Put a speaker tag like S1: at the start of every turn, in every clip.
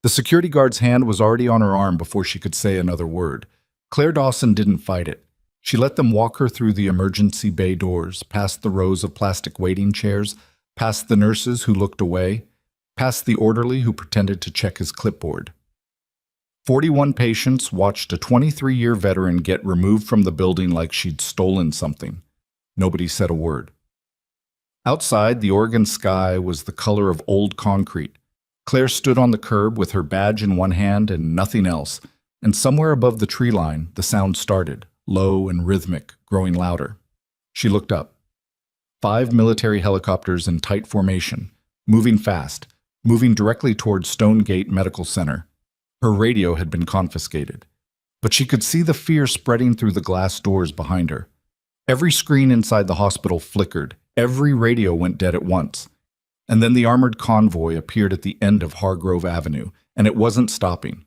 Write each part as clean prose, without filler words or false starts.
S1: The security guard's hand was already on her arm before she could say another word. Claire Dawson didn't fight it. She let them walk her through the emergency bay doors, past the rows of plastic waiting chairs, past the nurses who looked away, past the orderly who pretended to check his clipboard. 41 patients watched a 23-year veteran get removed from the building like she'd stolen something. Nobody said a word. Outside, the Oregon sky was the color of old concrete. Claire stood on the curb with her badge in one hand and nothing else, and somewhere above the tree line, the sound started, low and rhythmic, growing louder. She looked up. 5 military helicopters in tight formation, moving fast, moving directly towards Stone Gate Medical Center. Her radio had been confiscated, but she could see the fear spreading through the glass doors behind her. Every screen inside the hospital flickered, every radio went dead at once. And then the armored convoy appeared at the end of Hargrove Avenue, and it wasn't stopping.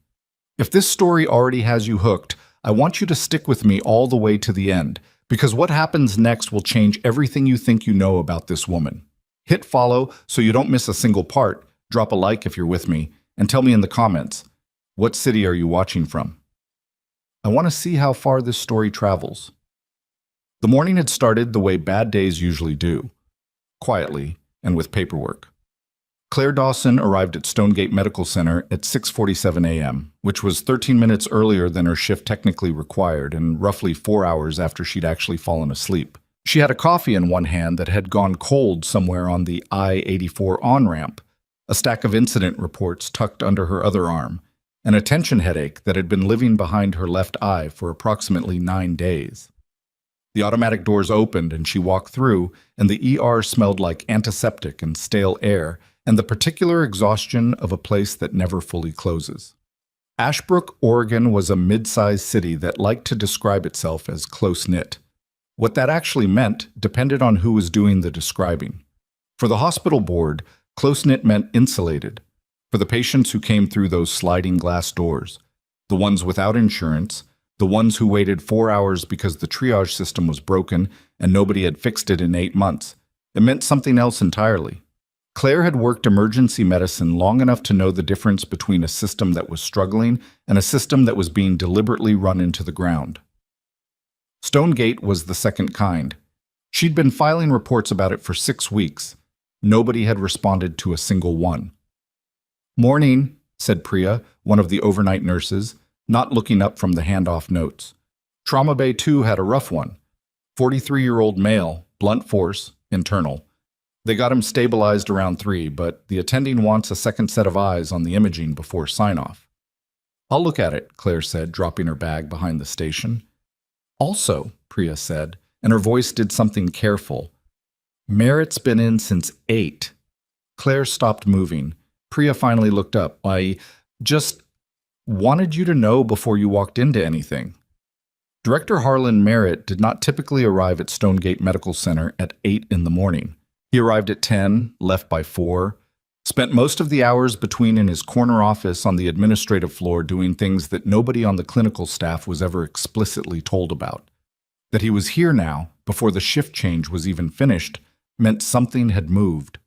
S1: If this story already has you hooked, I want you to stick with me all the way to the end, because what happens next will change everything you think you know about this woman. Hit follow so you don't miss a single part, drop a like if you're with me, and tell me in the comments, what city are you watching from? I want to see how far this story travels. The morning had started the way bad days usually do, quietly and with paperwork. Claire Dawson arrived at Stonegate Medical Center at 6:47 a.m., which was 13 minutes earlier than her shift technically required and roughly 4 hours after she'd actually fallen asleep. She had a coffee in one hand that had gone cold somewhere on the I-84 on-ramp, a stack of incident reports tucked under her other arm, and a tension headache that had been living behind her left eye for approximately 9 days. The automatic doors opened and she walked through, and the ER smelled like antiseptic and stale air, and the particular exhaustion of a place that never fully closes. Ashbrook, Oregon was a mid-sized city that liked to describe itself as close-knit. What that actually meant depended on who was doing the describing. For the hospital board, close-knit meant insulated. For the patients who came through those sliding glass doors, the ones without insurance, the ones who waited 4 hours because the triage system was broken and nobody had fixed it in 8 months, it meant something else entirely. Claire had worked emergency medicine long enough to know the difference between a system that was struggling and a system that was being deliberately run into the ground. Stonegate was the second kind. She'd been filing reports about it for 6 weeks. Nobody had responded to a single one. "Morning," said Priya, one of the overnight nurses, not looking up from the handoff notes. Trauma Bay 2 had a rough one. 43-year-old male, blunt force, internal. They got him stabilized around 3, but the attending wants a second set of eyes on the imaging before sign-off. "I'll look at it," Claire said, dropping her bag behind the station. "Also," Priya said, and her voice did something careful, "Merritt's been in since 8. Claire stopped moving. Priya finally looked up. "I just wanted you to know before you walked into anything." Director Harlan Merritt did not typically arrive at Stonegate Medical Center at 8 in the morning. He arrived at 10, left by 4, spent most of the hours between in his corner office on the administrative floor doing things that nobody on the clinical staff was ever explicitly told about. That he was here now, before the shift change was even finished, meant something had moved.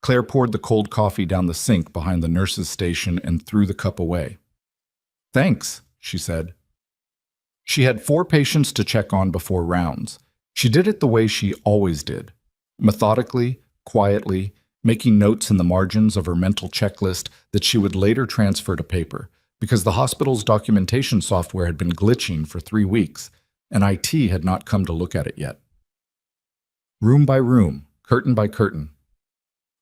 S1: Claire poured the cold coffee down the sink behind the nurse's station and threw the cup away. "Thanks," she said. She had 4 patients to check on before rounds. She did it the way she always did, methodically, quietly, making notes in the margins of her mental checklist that she would later transfer to paper, because the hospital's documentation software had been glitching for 3 weeks, and IT had not come to look at it yet. Room by room, curtain by curtain.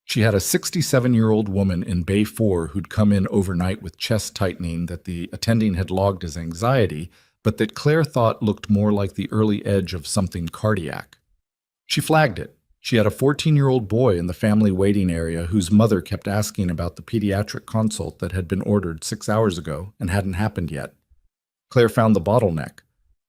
S1: She had a 67-year-old woman in Bay 4 who'd come in overnight with chest tightening that the attending had logged as anxiety, but that Claire thought looked more like the early edge of something cardiac. She flagged it. She had a 14-year-old boy in the family waiting area whose mother kept asking about the pediatric consult that had been ordered 6 hours ago and hadn't happened yet. Claire found the bottleneck.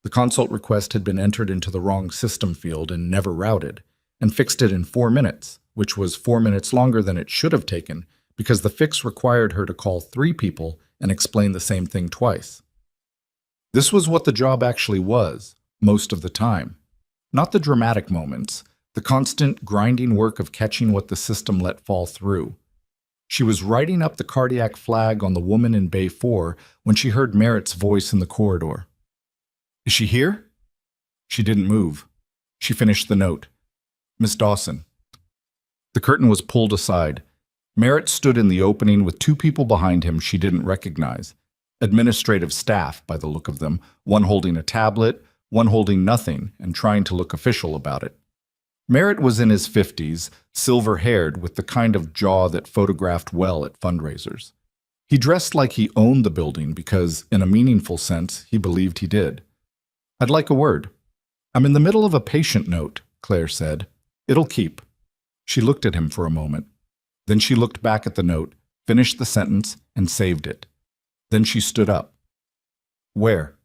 S1: The consult request had been entered into the wrong system field and never routed, and fixed it in 4 minutes, which was 4 minutes longer than it should have taken because the fix required her to call 3 people and explain the same thing twice. This was what the job actually was, most of the time. Not the dramatic moments, the constant grinding work of catching what the system let fall through. She was writing up the cardiac flag on the woman in Bay 4 when she heard Merritt's voice in the corridor. "Is she here?" She didn't move. She finished the note. "Miss Dawson." The curtain was pulled aside. Merritt stood in the opening with two people behind him she didn't recognize. Administrative staff, by the look of them, one holding a tablet, one holding nothing and trying to look official about it. Merritt was in his 50s, silver-haired, with the kind of jaw that photographed well at fundraisers. He dressed like he owned the building because, in a meaningful sense, he believed he did. "I'd like a word." "I'm in the middle of a patient note," Claire said. "It'll keep." She looked at him for a moment. Then she looked back at the note, finished the sentence, and saved it. Then she stood up. "Where?"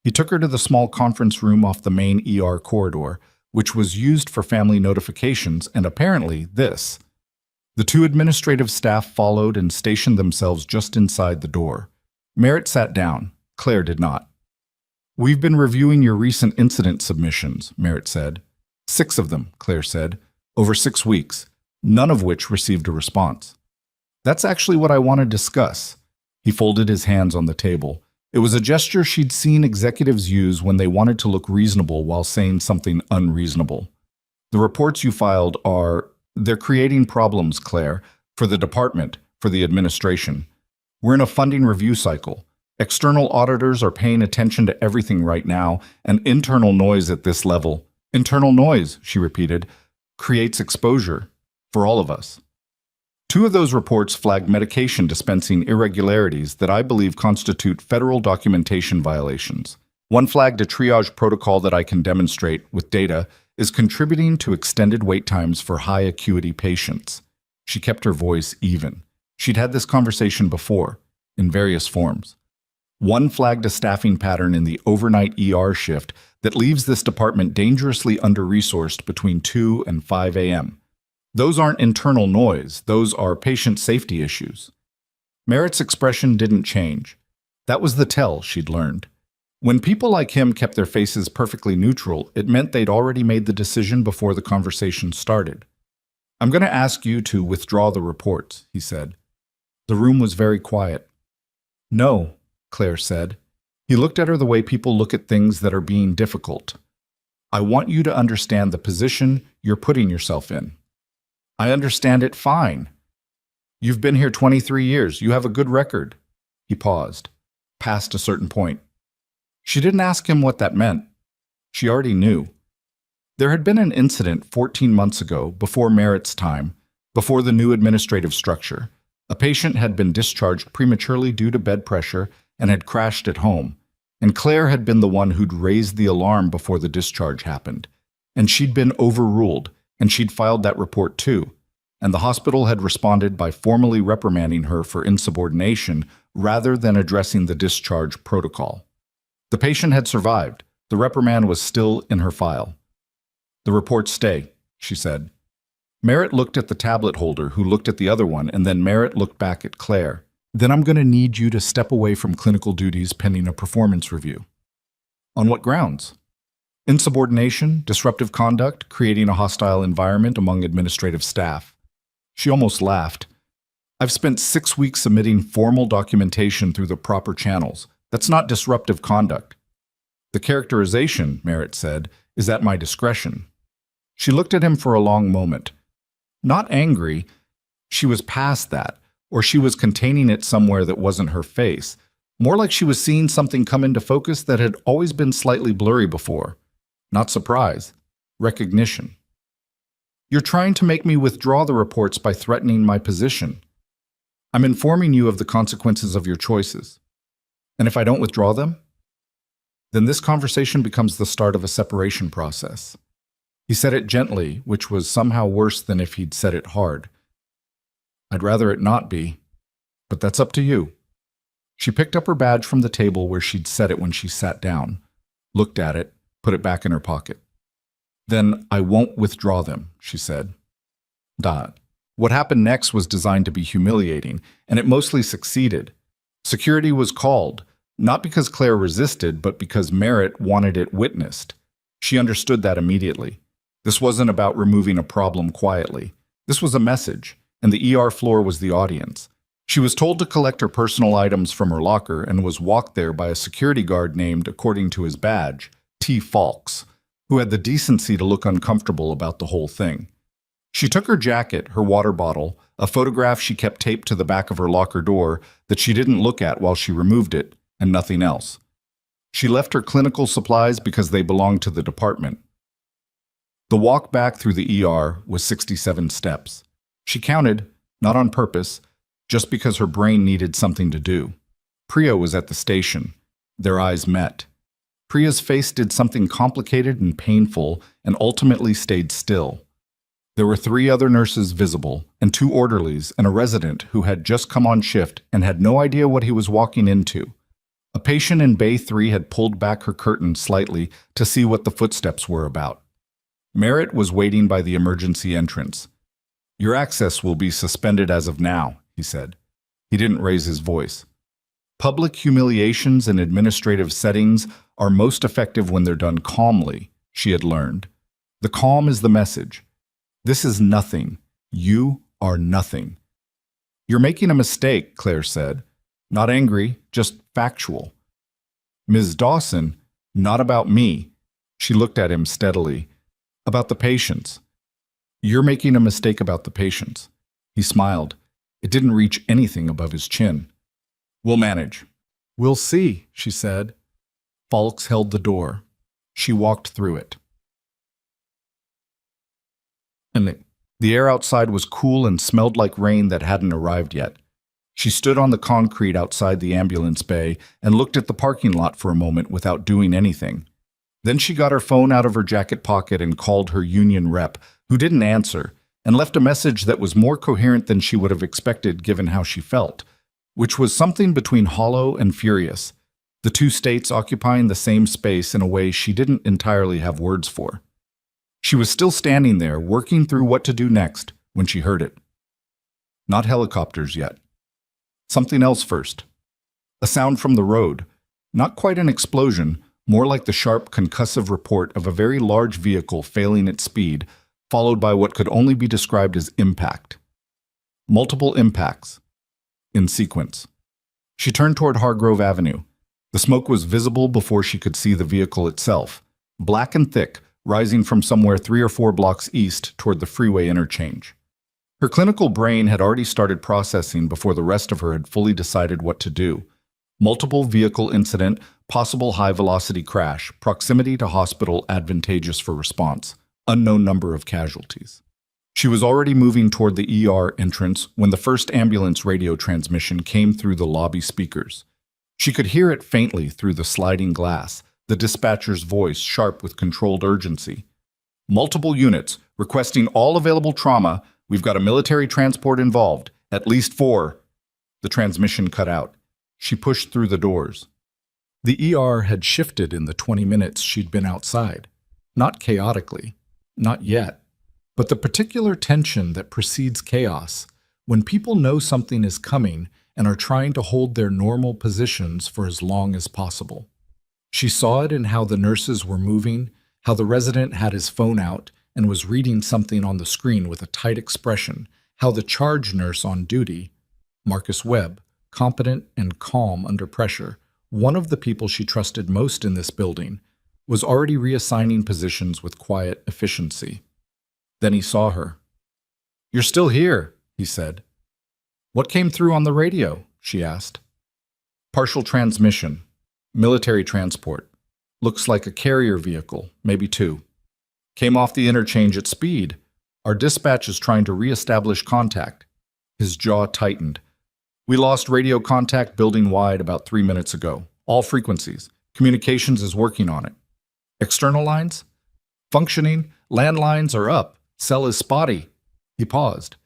S1: He took her to the small conference room off the main ER corridor, which was used for family notifications and apparently this. The two administrative staff followed and stationed themselves just inside the door. Merritt sat down. Claire did not. "We've been reviewing your recent incident submissions," Merritt said. 6 of them, Claire said, over 6 weeks, none of which received a response. "That's actually what I want to discuss." He folded his hands on the table. It was a gesture she'd seen executives use when they wanted to look reasonable while saying something unreasonable. "The reports you filed they're creating problems, Claire, for the department, for the administration. We're in a funding review cycle. External auditors are paying attention to everything right now, and internal noise at this level." "Internal noise," she repeated, "creates exposure for all of us." 2 of those reports flagged medication dispensing irregularities that I believe constitute federal documentation violations. One flagged a triage protocol that I can demonstrate, with data, is contributing to extended wait times for high-acuity patients. She kept her voice even. She'd had this conversation before, in various forms. One flagged a staffing pattern in the overnight ER shift that leaves this department dangerously under-resourced between 2 and 5 a.m. Those aren't internal noise, those are patient safety issues. Merritt's expression didn't change. That was the tell she'd learned. When people like him kept their faces perfectly neutral, it meant they'd already made the decision before the conversation started. "I'm going to ask you to withdraw the reports," he said. The room was very quiet. "No," Claire said. He looked at her the way people look at things that are being difficult. "I want you to understand the position you're putting yourself in." "I understand it fine. You've been here 23 years. You have a good record." He paused, past a certain point. She didn't ask him what that meant. She already knew. There had been an incident 14 months ago, before Merritt's time, before the new administrative structure. A patient had been discharged prematurely due to bed pressure and had crashed at home, and Claire had been the one who'd raised the alarm before the discharge happened. And she'd been overruled, and she'd filed that report too, and the hospital had responded by formally reprimanding her for insubordination rather than addressing the discharge protocol. The patient had survived. The reprimand was still in her file. "The reports stay," she said. Merritt looked at the tablet holder, who looked at the other one, and then Merritt looked back at Claire. "Then I'm going to need you to step away from clinical duties pending a performance review." "On what grounds?" "Insubordination, disruptive conduct, creating a hostile environment among administrative staff." She almost laughed. "I've spent 6 weeks submitting formal documentation through the proper channels. That's not disruptive conduct." "The characterization," Merritt said, "is at my discretion." She looked at him for a long moment. Not angry. She was past that, or she was containing it somewhere that wasn't her face. More like she was seeing something come into focus that had always been slightly blurry before. Not surprise. Recognition. "You're trying to make me withdraw the reports by threatening my position. I'm informing you of the consequences of your choices. And if I don't withdraw them?" Then this conversation becomes the start of a separation process. He said it gently, which was somehow worse than if he'd said it hard. "I'd rather it not be, but that's up to you." She picked up her badge from the table where she'd set it when she sat down, looked at it, put it back in her pocket. "Then I won't withdraw them," she said. What happened next was designed to be humiliating, and it mostly succeeded. Security was called, not because Claire resisted, but because Merritt wanted it witnessed. She understood that immediately. This wasn't about removing a problem quietly. This was a message, and the ER floor was the audience. She was told to collect her personal items from her locker and was walked there by a security guard named, according to his badge, T. Falks, who had the decency to look uncomfortable about the whole thing. She took her jacket, her water bottle, a photograph she kept taped to the back of her locker door that she didn't look at while she removed it, and nothing else. She left her clinical supplies because they belonged to the department. The walk back through the ER was 67 steps. She counted, not on purpose, just because her brain needed something to do. Priya was at the station. Their eyes met. Priya's face did something complicated and painful and ultimately stayed still. There were 3 other nurses visible, and 2 orderlies and a resident who had just come on shift and had no idea what he was walking into. A patient in Bay 3 had pulled back her curtain slightly to see what the footsteps were about. Merritt was waiting by the emergency entrance. "Your access will be suspended as of now," he said. He didn't raise his voice. Public humiliations in administrative settings are most effective when they're done calmly, she had learned. The calm is the message. This is nothing. You are nothing. "You're making a mistake," Claire said. Not angry, just factual. "Ms. Dawson, not about me." She looked at him steadily. "About the patients." "You're making a mistake about the patients." He smiled. It didn't reach anything above his chin. "We'll manage." "We'll see," she said. Falks held the door. She walked through it. And the air outside was cool and smelled like rain that hadn't arrived yet. She stood on the concrete outside the ambulance bay and looked at the parking lot for a moment without doing anything. Then she got her phone out of her jacket pocket and called her union rep, who didn't answer, and left a message that was more coherent than she would have expected given how she felt, which was something between hollow and furious, the 2 states occupying the same space in a way she didn't entirely have words for. She was still standing there, working through what to do next, when she heard it. Not helicopters yet. Something else first. A sound from the road. Not quite an explosion, more like the sharp, concussive report of a very large vehicle failing its speed, followed by what could only be described as impact. Multiple impacts. In sequence. She turned toward Hargrove Avenue. The smoke was visible before she could see the vehicle itself, black and thick, rising from somewhere 3 or 4 blocks east toward the freeway interchange. Her clinical brain had already started processing before the rest of her had fully decided what to do. Multiple vehicle incident, possible high-velocity crash, proximity to hospital advantageous for response, unknown number of casualties. She was already moving toward the ER entrance when the first ambulance radio transmission came through the lobby speakers. She could hear it faintly through the sliding glass, the dispatcher's voice sharp with controlled urgency. "Multiple units, requesting all available trauma. We've got a military transport involved, at least 4. The transmission cut out. She pushed through the doors. The ER had shifted in the 20 minutes she'd been outside. Not chaotically. Not yet. But the particular tension that precedes chaos, when people know something is coming and are trying to hold their normal positions for as long as possible. She saw it in how the nurses were moving, how the resident had his phone out and was reading something on the screen with a tight expression, how the charge nurse on duty, Marcus Webb, competent and calm under pressure, one of the people she trusted most in this building, was already reassigning positions with quiet efficiency. Then he saw her. "You're still here," he said. "What came through on the radio?" she asked. "Partial transmission. Military transport. Looks like a carrier vehicle, maybe 2. Came off the interchange at speed. Our dispatch is trying to reestablish contact." His jaw tightened. "We lost radio contact building-wide about 3 minutes ago. All frequencies. Communications is working on it. External lines? Functioning. Landlines are up. Cell is spotty." He paused.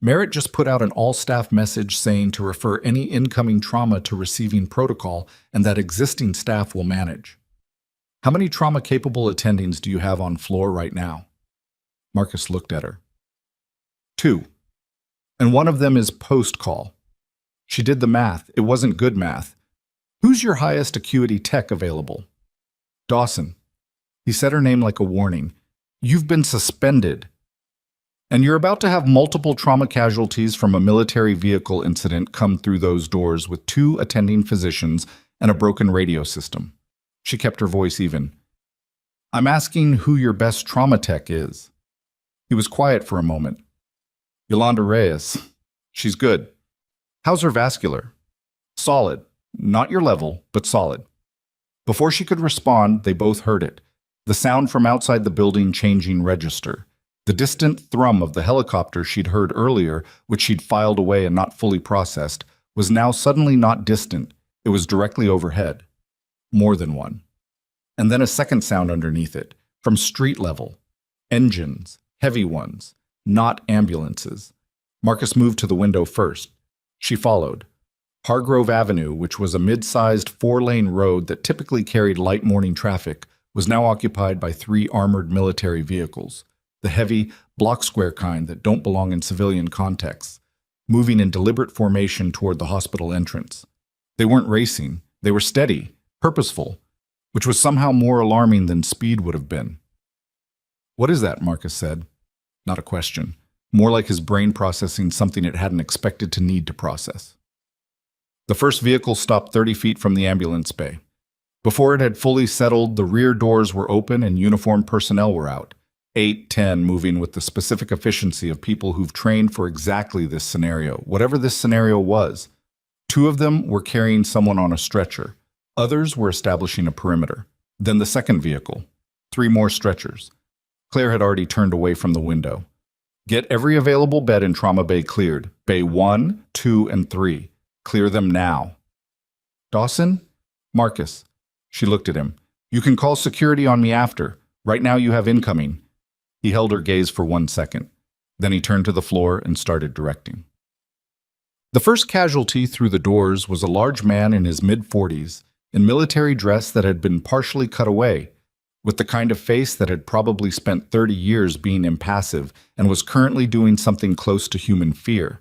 S1: Merritt just put out an all-staff message saying to refer any incoming trauma to receiving protocol and that existing staff will manage. "How many trauma-capable attendings do you have on floor right now?" Marcus looked at her. 2. And one of them is post-call. She did the math. It wasn't good math. "Who's your highest acuity tech available?" "Dawson." He said her name like a warning. "You've been suspended." And you're about to have multiple trauma casualties from a military vehicle incident come through those doors with 2 attending physicians and a broken radio system. She kept her voice even. I'm asking who your best trauma tech is. He was quiet for a moment. Yolanda Reyes. She's good. How's her vascular? Solid. Not your level, but solid. Before she could respond, they both heard it. The sound from outside the building changing register. The distant thrum of the helicopter she'd heard earlier, which she'd filed away and not fully processed, was now suddenly not distant. It was directly overhead. More than one. And then a second sound underneath it, from street level. Engines, heavy ones, not ambulances. Marcus moved to the window first. She followed. Hargrove Avenue, which was a mid-sized 4-lane road that typically carried light morning traffic, was now occupied by 3 armored military vehicles, the heavy, block-square kind that don't belong in civilian contexts, moving in deliberate formation toward the hospital entrance. They weren't racing. They were steady, purposeful, which was somehow more alarming than speed would have been. What is that? Marcus said. Not a question. More like his brain processing something it hadn't expected to need to process. The first vehicle stopped 30 feet from the ambulance bay. Before it had fully settled, the rear doors were open and uniformed personnel were out. 8, 10, moving with the specific efficiency of people who've trained for exactly this scenario, whatever this scenario was. 2 of them were carrying someone on a stretcher. Others were establishing a perimeter. Then the second vehicle. 3 more stretchers. Claire had already turned away from the window. Get every available bed in Trauma Bay cleared. Bay 1, 2, and 3. Clear them now. Dawson? Marcus. She looked at him. You can call security on me after. Right now you have incoming. He held her gaze for 1 second. Then he turned to the floor and started directing. The first casualty through the doors was a large man in his mid-40s, in military dress that had been partially cut away, with the kind of face that had probably spent 30 years being impassive and was currently doing something close to human fear.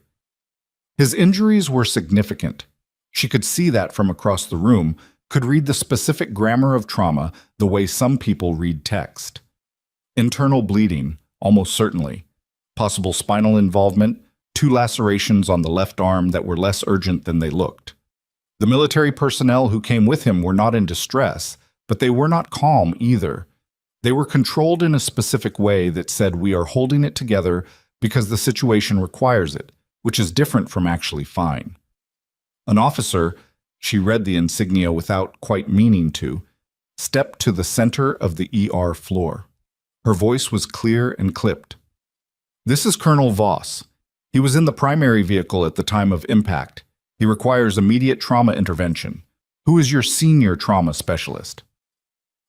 S1: His injuries were significant. She could see that from across the room, could read the specific grammar of trauma the way some people read text. Internal bleeding, almost certainly. Possible spinal involvement, 2 lacerations on the left arm that were less urgent than they looked. The military personnel who came with him were not in distress, but they were not calm either. They were controlled in a specific way that said we are holding it together because the situation requires it, which is different from actually fine. An officer, she read the insignia without quite meaning to, stepped to the center of the ER floor. Her voice was clear and clipped. This is Colonel Voss. He was in the primary vehicle at the time of impact. He requires immediate trauma intervention. Who is your senior trauma specialist?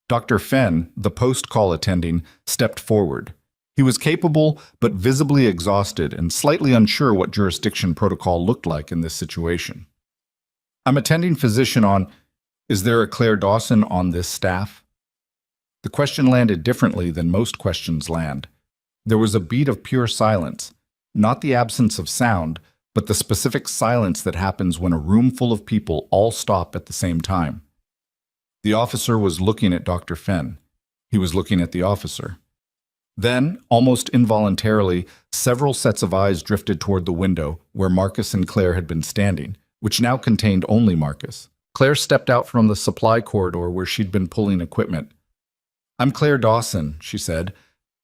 S1: Dr. Fenn, the post-call attending, stepped forward. He was capable, but visibly exhausted and slightly unsure what jurisdiction protocol looked like in this situation. I'm attending physician on, is there a Claire Dawson on this staff? The question landed differently than most questions land. There was a beat of pure silence, not the absence of sound, but the specific silence that happens when a room full of people all stop at the same time. The officer was looking at Dr. Fenn. He was looking at the officer. Then, almost involuntarily, several sets of eyes drifted toward the window where Marcus and Claire had been standing, which now contained only Marcus. Claire stepped out from the supply corridor where she'd been pulling equipment. I'm Claire Dawson, she said.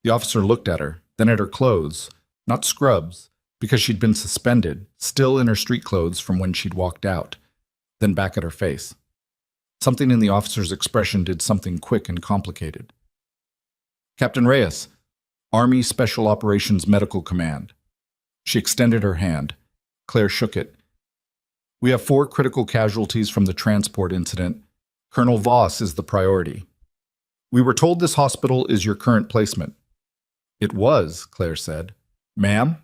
S1: The officer looked at her, then at her clothes, not scrubs, because she'd been suspended, still in her street clothes from when she'd walked out, then back at her face. Something in the officer's expression did something quick and complicated. Captain Reyes, Army Special Operations Medical Command. She extended her hand. Claire shook it. We have 4 critical casualties from the transport incident. Colonel Voss is the priority. We were told this hospital is your current placement. It was, Claire said. Ma'am?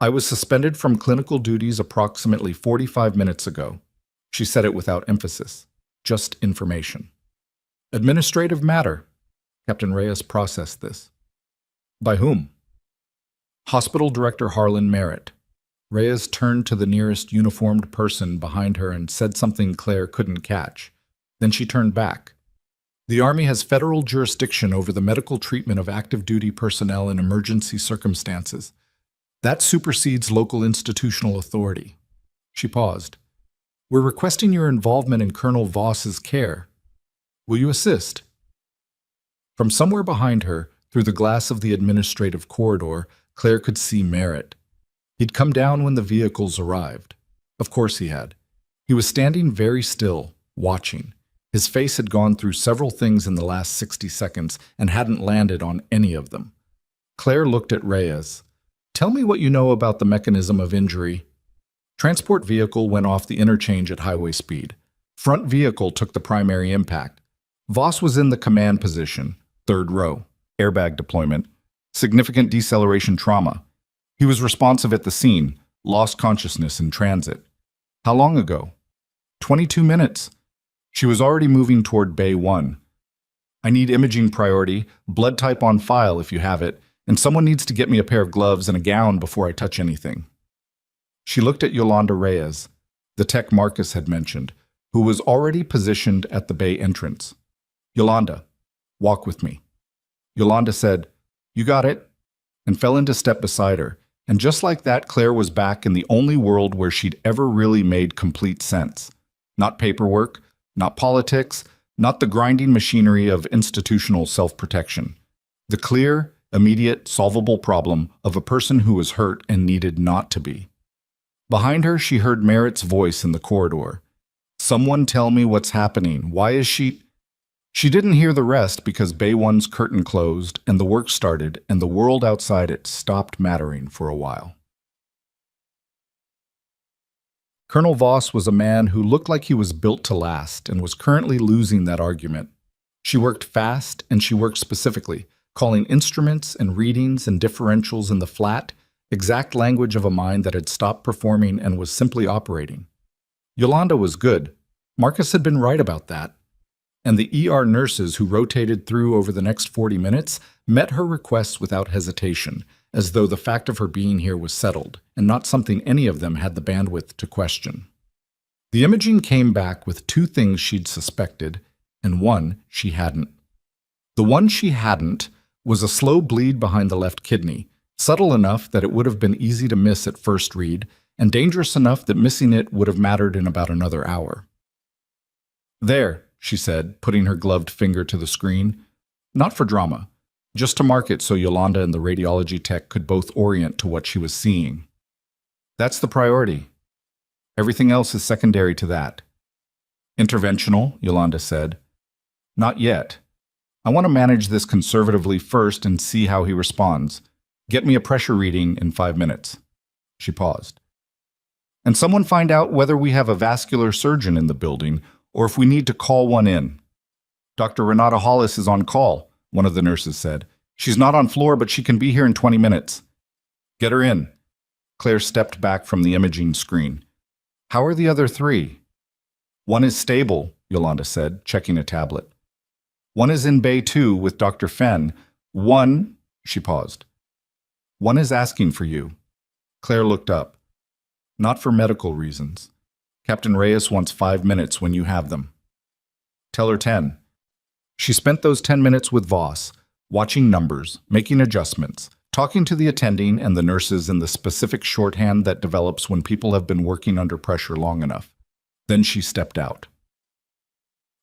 S1: I was suspended from clinical duties approximately 45 minutes ago. She said it without emphasis. Just information. Administrative matter. Captain Reyes processed this. By whom? Hospital Director Harlan Merritt. Reyes turned to the nearest uniformed person behind her and said something Claire couldn't catch. Then she turned back. The Army has federal jurisdiction over the medical treatment of active duty personnel in emergency circumstances. That supersedes local institutional authority. She paused. We're requesting your involvement in Colonel Voss's care. Will you assist? From somewhere behind her, through the glass of the administrative corridor, Claire could see Merritt. He'd come down when the vehicles arrived. Of course he had. He was standing very still, watching. His face had gone through several things in the last 60 seconds and hadn't landed on any of them. Claire looked at Reyes. Tell me what you know about the mechanism of injury. Transport vehicle went off the interchange at highway speed. Front vehicle took the primary impact. Voss was in the command position, third row, airbag deployment, significant deceleration trauma. He was responsive at the scene, lost consciousness in transit. How long ago? 22 minutes. She was already moving toward Bay 1. I need imaging priority, blood type on file if you have it, and someone needs to get me a pair of gloves and a gown before I touch anything. She looked at Yolanda Reyes, the tech Marcus had mentioned, who was already positioned at the bay entrance. Yolanda, walk with me. Yolanda said, You got it, and fell into step beside her. And just like that, Claire was back in the only world where she'd ever really made complete sense. Not paperwork, not politics, not the grinding machinery of institutional self-protection. The clear, immediate, solvable problem of a person who was hurt and needed not to be. Behind her, she heard Merritt's voice in the corridor. Someone tell me what's happening. Why is she... She didn't hear the rest because Bay 1's curtain closed and the work started and the world outside it stopped mattering for a while. Colonel Voss was a man who looked like he was built to last and was currently losing that argument. She worked fast and she worked specifically, calling instruments and readings and differentials in the flat, exact language of a mind that had stopped performing and was simply operating. Yolanda was good. Marcus had been right about that. And the ER nurses who rotated through over the next 40 minutes met her requests without hesitation, as though the fact of her being here was settled, and not something any of them had the bandwidth to question. The imaging came back with 2 things she'd suspected, and 1 she hadn't. The one she hadn't was a slow bleed behind the left kidney, subtle enough that it would have been easy to miss at first read, and dangerous enough that missing it would have mattered in about another hour. There, she said, putting her gloved finger to the screen. Not for drama, just to mark it so Yolanda and the radiology tech could both orient to what she was seeing. That's the priority. Everything else is secondary to that. Interventional, Yolanda said. Not yet. I want to manage this conservatively first and see how he responds. Get me a pressure reading in 5 minutes. She paused. And someone find out whether we have a vascular surgeon in the building or if we need to call one in. Dr. Renata Hollis is on call, one of the nurses said. She's not on floor, but she can be here in 20 minutes. Get her in. Claire stepped back from the imaging screen. How are the other 3? One is stable, Yolanda said, checking a tablet. One is in Bay 2 with Dr. Fenn. One, she paused. One is asking for you. Claire looked up. Not for medical reasons. Captain Reyes wants 5 minutes when you have them. Tell her 10. She spent those 10 minutes with Voss, watching numbers, making adjustments, talking to the attending and the nurses in the specific shorthand that develops when people have been working under pressure long enough. Then she stepped out.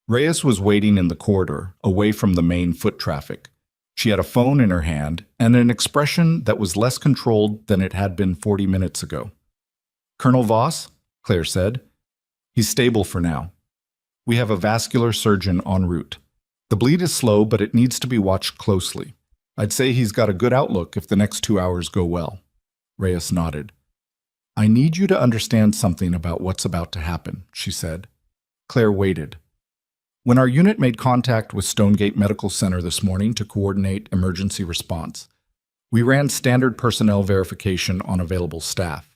S1: Reyes was waiting in the corridor, away from the main foot traffic. She had a phone in her hand and an expression that was less controlled than it had been 40 minutes ago. Colonel Voss, Claire said. He's stable for now. We have a vascular surgeon en route. The bleed is slow, but it needs to be watched closely. I'd say he's got a good outlook if the next 2 hours go well. Reyes nodded. I need you to understand something about what's about to happen, she said. Claire waited. When our unit made contact with Stonegate Medical Center this morning to coordinate emergency response, we ran standard personnel verification on available staff.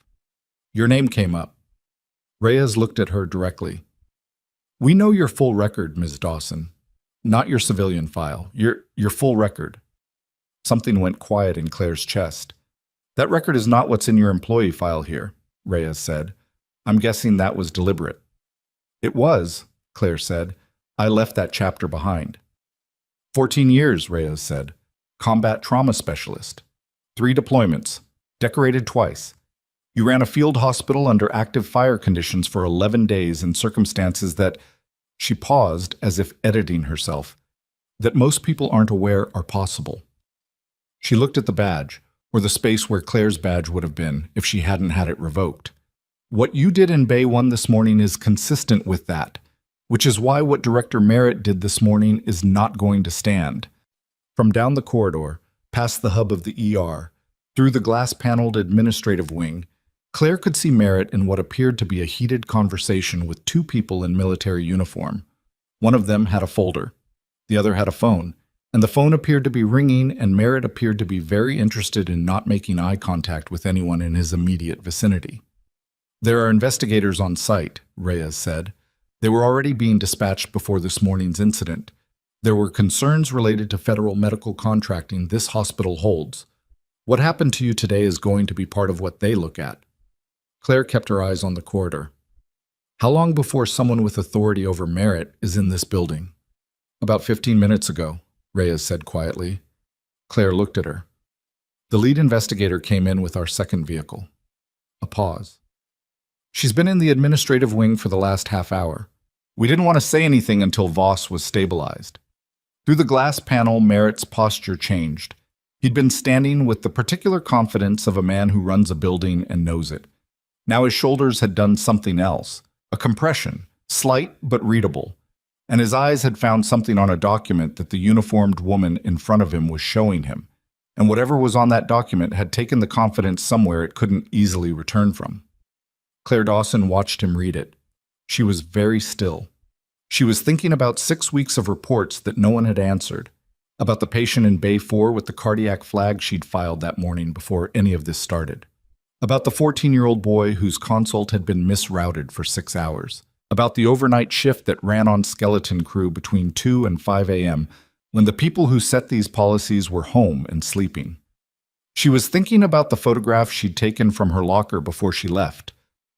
S1: Your name came up. Reyes looked at her directly. We know your full record, Ms. Dawson. Not your civilian file, your full record. Something went quiet in Claire's chest. That record is not what's in your employee file here, Reyes said. I'm guessing that was deliberate. It was, Claire said. I left that chapter behind. 14 years, Reyes said. Combat trauma specialist. 3 deployments. Decorated twice. You ran a field hospital under active fire conditions for 11 days in circumstances that, she paused as if editing herself, that most people aren't aware are possible. She looked at the badge, or the space where Claire's badge would have been if she hadn't had it revoked. What you did in Bay 1 this morning is consistent with that, which is why what Director Merritt did this morning is not going to stand. From down the corridor, past the hub of the ER, through the glass-paneled administrative wing, Claire could see Merritt in what appeared to be a heated conversation with 2 people in military uniform. One of them had a folder. The other had a phone, and the phone appeared to be ringing, and Merritt appeared to be very interested in not making eye contact with anyone in his immediate vicinity. There are investigators on site, Reyes said. They were already being dispatched before this morning's incident. There were concerns related to federal medical contracting this hospital holds. What happened to you today is going to be part of what they look at. Claire kept her eyes on the corridor. How long before someone with authority over Merritt is in this building? About 15 minutes ago, Reyes said quietly. Claire looked at her. The lead investigator came in with our second vehicle. A pause. She's been in the administrative wing for the last half hour. We didn't want to say anything until Voss was stabilized. Through the glass panel, Merritt's posture changed. He'd been standing with the particular confidence of a man who runs a building and knows it. Now his shoulders had done something else, a compression, slight but readable, and his eyes had found something on a document that the uniformed woman in front of him was showing him, and whatever was on that document had taken the confidence somewhere it couldn't easily return from. Claire Dawson watched him read it. She was very still. She was thinking about 6 weeks of reports that no one had answered, about the patient in Bay 4 with the cardiac flag she'd filed that morning before any of this started, about the 14-year-old boy whose consult had been misrouted for 6 hours, about the overnight shift that ran on skeleton crew between 2 and 5 a.m. when the people who set these policies were home and sleeping. She was thinking about the photograph she'd taken from her locker before she left,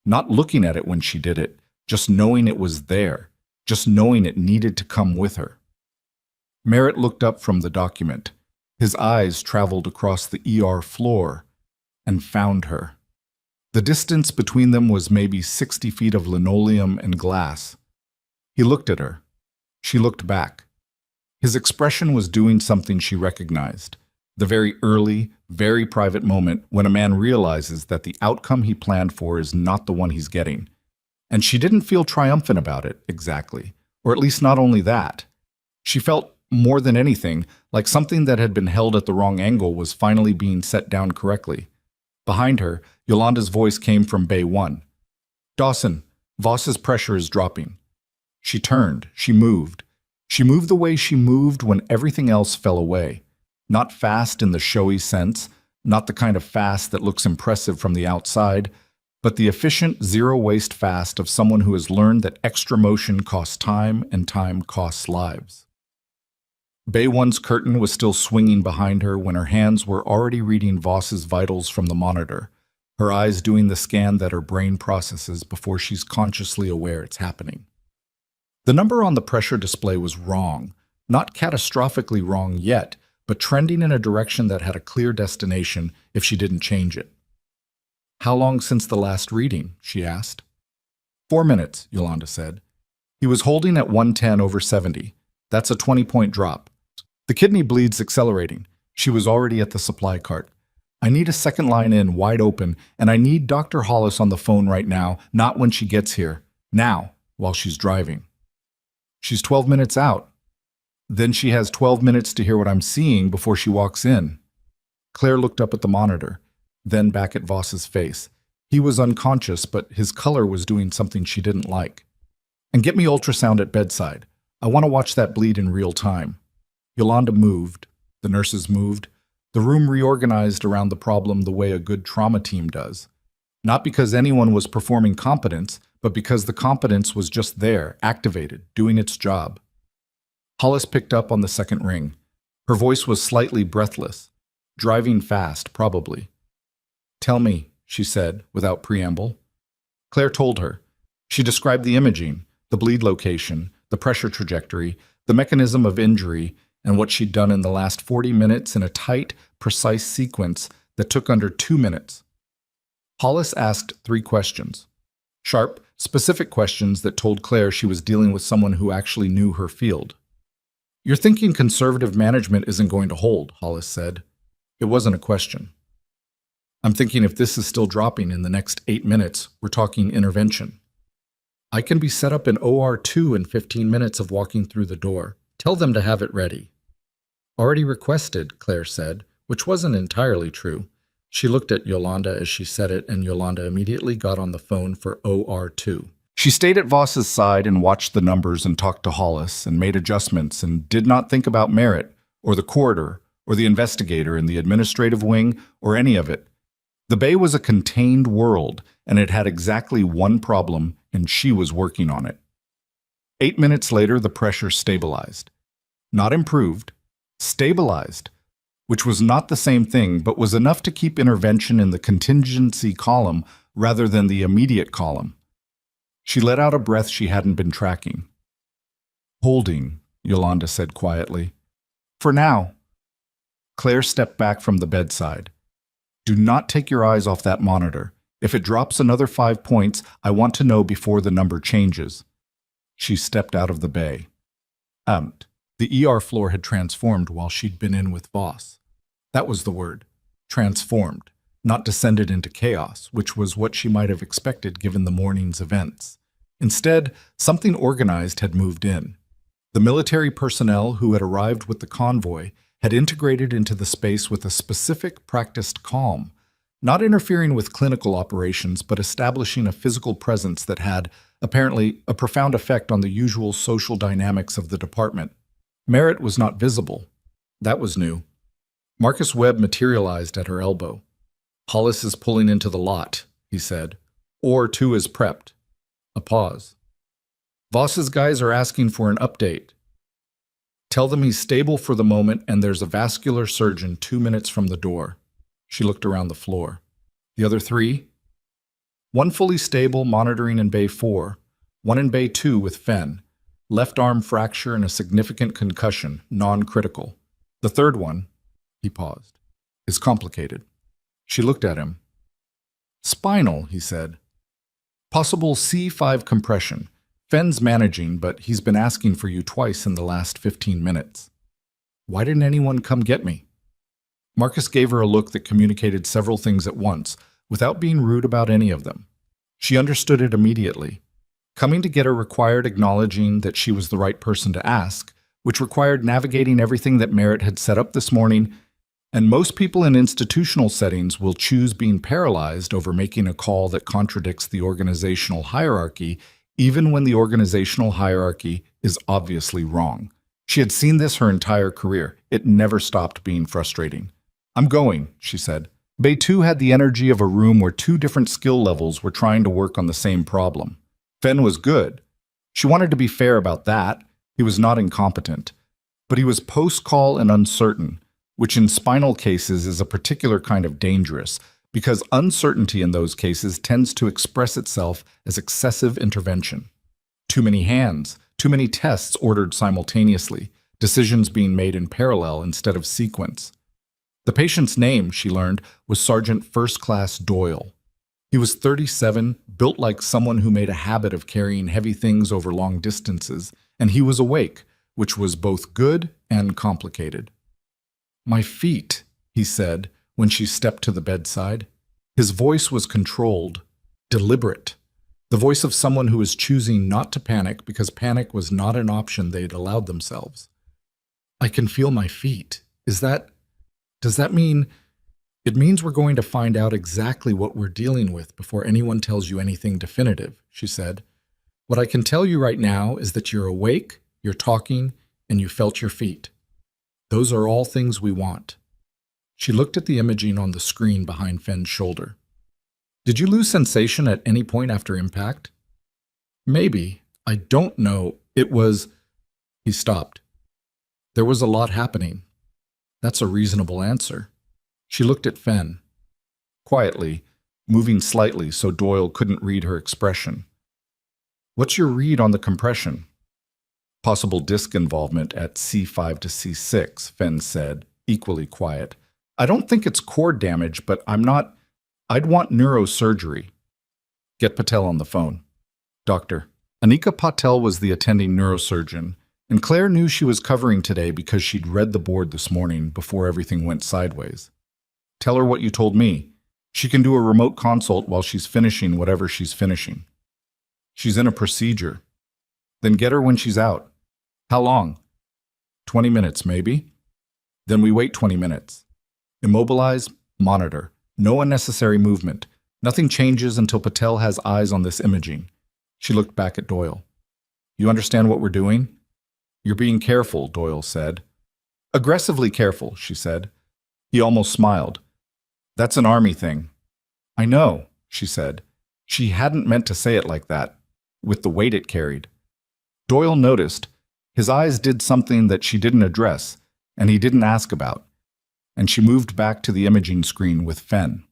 S1: not looking at it when she did it, just knowing it was there, just knowing it needed to come with her. Merritt looked up from the document. His eyes traveled across the ER floor and found her. The distance between them was maybe 60 feet of linoleum and glass. He looked at her. She looked back. His expression was doing something she recognized, the very early, very private moment when a man realizes that the outcome he planned for is not the one he's getting. And she didn't feel triumphant about it, exactly, or at least not only that. She felt, more than anything, like something that had been held at the wrong angle was finally being set down correctly. Behind her, Yolanda's voice came from Bay 1. Dawson, Voss's pressure is dropping. She turned, she moved. She moved the way she moved when everything else fell away. Not fast in the showy sense, not the kind of fast that looks impressive from the outside, but the efficient, zero-waste fast of someone who has learned that extra motion costs time and time costs lives. Bay 1's curtain was still swinging behind her when her hands were already reading Voss's vitals from the monitor, her eyes doing the scan that her brain processes before she's consciously aware it's happening. The number on the pressure display was wrong, not catastrophically wrong yet, but trending in a direction that had a clear destination if she didn't change it. How long since the last reading? She asked. 4 minutes, Yolanda said. He was holding at 110/70. That's a 20-point drop. The kidney bleed's accelerating. She was already at the supply cart. I need a second line in, wide open, and I need Dr. Hollis on the phone right now, not when she gets here. Now, while she's driving. She's 12 minutes out. Then she has 12 minutes to hear what I'm seeing before she walks in. Claire looked up at the monitor, then back at Voss's face. He was unconscious, but his color was doing something she didn't like. And get me ultrasound at bedside. I want to watch that bleed in real time. Yolanda moved. The nurses moved. The room reorganized around the problem the way a good trauma team does. Not because anyone was performing competence, but because the competence was just there, activated, doing its job. Hollis picked up on the second ring. Her voice was slightly breathless. Driving fast, probably. Tell me, she said, without preamble. Claire told her. She described the imaging, the bleed location, the pressure trajectory, the mechanism of injury, and what she'd done in the last 40 minutes in a tight, precise sequence that took under 2 minutes. Hollis asked 3 questions. Sharp, specific questions that told Claire she was dealing with someone who actually knew her field. "You're thinking conservative management isn't going to hold," Hollis said. It wasn't a question. "I'm thinking if this is still dropping in the next 8 minutes, we're talking intervention. I can be set up in OR2 in 15 minutes of walking through the door. Tell them to have it ready." "Already requested," Claire said, which wasn't entirely true. She looked at Yolanda as she said it, and Yolanda immediately got on the phone for OR2. She stayed at Voss's side and watched the numbers and talked to Hollis and made adjustments and did not think about Merritt or the corridor or the investigator in the administrative wing or any of it. The bay was a contained world, and it had exactly one problem, and she was working on it. 8 minutes later, the pressure stabilized. Not improved, stabilized, which was not the same thing, but was enough to keep intervention in the contingency column rather than the immediate column. She let out a breath she hadn't been tracking. "Holding," Yolanda said quietly. "For now." Claire stepped back from the bedside. "Do not take your eyes off that monitor. If it drops another 5 points, I want to know before the number changes." She stepped out of the bay. The ER floor had transformed while she'd been in with Voss. That was the word. Transformed, not descended into chaos, which was what she might have expected given the morning's events. Instead, something organized had moved in. The military personnel who had arrived with the convoy had integrated into the space with a specific, practiced calm, not interfering with clinical operations, but establishing a physical presence that had, apparently, a profound effect on the usual social dynamics of the department. Merritt was not visible. That was new. Marcus Webb materialized at her elbow. "Hollis is pulling into the lot," he said. "OR2 is prepped." A pause. "Voss's guys are asking for an update. Tell them he's stable for the moment and there's a vascular surgeon 2 minutes from the door." She looked around the floor. "The other 3? "One fully stable, monitoring in Bay 4. One in Bay 2 with Fenn. Left arm fracture and a significant concussion, non-critical. The third one," he paused, "is complicated." She looked at him. "Spinal," he said. "Possible C5 compression. Fenn's managing, but he's been asking for you twice in the last 15 minutes. Why didn't anyone come get me?" Marcus gave her a look that communicated several things at once, without being rude about any of them. She understood it immediately. Coming to get her required acknowledging that she was the right person to ask, which required navigating everything that Merritt had set up this morning, and most people in institutional settings will choose being paralyzed over making a call that contradicts the organizational hierarchy, even when the organizational hierarchy is obviously wrong. She had seen this her entire career. It never stopped being frustrating. "I'm going," she said. Bay 2 had the energy of a room where 2 different skill levels were trying to work on the same problem. Fenn was good. She wanted to be fair about that. He was not incompetent. But he was post-call and uncertain, which in spinal cases is a particular kind of dangerous, because uncertainty in those cases tends to express itself as excessive intervention. Too many hands, too many tests ordered simultaneously, decisions being made in parallel instead of sequence. The patient's name, she learned, was Sergeant First Class Doyle. He was 37, built like someone who made a habit of carrying heavy things over long distances, and he was awake, which was both good and complicated. "My feet," he said when she stepped to the bedside. His voice was controlled, deliberate, the voice of someone who was choosing not to panic because panic was not an option they'd allowed themselves. "I can feel my feet. Does that mean... It means we're going to find out exactly what we're dealing with before anyone tells you anything definitive," she said. "What I can tell you right now is that you're awake, you're talking, and you felt your feet. Those are all things we want." She looked at the imaging on the screen behind Fenn's shoulder. "Did you lose sensation at any point after impact?" "Maybe. I don't know. It was..." He stopped. "There was a lot happening." "That's a reasonable answer." She looked at Fenn, quietly, moving slightly so Doyle couldn't read her expression. "What's your read on the compression?" Possible disc involvement at C5 to C6, Fenn said, equally quiet. I don't think it's cord damage, but I'd want neurosurgery. Get Patel on the phone. Doctor. Anika Patel was the attending neurosurgeon, and Claire knew she was covering today because she'd read the board this morning before everything went sideways. Tell her what you told me. She can do a remote consult while she's finishing whatever she's finishing. She's in a procedure. Then get her when she's out. How long? 20 minutes, maybe. Then we wait 20 minutes. Immobilize, monitor. No unnecessary movement. Nothing changes until Patel has eyes on this imaging. She looked back at Doyle. You understand what we're doing? You're being careful, Doyle said. Aggressively careful, she said. He almost smiled. That's an army thing. I know, she said. She hadn't meant to say it like that, with the weight it carried. Doyle noticed. His eyes did something that she didn't address, and he didn't ask about, and she moved back to the imaging screen with Fenn.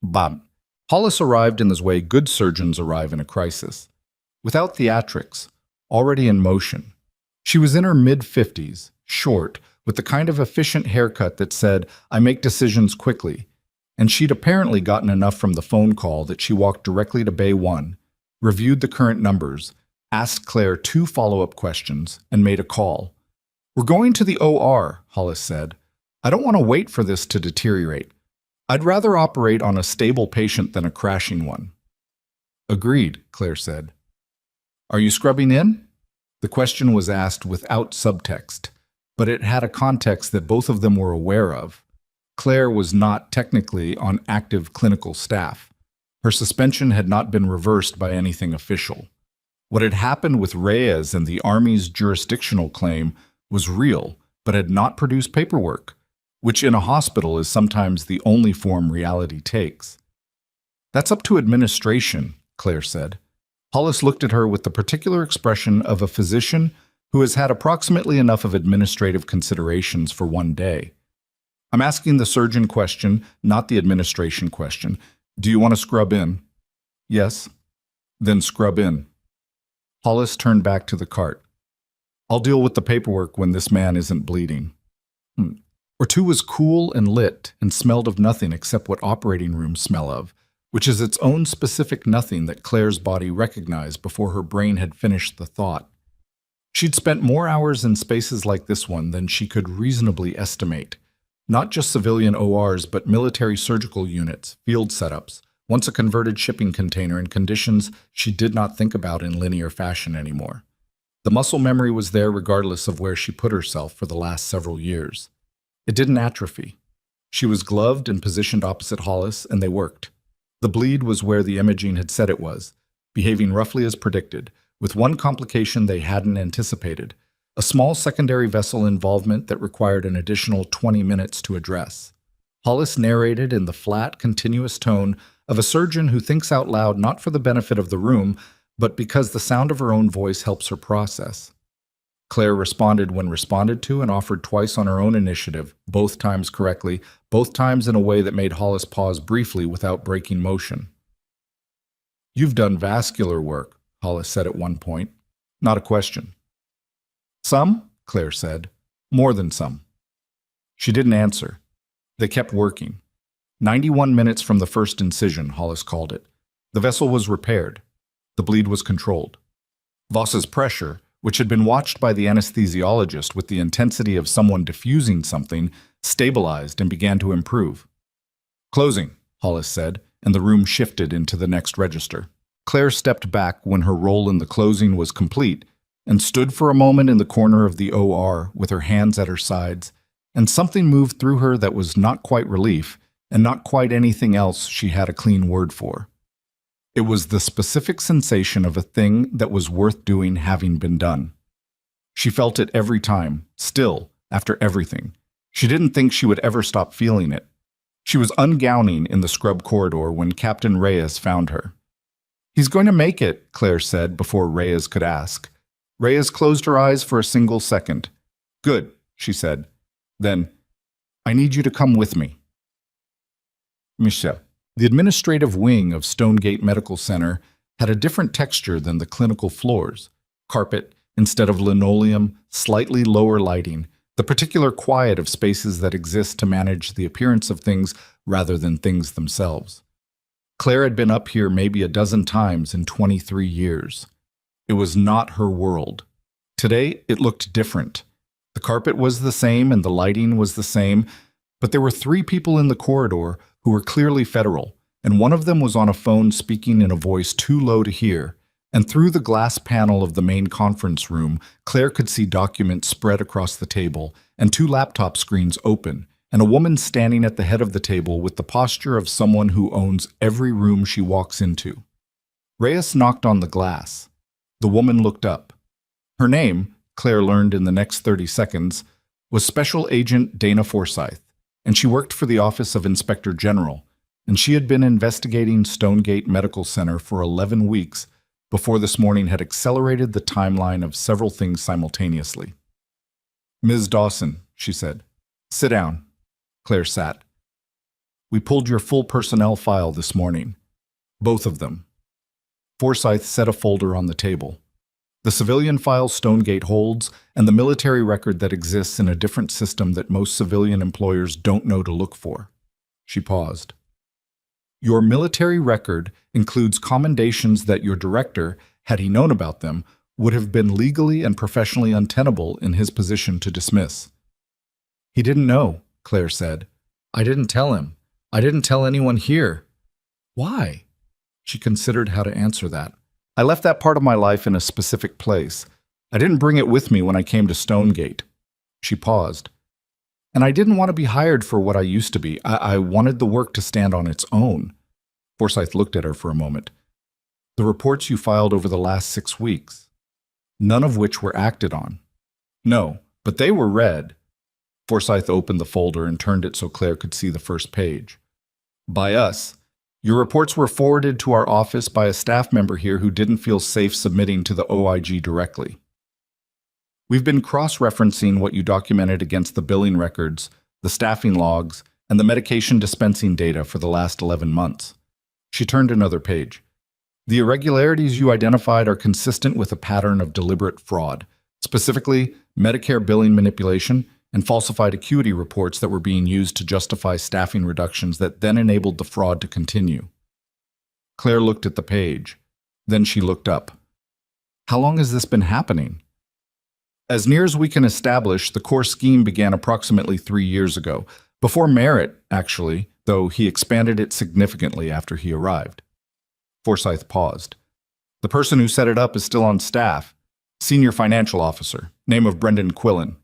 S1: Bob. Hollis arrived in the way good surgeons arrive in a crisis, without theatrics, already in motion. She was in her mid-50s, short, with the kind of efficient haircut that said, I make decisions quickly, and she'd apparently gotten enough from the phone call that she walked directly to Bay 1, reviewed the current numbers, asked Claire 2 follow-up questions, and made a call. We're going to the OR, Hollis said. I don't want to wait for this to deteriorate. I'd rather operate on a stable patient than a crashing one. Agreed, Claire said. Are you scrubbing in? The question was asked without subtext, but it had a context that both of them were aware of. Claire was not technically on active clinical staff. Her suspension had not been reversed by anything official. What had happened with Reyes and the Army's jurisdictional claim was real, but had not produced paperwork, which in a hospital is sometimes the only form reality takes. That's up to administration, Claire said. Hollis looked at her with the particular expression of a physician who has had approximately enough of administrative considerations for one day. I'm asking the surgeon question, not the administration question. Do you want to scrub in? Yes. Then scrub in. Hollis turned back to the cart. I'll deal with the paperwork when this man isn't bleeding. Or2 was cool and lit and smelled of nothing except what operating rooms smell of, which is its own specific nothing that Claire's body recognized before her brain had finished the thought. She'd spent more hours in spaces like this one than she could reasonably estimate. Not just civilian ORs, but military surgical units, field setups, once a converted shipping container in conditions she did not think about in linear fashion anymore. The muscle memory was there regardless of where she put herself for the last several years. It didn't atrophy. She was gloved and positioned opposite Hollis, and they worked. The bleed was where the imaging had said it was, behaving roughly as predicted, with one complication they hadn't anticipated, a small secondary vessel involvement that required an additional 20 minutes to address. Hollis narrated in the flat, continuous tone of a surgeon who thinks out loud not for the benefit of the room, but because the sound of her own voice helps her process. Claire responded when responded to and offered twice on her own initiative, both times correctly, both times in a way that made Hollis pause briefly without breaking motion. You've done vascular work, Hollis said at one point. Not a question. Some, Claire said. More than some. She didn't answer. They kept working. 91 minutes from the first incision, Hollis called it. The vessel was repaired. The bleed was controlled. Voss's pressure, which had been watched by the anesthesiologist with the intensity of someone diffusing something, stabilized and began to improve. Closing, Hollis said, and the room shifted into the next register. Claire stepped back when her role in the closing was complete and stood for a moment in the corner of the OR with her hands at her sides, and something moved through her that was not quite relief and not quite anything else she had a clean word for. It was the specific sensation of a thing that was worth doing having been done. She felt it every time, still, after everything. She didn't think she would ever stop feeling it. She was ungowning in the scrub corridor when Captain Reyes found her. He's going to make it, Claire said before Reyes could ask. Reyes closed her eyes for a single second. Good, she said. Then, I need you to come with me. Michel. The administrative wing of Stonegate Medical Center had a different texture than the clinical floors. Carpet instead of linoleum, slightly lower lighting, the particular quiet of spaces that exist to manage the appearance of things rather than things themselves. Claire had been up here maybe a dozen times in 23 years. It was not her world. Today, it looked different. The carpet was the same and the lighting was the same, but there were 3 people in the corridor who were clearly federal, and one of them was on a phone speaking in a voice too low to hear, and through the glass panel of the main conference room, Claire could see documents spread across the table and 2 laptop screens open, and a woman standing at the head of the table with the posture of someone who owns every room she walks into. Reyes knocked on the glass. The woman looked up. Her name, Claire learned in the next 30 seconds, was Special Agent Dana Forsyth, and she worked for the Office of Inspector General, and she had been investigating Stonegate Medical Center for 11 weeks before this morning had accelerated the timeline of several things simultaneously. "Ms. Dawson," she said. "Sit down." Claire sat. "We pulled your full personnel file this morning. Both of them." Forsyth set a folder on the table. The civilian file Stonegate holds, and the military record that exists in a different system that most civilian employers don't know to look for. She paused. "Your military record includes commendations that your director, had he known about them, would have been legally and professionally untenable in his position to dismiss." "He didn't know," Claire said. "I didn't tell him. I didn't tell anyone here." "Why?" She considered how to answer that. "I left that part of my life in a specific place. I didn't bring it with me when I came to Stonegate." She paused. "And I didn't want to be hired for what I used to be. I wanted the work to stand on its own." Forsyth looked at her for a moment. "The reports you filed over the last 6 weeks, none of which were acted on." "No, but they were read." Forsyth opened the folder and turned it so Claire could see the first page. "By us. Your reports were forwarded to our office by a staff member here who didn't feel safe submitting to the OIG directly. We've been cross-referencing what you documented against the billing records, the staffing logs, and the medication dispensing data for the last 11 months. She turned another page. The irregularities you identified are consistent with a pattern of deliberate fraud, specifically Medicare billing manipulation and falsified acuity reports that were being used to justify staffing reductions that then enabled the fraud to continue. Claire looked at the page. Then she looked up. "How long has this been happening?" "As near as we can establish, the core scheme began approximately 3 years ago, before Merritt, actually, though he expanded it significantly after he arrived." Forsyth paused. "The person who set it up is still on staff. Senior Financial Officer, name of Brendan Quillen."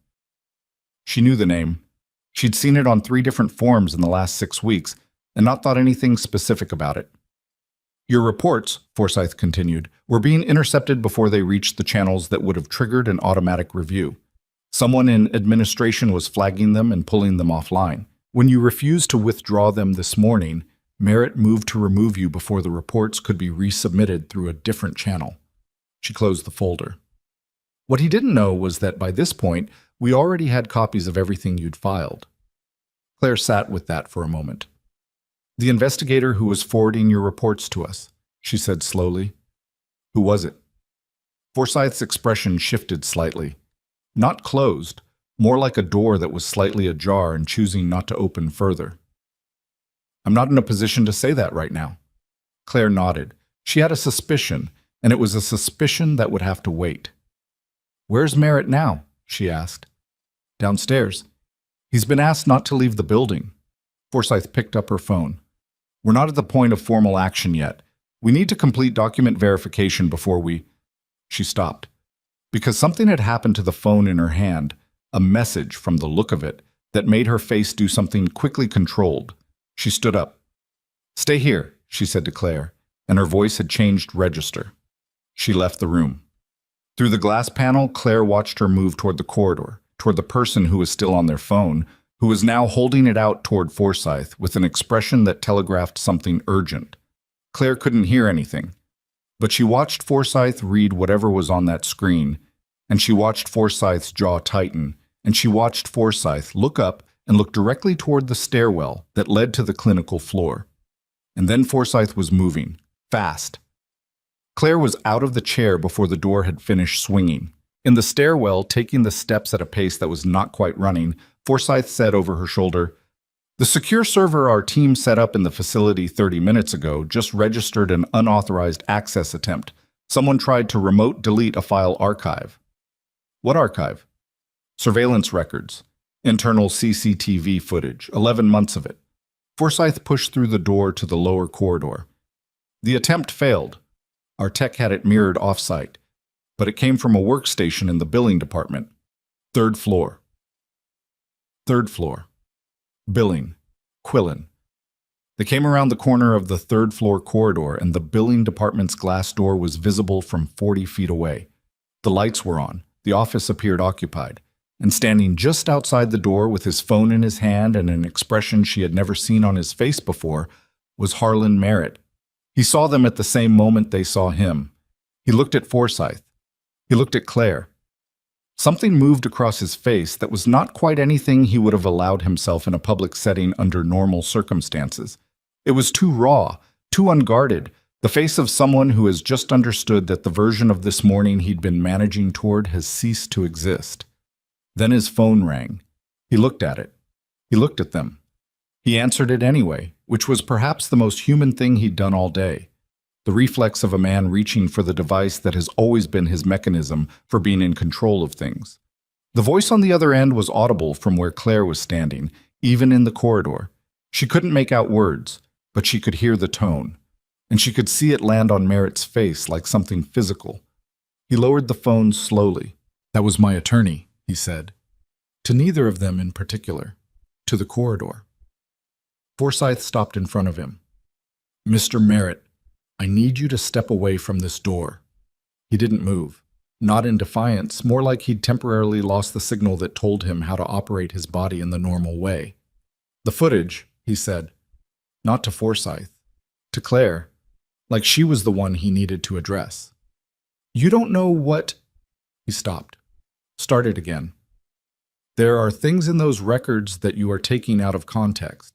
S1: She knew the name. She'd seen it on 3 different forms in the last 6 weeks, and not thought anything specific about it. "Your reports," Forsyth continued, "were being intercepted before they reached the channels that would have triggered an automatic review. Someone in administration was flagging them and pulling them offline. When you refused to withdraw them this morning, Merritt moved to remove you before the reports could be resubmitted through a different channel." She closed the folder. "What he didn't know was that by this point, we already had copies of everything you'd filed." Claire sat with that for a moment. "The investigator who was forwarding your reports to us," she said slowly. "Who was it?" Forsyth's expression shifted slightly. Not closed, more like a door that was slightly ajar and choosing not to open further. "I'm not in a position to say that right now." Claire nodded. She had a suspicion, and it was a suspicion that would have to wait. "Where's Merritt now?" she asked. "Downstairs. He's been asked not to leave the building." Forsyth picked up her phone. "We're not at the point of formal action yet. We need to complete document verification before we—" She stopped. Because something had happened to the phone in her hand, a message from the look of it, that made her face do something quickly controlled. She stood up. "Stay here," she said to Claire, and her voice had changed register. She left the room. Through the glass panel, Claire watched her move toward the corridor, toward the person who was still on their phone, who was now holding it out toward Forsyth with an expression that telegraphed something urgent. Claire couldn't hear anything, but she watched Forsyth read whatever was on that screen, and she watched Forsyth's jaw tighten, and she watched Forsyth look up and look directly toward the stairwell that led to the clinical floor. And then Forsyth was moving, fast. Claire was out of the chair before the door had finished swinging. In the stairwell, taking the steps at a pace that was not quite running, Forsyth said over her shoulder, "The secure server our team set up in the facility 30 minutes ago just registered an unauthorized access attempt. Someone tried to remote delete a file archive." "What archive?" "Surveillance records. Internal CCTV footage, 11 months of it." Forsyth pushed through the door to the lower corridor. "The attempt failed. Our tech had it mirrored off-site, but it came from a workstation in the billing department. Third floor." Third floor. Billing. Quillen. They came around the corner of the third-floor corridor, and the billing department's glass door was visible from 40 feet away. The lights were on. The office appeared occupied. And standing just outside the door with his phone in his hand and an expression she had never seen on his face before was Harlan Merritt. He saw them at the same moment they saw him. He looked at Forsyth. He looked at Claire. Something moved across his face that was not quite anything he would have allowed himself in a public setting under normal circumstances. It was too raw, too unguarded, the face of someone who has just understood that the version of this morning he'd been managing toward has ceased to exist. Then his phone rang. He looked at it. He looked at them. He answered it anyway, which was perhaps the most human thing he'd done all day. The reflex of a man reaching for the device that has always been his mechanism for being in control of things. The voice on the other end was audible from where Claire was standing, even in the corridor. She couldn't make out words, but she could hear the tone, and she could see it land on Merritt's face like something physical. He lowered the phone slowly. "That was my attorney," he said. To neither of them in particular. To the corridor. Forsyth stopped in front of him. "Mr. Merritt, I need you to step away from this door." He didn't move. Not in defiance, more like he'd temporarily lost the signal that told him how to operate his body in the normal way. "The footage," he said. Not to Forsyth. To Claire. Like she was the one he needed to address. "You don't know what—" He stopped. Started again. "There are things in those records that you are taking out of context.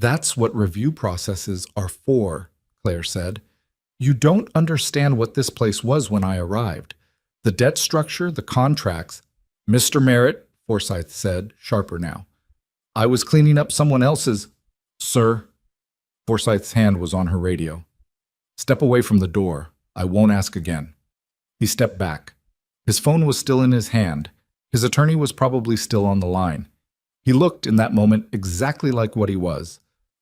S1: That's what review processes are for," Claire said. "You don't understand what this place was when I arrived. The debt structure, the contracts—" "Mr. Merritt," Forsyth said, sharper now. "I was cleaning up someone else's—" "Sir." Forsyth's hand was on her radio. "Step away from the door. I won't ask again." He stepped back. His phone was still in his hand. His attorney was probably still on the line. He looked in that moment exactly like what he was.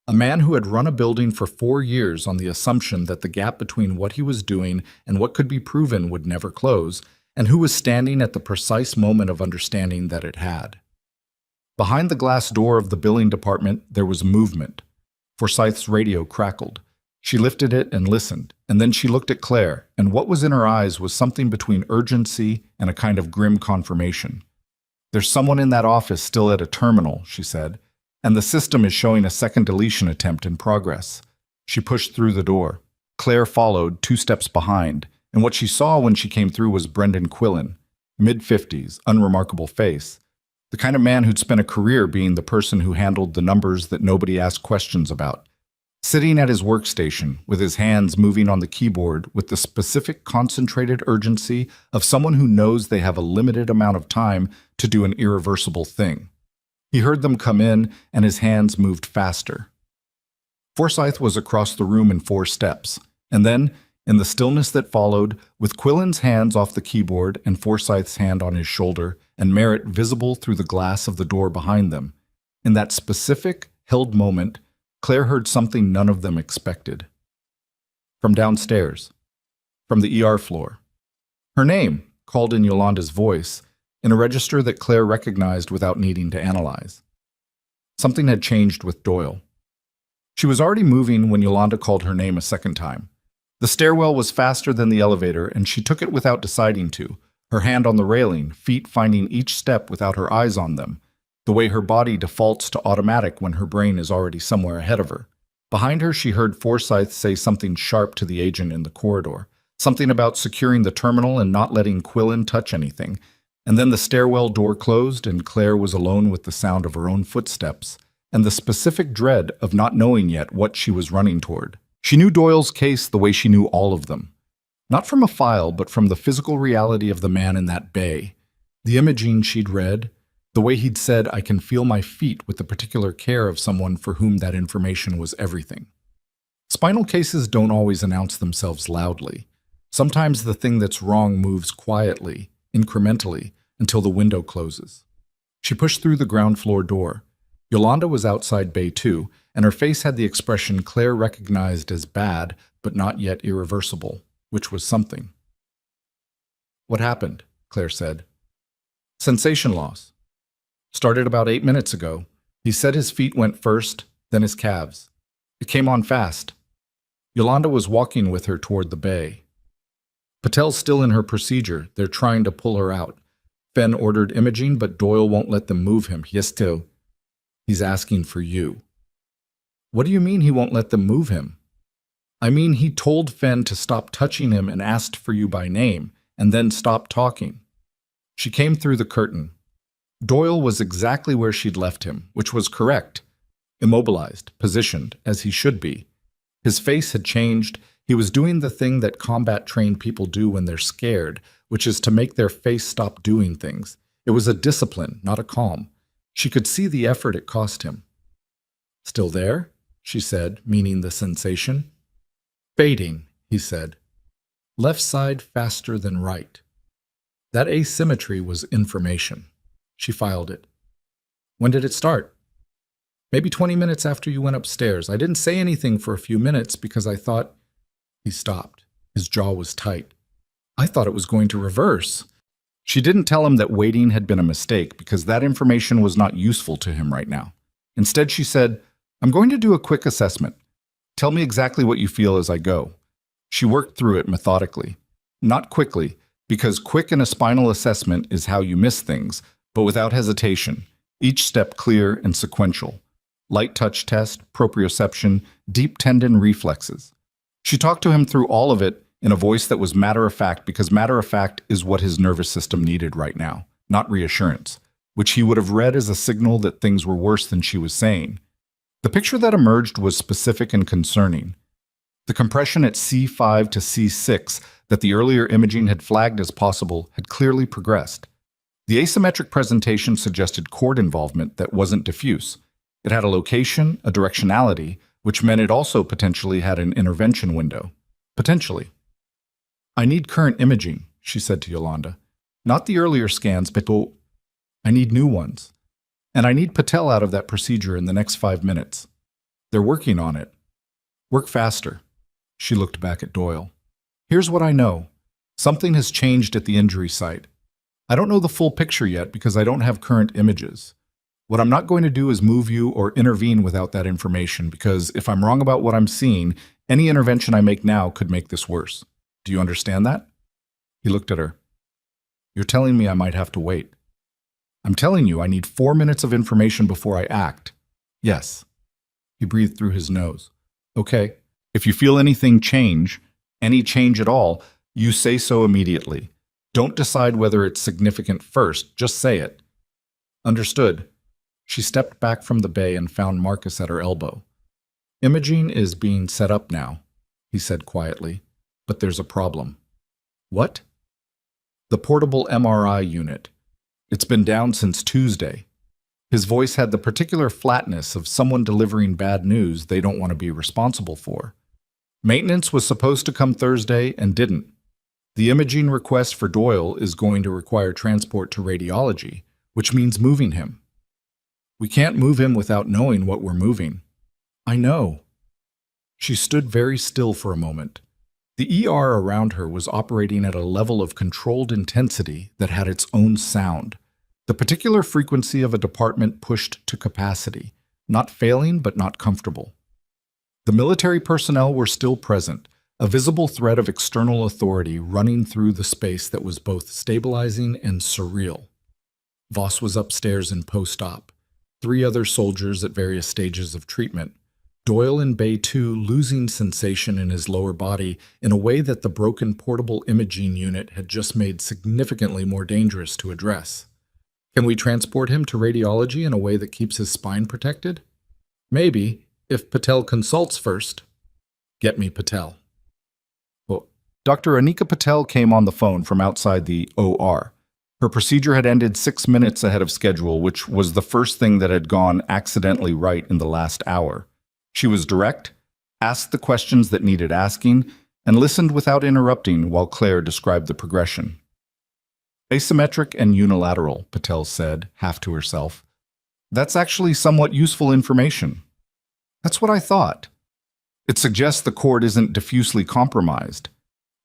S1: A man who had run a building for 4 years on the assumption that the gap between what he was doing and what could be proven would never close, and who was standing at the precise moment of understanding that it had. Behind the glass door of the billing department, there was movement. Forsyth's radio crackled. She lifted it and listened, and then she looked at Claire, and what was in her eyes was something between urgency and a kind of grim confirmation. "There's someone in that office still at a terminal," she said, "and the system is showing a second deletion attempt in progress." She pushed through the door. Claire followed, 2 steps behind, and what she saw when she came through was Brendan Quillen, mid-50s, unremarkable face, the kind of man who'd spent a career being the person who handled the numbers that nobody asked questions about. Sitting at his workstation, with his hands moving on the keyboard with the specific concentrated urgency of someone who knows they have a limited amount of time to do an irreversible thing. He heard them come in, and his hands moved faster. Forsyth was across the room in 4 steps, and then, in the stillness that followed, with Quillen's hands off the keyboard and Forsyth's hand on his shoulder, and Merritt visible through the glass of the door behind them, in that specific, held moment, Claire heard something none of them expected. From downstairs. From the ER floor. Her name, called in Yolanda's voice, in a register that Claire recognized without needing to analyze. Something had changed with Doyle. She was already moving when Yolanda called her name a second time. The stairwell was faster than the elevator, and she took it without deciding to, her hand on the railing, feet finding each step without her eyes on them, the way her body defaults to automatic when her brain is already somewhere ahead of her. Behind her, she heard Forsyth say something sharp to the agent in the corridor, something about securing the terminal and not letting Quillen touch anything, and then the stairwell door closed and Claire was alone with the sound of her own footsteps and the specific dread of not knowing yet what she was running toward. She knew Doyle's case the way she knew all of them. Not from a file, but from the physical reality of the man in that bay. The imaging she'd read, the way he'd said, "I can feel my feet," with the particular care of someone for whom that information was everything. Spinal cases don't always announce themselves loudly. Sometimes the thing that's wrong moves quietly, incrementally, until the window closes. She pushed through the ground floor door. Yolanda was outside Bay 2, and her face had the expression Claire recognized as bad, but not yet irreversible, which was something. "What happened?" Claire said. "Sensation loss. Started about 8 minutes ago. He said his feet went first, then his calves. It came on fast." Yolanda was walking with her toward the bay. "Patel's still in her procedure. They're trying to pull her out. Fenn ordered imaging, but Doyle won't let them move him. Yes, too. He's asking for you." "What do you mean he won't let them move him?" "I mean he told Fenn to stop touching him and asked for you by name, and then stopped talking." She came through the curtain. Doyle was exactly where she'd left him, which was correct. Immobilized, positioned, as he should be. His face had changed. He was doing the thing that combat-trained people do when they're scared, which is to make their face stop doing things. It was a discipline, not a calm. She could see the effort it cost him. "Still there?" she said, meaning the sensation. "Fading," he said. "Left side faster than right." That asymmetry was information. She filed it. "When did it start?" "Maybe 20 minutes after you went upstairs. I didn't say anything for a few minutes because I thought—" He stopped. His jaw was tight. "I thought it was going to reverse." She didn't tell him that waiting had been a mistake because that information was not useful to him right now. Instead, she said, "I'm going to do a quick assessment. Tell me exactly what you feel as I go." She worked through it methodically. Not quickly, because quick in a spinal assessment is how you miss things, but without hesitation, each step clear and sequential. Light touch test, proprioception, deep tendon reflexes. She talked to him through all of it in a voice that was matter-of-fact because matter-of-fact is what his nervous system needed right now, not reassurance, which he would have read as a signal that things were worse than she was saying. The picture that emerged was specific and concerning. The compression at C5 to C6 that the earlier imaging had flagged as possible had clearly progressed. The asymmetric presentation suggested cord involvement that wasn't diffuse. It had a location, a directionality, which meant it also potentially had an intervention window. Potentially. "I need current imaging," she said to Yolanda. "Not the earlier scans, but I need new ones. And I need Patel out of that procedure in the next 5 minutes. They're working on it. Work faster." She looked back at Doyle. "Here's what I know. Something has changed at the injury site. I don't know the full picture yet because I don't have current images. What I'm not going to do is move you or intervene without that information because if I'm wrong about what I'm seeing, any intervention I make now could make this worse. Do you understand that?" He looked at her. "You're telling me I might have to wait." "I'm telling you I need 4 minutes of information before I act." "Yes." He breathed through his nose. "Okay. If you feel anything change, any change at all, you say so immediately. Don't decide whether it's significant first, just say it." "Understood." She stepped back from the bay and found Marcus at her elbow. "Imaging is being set up now," he said quietly, "but there's a problem." "What?" "The portable MRI unit. It's been down since Tuesday." His voice had the particular flatness of someone delivering bad news they don't want to be responsible for. "Maintenance was supposed to come Thursday and didn't. The imaging request for Doyle is going to require transport to radiology, which means moving him. We can't move him without knowing what we're moving." "I know." She stood very still for a moment. The ER around her was operating at a level of controlled intensity that had its own sound. The particular frequency of a department pushed to capacity, not failing but not comfortable. The military personnel were still present, a visible thread of external authority running through the space that was both stabilizing and surreal. Voss was upstairs in post-op. 3 other soldiers at various stages of treatment. Doyle in Bay 2 losing sensation in his lower body in a way that the broken portable imaging unit had just made significantly more dangerous to address. Can we transport him to radiology in a way that keeps his spine protected? Maybe, if Patel consults first. Get me Patel. Dr. Anika Patel came on the phone from outside the OR. Her procedure had ended 6 minutes ahead of schedule, which was the first thing that had gone accidentally right in the last hour. She was direct, asked the questions that needed asking, and listened without interrupting while Claire described the progression. Asymmetric and unilateral, Patel said, half to herself. That's actually somewhat useful information. That's what I thought. It suggests the cord isn't diffusely compromised.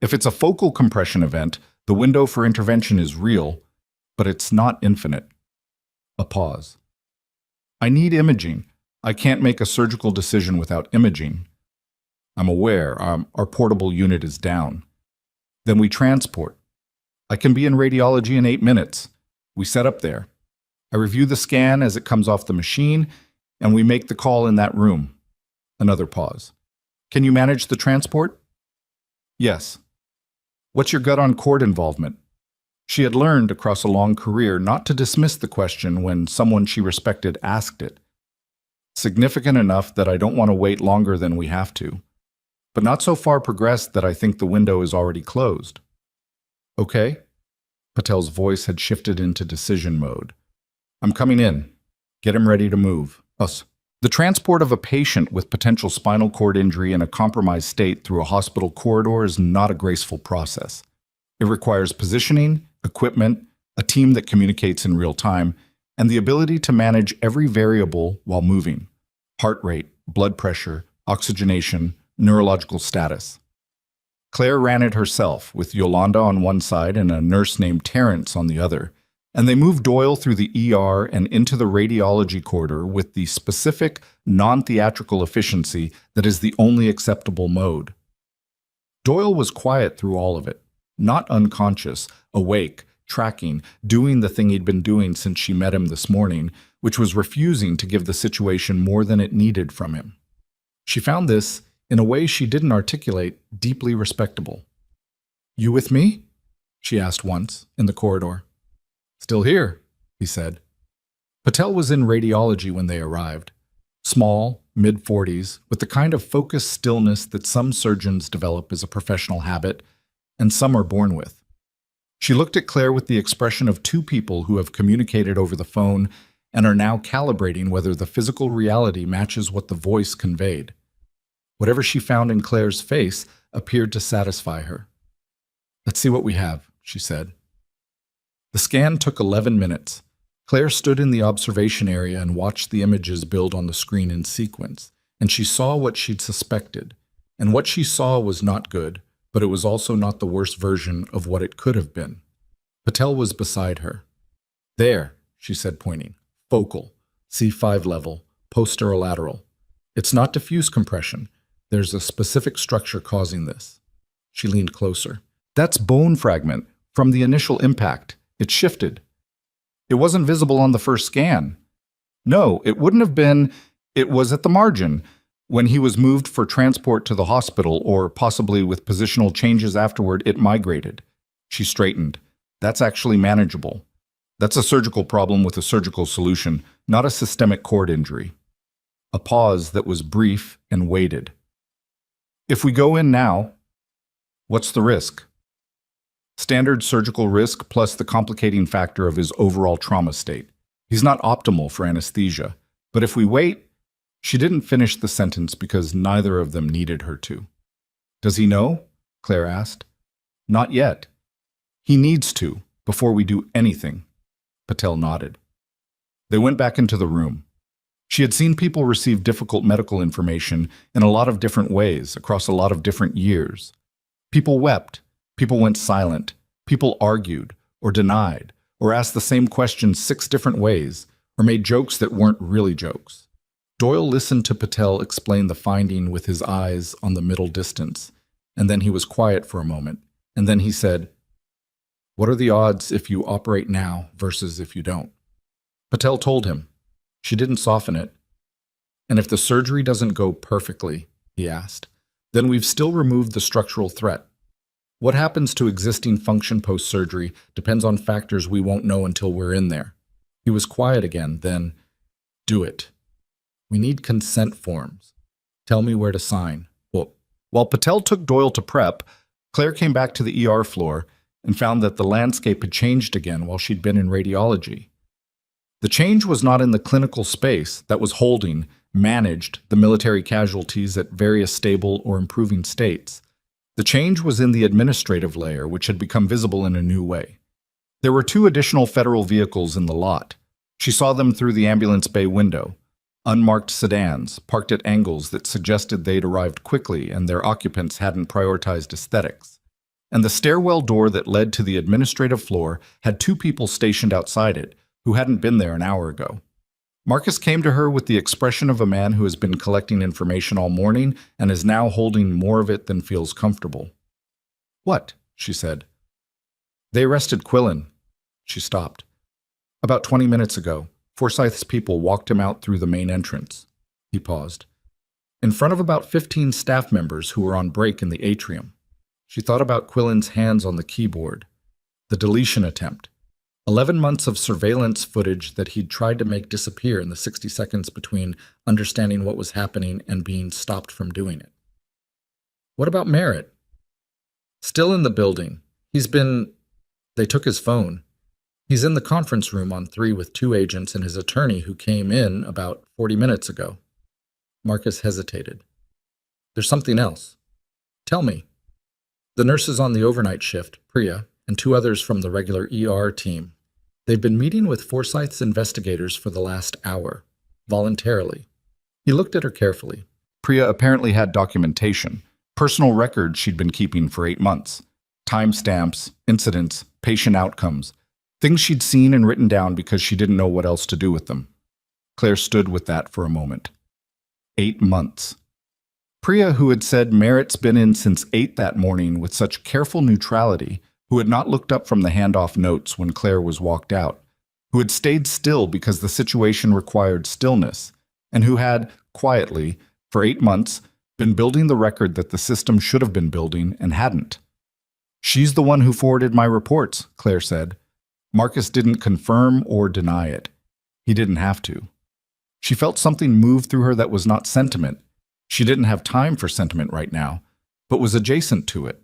S1: If it's a focal compression event, the window for intervention is real, but it's not infinite. A pause. I need imaging. I can't make a surgical decision without imaging. I'm aware our portable unit is down. Then we transport. I can be in radiology in 8 minutes. We set up there. I review the scan as it comes off the machine, and we make the call in that room. Another pause. Can you manage the transport? Yes. What's your gut on cord involvement? She had learned across a long career not to dismiss the question when someone she respected asked it. Significant enough that I don't want to wait longer than we have to, but not so far progressed that I think the window is already closed. Okay? Patel's voice had shifted into decision mode. I'm coming in. Get him ready to move. Us. The transport of a patient with potential spinal cord injury in a compromised state through a hospital corridor is not a graceful process. It requires positioning, equipment, a team that communicates in real time, and the ability to manage every variable while moving: heart rate, blood pressure, oxygenation, neurological status. Claire ran it herself, with Yolanda on one side and a nurse named Terrence on the other, and they moved Doyle through the ER and into the radiology corridor with the specific, non-theatrical efficiency that is the only acceptable mode. Doyle was quiet through all of it, not unconscious, awake, tracking, doing the thing he'd been doing since she met him this morning, which was refusing to give the situation more than it needed from him. She found this, in a way she didn't articulate, deeply respectable. "You with me?" she asked once, in the corridor. "Still here," he said. Patel was in radiology when they arrived. Small, mid-40s, with the kind of focused stillness that some surgeons develop as a professional habit, and some are born with. She looked at Claire with the expression of two people who have communicated over the phone and are now calibrating whether the physical reality matches what the voice conveyed. Whatever she found in Claire's face appeared to satisfy her. "Let's see what we have," she said. The scan took 11 minutes. Claire stood in the observation area and watched the images build on the screen in sequence, and she saw what she'd suspected. And what she saw was not good, but it was also not the worst version of what it could have been. Patel was beside her. "There," she said, pointing. "Focal, C5 level, posterolateral. It's not diffuse compression. There's a specific structure causing this." She leaned closer. "That's bone fragment from the initial impact. It shifted. It wasn't visible on the first scan. No, it wouldn't have been. It was at the margin. When he was moved for transport to the hospital, or possibly with positional changes afterward, it migrated." She straightened. "That's actually manageable. That's a surgical problem with a surgical solution, not a systemic cord injury." A pause that was brief and weighted. "If we go in now, what's the risk?" "Standard surgical risk plus the complicating factor of his overall trauma state. He's not optimal for anesthesia. But if we wait..." She didn't finish the sentence because neither of them needed her to. "Does he know?" Claire asked. "Not yet. He needs to, before we do anything." Patel nodded. They went back into the room. She had seen people receive difficult medical information in a lot of different ways across a lot of different years. People wept. People went silent. People argued, or denied, or asked the same question 6 different ways, or made jokes that weren't really jokes. Doyle listened to Patel explain the finding with his eyes on the middle distance, and then he was quiet for a moment, and then he said, "What are the odds if you operate now versus if you don't?" Patel told him. She didn't soften it. "And if the surgery doesn't go perfectly," he asked, "then we've still removed the structural threat. What happens to existing function post-surgery depends on factors we won't know until we're in there." He was quiet again, then, "Do it. We need consent forms. Tell me where to sign." Well, while Patel took Doyle to prep, Claire came back to the ER floor and found that the landscape had changed again while she'd been in radiology. The change was not in the clinical space that was holding, managed the military casualties at various stable or improving states. The change was in the administrative layer, which had become visible in a new way. There were 2 additional federal vehicles in the lot. She saw them through the ambulance bay window. Unmarked sedans, parked at angles that suggested they'd arrived quickly and their occupants hadn't prioritized aesthetics. And the stairwell door that led to the administrative floor had 2 people stationed outside it who hadn't been there an hour ago. Marcus came to her with the expression of a man who has been collecting information all morning and is now holding more of it than feels comfortable. "What?" she said. "They arrested Quillen." She stopped. "About 20 minutes ago. Forsyth's people walked him out through the main entrance." He paused. "In front of about 15 staff members who were on break in the atrium." She thought about Quillen's hands on the keyboard. The deletion attempt. 11 months of surveillance footage that he'd tried to make disappear in the 60 seconds between understanding what was happening and being stopped from doing it. "What about Merritt?" "Still in the building. They took his phone. He's in the conference room on 3 with 2 agents and his attorney who came in about 40 minutes ago." Marcus hesitated. "There's something else." "Tell me." "The nurses on the overnight shift, Priya, and 2 others from the regular ER team. They've been meeting with Forsyth's investigators for the last hour, voluntarily." He looked at her carefully. Priya apparently had documentation, personal records she'd been keeping for 8 months. Timestamps, incidents, patient outcomes, things she'd seen and written down because she didn't know what else to do with them. Claire stood with that for a moment. 8 months. Priya, who had said Merritt's been in since 8 that morning with such careful neutrality, who had not looked up from the handoff notes when Claire was walked out, who had stayed still because the situation required stillness, and who had, quietly, for 8 months, been building the record that the system should have been building and hadn't. "She's the one who forwarded my reports," Claire said. Marcus didn't confirm or deny it. He didn't have to. She felt something move through her that was not sentiment. She didn't have time for sentiment right now, but was adjacent to it.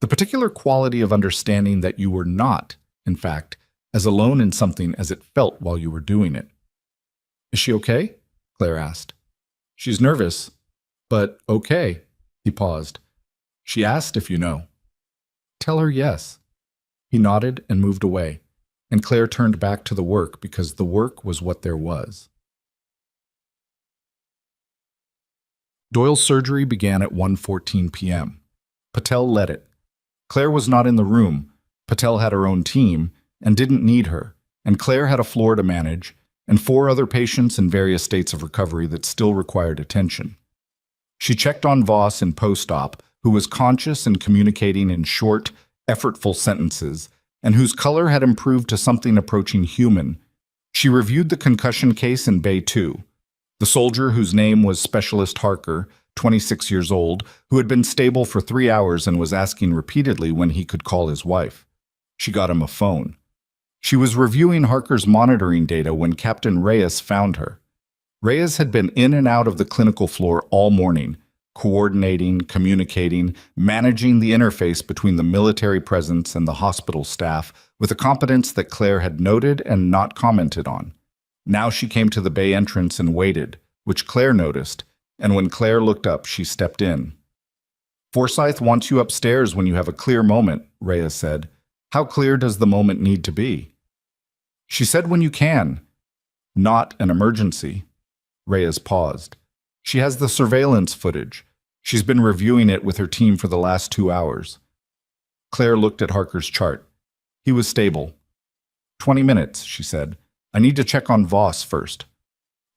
S1: The particular quality of understanding that you were not, in fact, as alone in something as it felt while you were doing it. "Is she okay?" Claire asked. "She's nervous, but okay." He paused. "She asked if you know." "Tell her yes." He nodded and moved away, and Claire turned back to the work because the work was what there was. Doyle's surgery began at 1:14 p.m. Patel led it. Claire was not in the room. Patel had her own team and didn't need her, and Claire had a floor to manage and 4 other patients in various states of recovery that still required attention. She checked on Voss in post-op, who was conscious and communicating in short, effortful sentences, and whose color had improved to something approaching human. She reviewed the concussion case in Bay 2. The soldier whose name was Specialist Harker, 26 years old, who had been stable for 3 hours and was asking repeatedly when he could call his wife. She got him a phone. She was reviewing Harker's monitoring data when Captain Reyes found her. Reyes had been in and out of the clinical floor all morning, coordinating, communicating, managing the interface between the military presence and the hospital staff with a competence that Claire had noted and not commented on. Now she came to the bay entrance and waited, which Claire noticed, and when Claire looked up, she stepped in. "Forsyth wants you upstairs when you have a clear moment," Reyes said. "How clear does the moment need to be?" She said, "When you can." "Not an emergency." Reyes paused. "She has the surveillance footage. She's been reviewing it with her team for the last 2 hours. Claire looked at Harker's chart. He was stable. 20 minutes, she said. "I need to check on Voss first."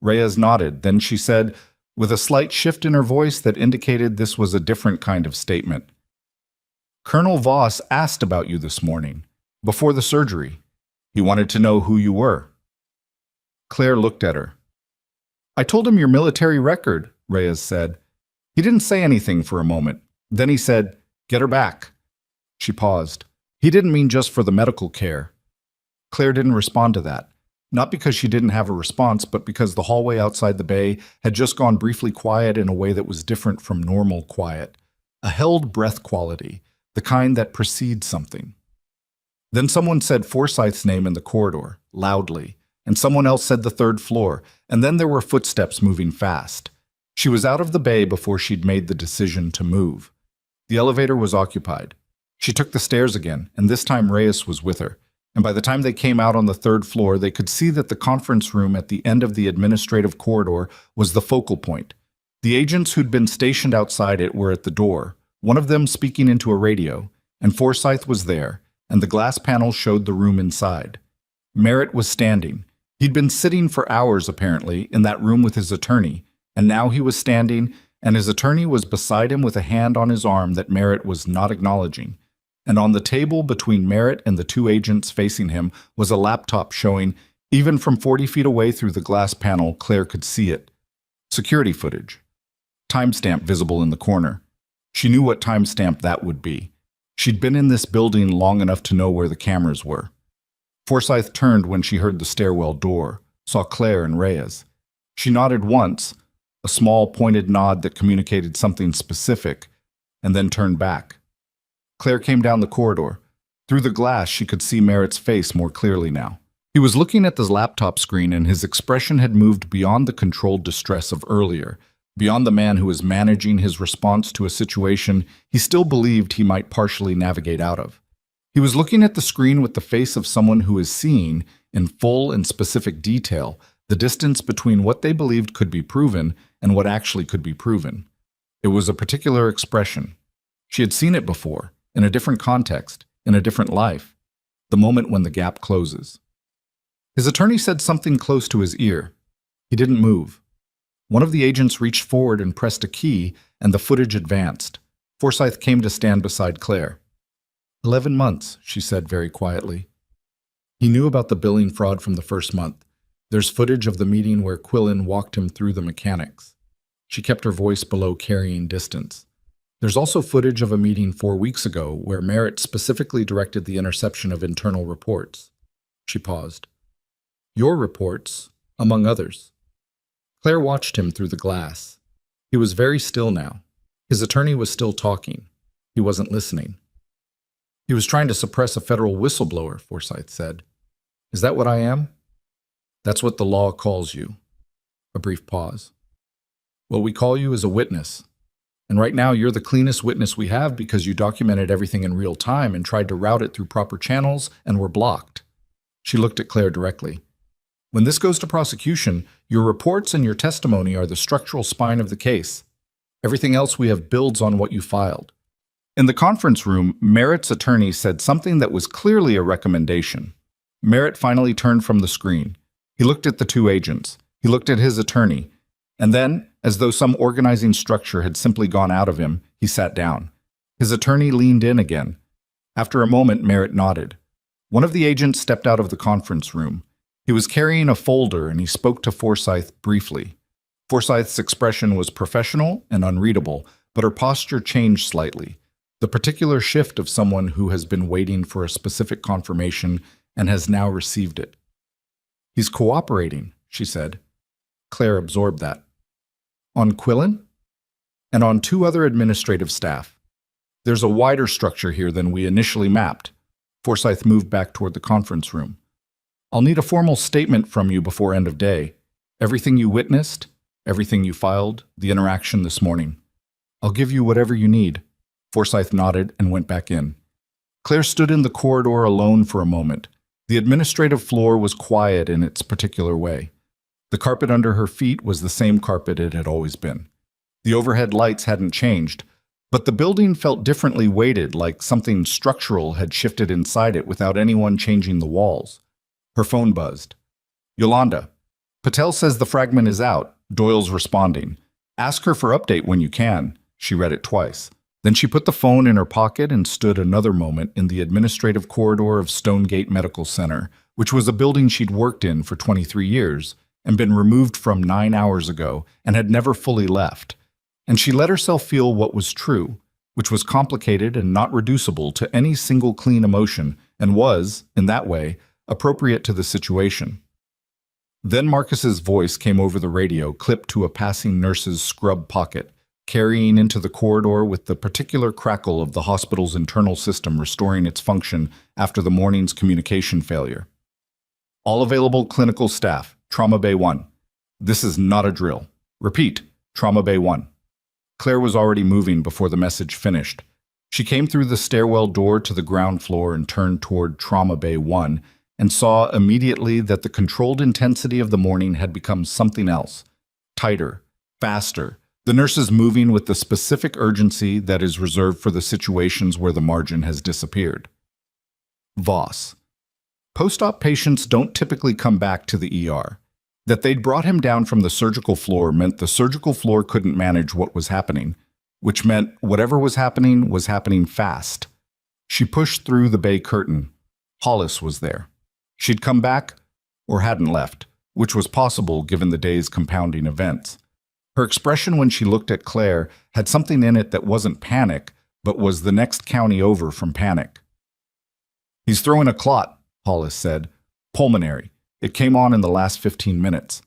S1: Reyes nodded. Then she said, with a slight shift in her voice that indicated this was a different kind of statement, "Colonel Voss asked about you this morning, before the surgery. He wanted to know who you were." Claire looked at her. "I told him your military record," Reyes said. He didn't say anything for a moment. Then he said, "Get her back." She paused. He didn't mean just for the medical care. Claire didn't respond to that. Not because she didn't have a response, but because the hallway outside the bay had just gone briefly quiet in a way that was different from normal quiet. A held breath quality, the kind that precedes something. Then someone said Forsyth's name in the corridor, loudly, and someone else said the third floor, and then there were footsteps moving fast. She was out of the bay before she'd made the decision to move. The elevator was occupied. She took the stairs again, and this time Reyes was with her. And by the time they came out on the third floor, they could see that the conference room at the end of the administrative corridor was the focal point. The agents who'd been stationed outside it were at the door, one of them speaking into a radio, and Forsyth was there, and the glass panel showed the room inside. Merritt was standing. He'd been sitting for hours, apparently, in that room with his attorney, and now he was standing, and his attorney was beside him with a hand on his arm that Merritt was not acknowledging. And on the table between Merritt and the two agents facing him was a laptop showing, even from 40 feet away through the glass panel, Claire could see it. Security footage. Timestamp visible in the corner. She knew what timestamp that would be. She'd been in this building long enough to know where the cameras were. Forsyth turned when she heard the stairwell door, saw Claire and Reyes. She nodded once, a small pointed nod that communicated something specific, and then turned back. Claire came down the corridor. Through the glass, she could see Merritt's face more clearly now. He was looking at the laptop screen, and his expression had moved beyond the controlled distress of earlier, beyond the man who was managing his response to a situation he still believed he might partially navigate out of. He was looking at the screen with the face of someone who is seeing, in full and specific detail, the distance between what they believed could be proven and what actually could be proven. It was a particular expression. She had seen it before, in a different context, in a different life, the moment when the gap closes. His attorney said something close to his ear. He didn't move. One of the agents reached forward and pressed a key, and the footage advanced. Forsyth came to stand beside Claire. 11 months, she said very quietly. He knew about the billing fraud from the first month. There's footage of the meeting where Quillen walked him through the mechanics. She kept her voice below carrying distance. There's also footage of a meeting 4 weeks ago where Merritt specifically directed the interception of internal reports. She paused. Your reports, among others. Claire watched him through the glass. He was very still now. His attorney was still talking. He wasn't listening. He was trying to suppress a federal whistleblower, Forsyth said. Is that what I am? That's what the law calls you. A brief pause. What we call you is a witness. And right now you're the cleanest witness we have because you documented everything in real time and tried to route it through proper channels and were blocked. She looked at Claire directly. When this goes to prosecution, your reports and your testimony are the structural spine of the case. Everything else we have builds on what you filed. In the conference room, Merritt's attorney said something that was clearly a recommendation. Merritt finally turned from the screen. He looked at the two agents. He looked at his attorney. And then, as though some organizing structure had simply gone out of him, he sat down. His attorney leaned in again. After a moment, Merritt nodded. One of the agents stepped out of the conference room. He was carrying a folder, and he spoke to Forsyth briefly. Forsyth's expression was professional and unreadable, but her posture changed slightly. The particular shift of someone who has been waiting for a specific confirmation and has now received it. He's cooperating, she said. Claire absorbed that. On Quillen? And on 2 other administrative staff. There's a wider structure here than we initially mapped. Forsyth moved back toward the conference room. I'll need a formal statement from you before end of day. Everything you witnessed, everything you filed, the interaction this morning. I'll give you whatever you need. Forsyth nodded and went back in. Claire stood in the corridor alone for a moment. The administrative floor was quiet in its particular way. The carpet under her feet was the same carpet it had always been. The overhead lights hadn't changed, but the building felt differently weighted, like something structural had shifted inside it without anyone changing the walls. Her phone buzzed. Yolanda. Patel says the fragment is out. Doyle's responding. Ask her for update when you can. She read it twice. Then she put the phone in her pocket and stood another moment in the administrative corridor of Stonegate Medical Center, which was a building she'd worked in for 23 years and been removed from 9 hours ago and had never fully left. And she let herself feel what was true, which was complicated and not reducible to any single clean emotion and was, in that way, appropriate to the situation. Then Marcus's voice came over the radio, clipped to a passing nurse's scrub pocket. carrying into the corridor with the particular crackle of the hospital's internal system restoring its function after the morning's communication failure. All available clinical staff, Trauma Bay 1. This is not a drill. Repeat, Trauma Bay 1. Claire was already moving before the message finished. She came through the stairwell door to the ground floor and turned toward Trauma Bay 1 and saw immediately that the controlled intensity of the morning had become something else. Tighter, faster, the nurses moving with the specific urgency that is reserved for the situations where the margin has disappeared. Voss. Post-op patients don't typically come back to the ER. That they'd brought him down from the surgical floor meant the surgical floor couldn't manage what was happening, which meant whatever was happening fast. She pushed through the bay curtain. Hollis was there. She'd come back or hadn't left, which was possible given the day's compounding events. Her expression when she looked at Claire had something in it that wasn't panic, but was the next county over from panic. "He's throwing a clot," Hollis said. "Pulmonary. It came on in the last 15 minutes.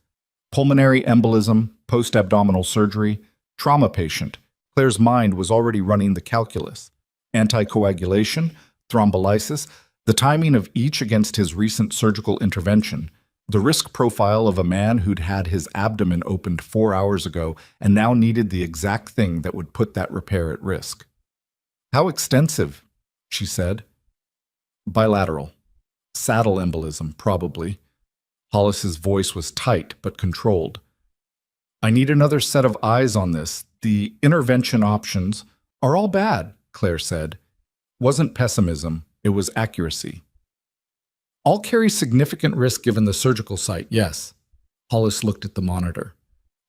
S1: Pulmonary embolism, post-abdominal surgery, trauma patient." Claire's mind was already running the calculus. Anticoagulation, thrombolysis, the timing of each against his recent surgical intervention, the risk profile of a man who'd had his abdomen opened 4 hours ago and now needed the exact thing that would put that repair at risk. "How extensive?" she said. "Bilateral. Saddle embolism, probably." Hollis's voice was tight but controlled. "I need another set of eyes on this. The intervention options are all bad," Claire said. Wasn't pessimism, it was accuracy. "All carry significant risk given the surgical site, yes." Hollis looked at the monitor.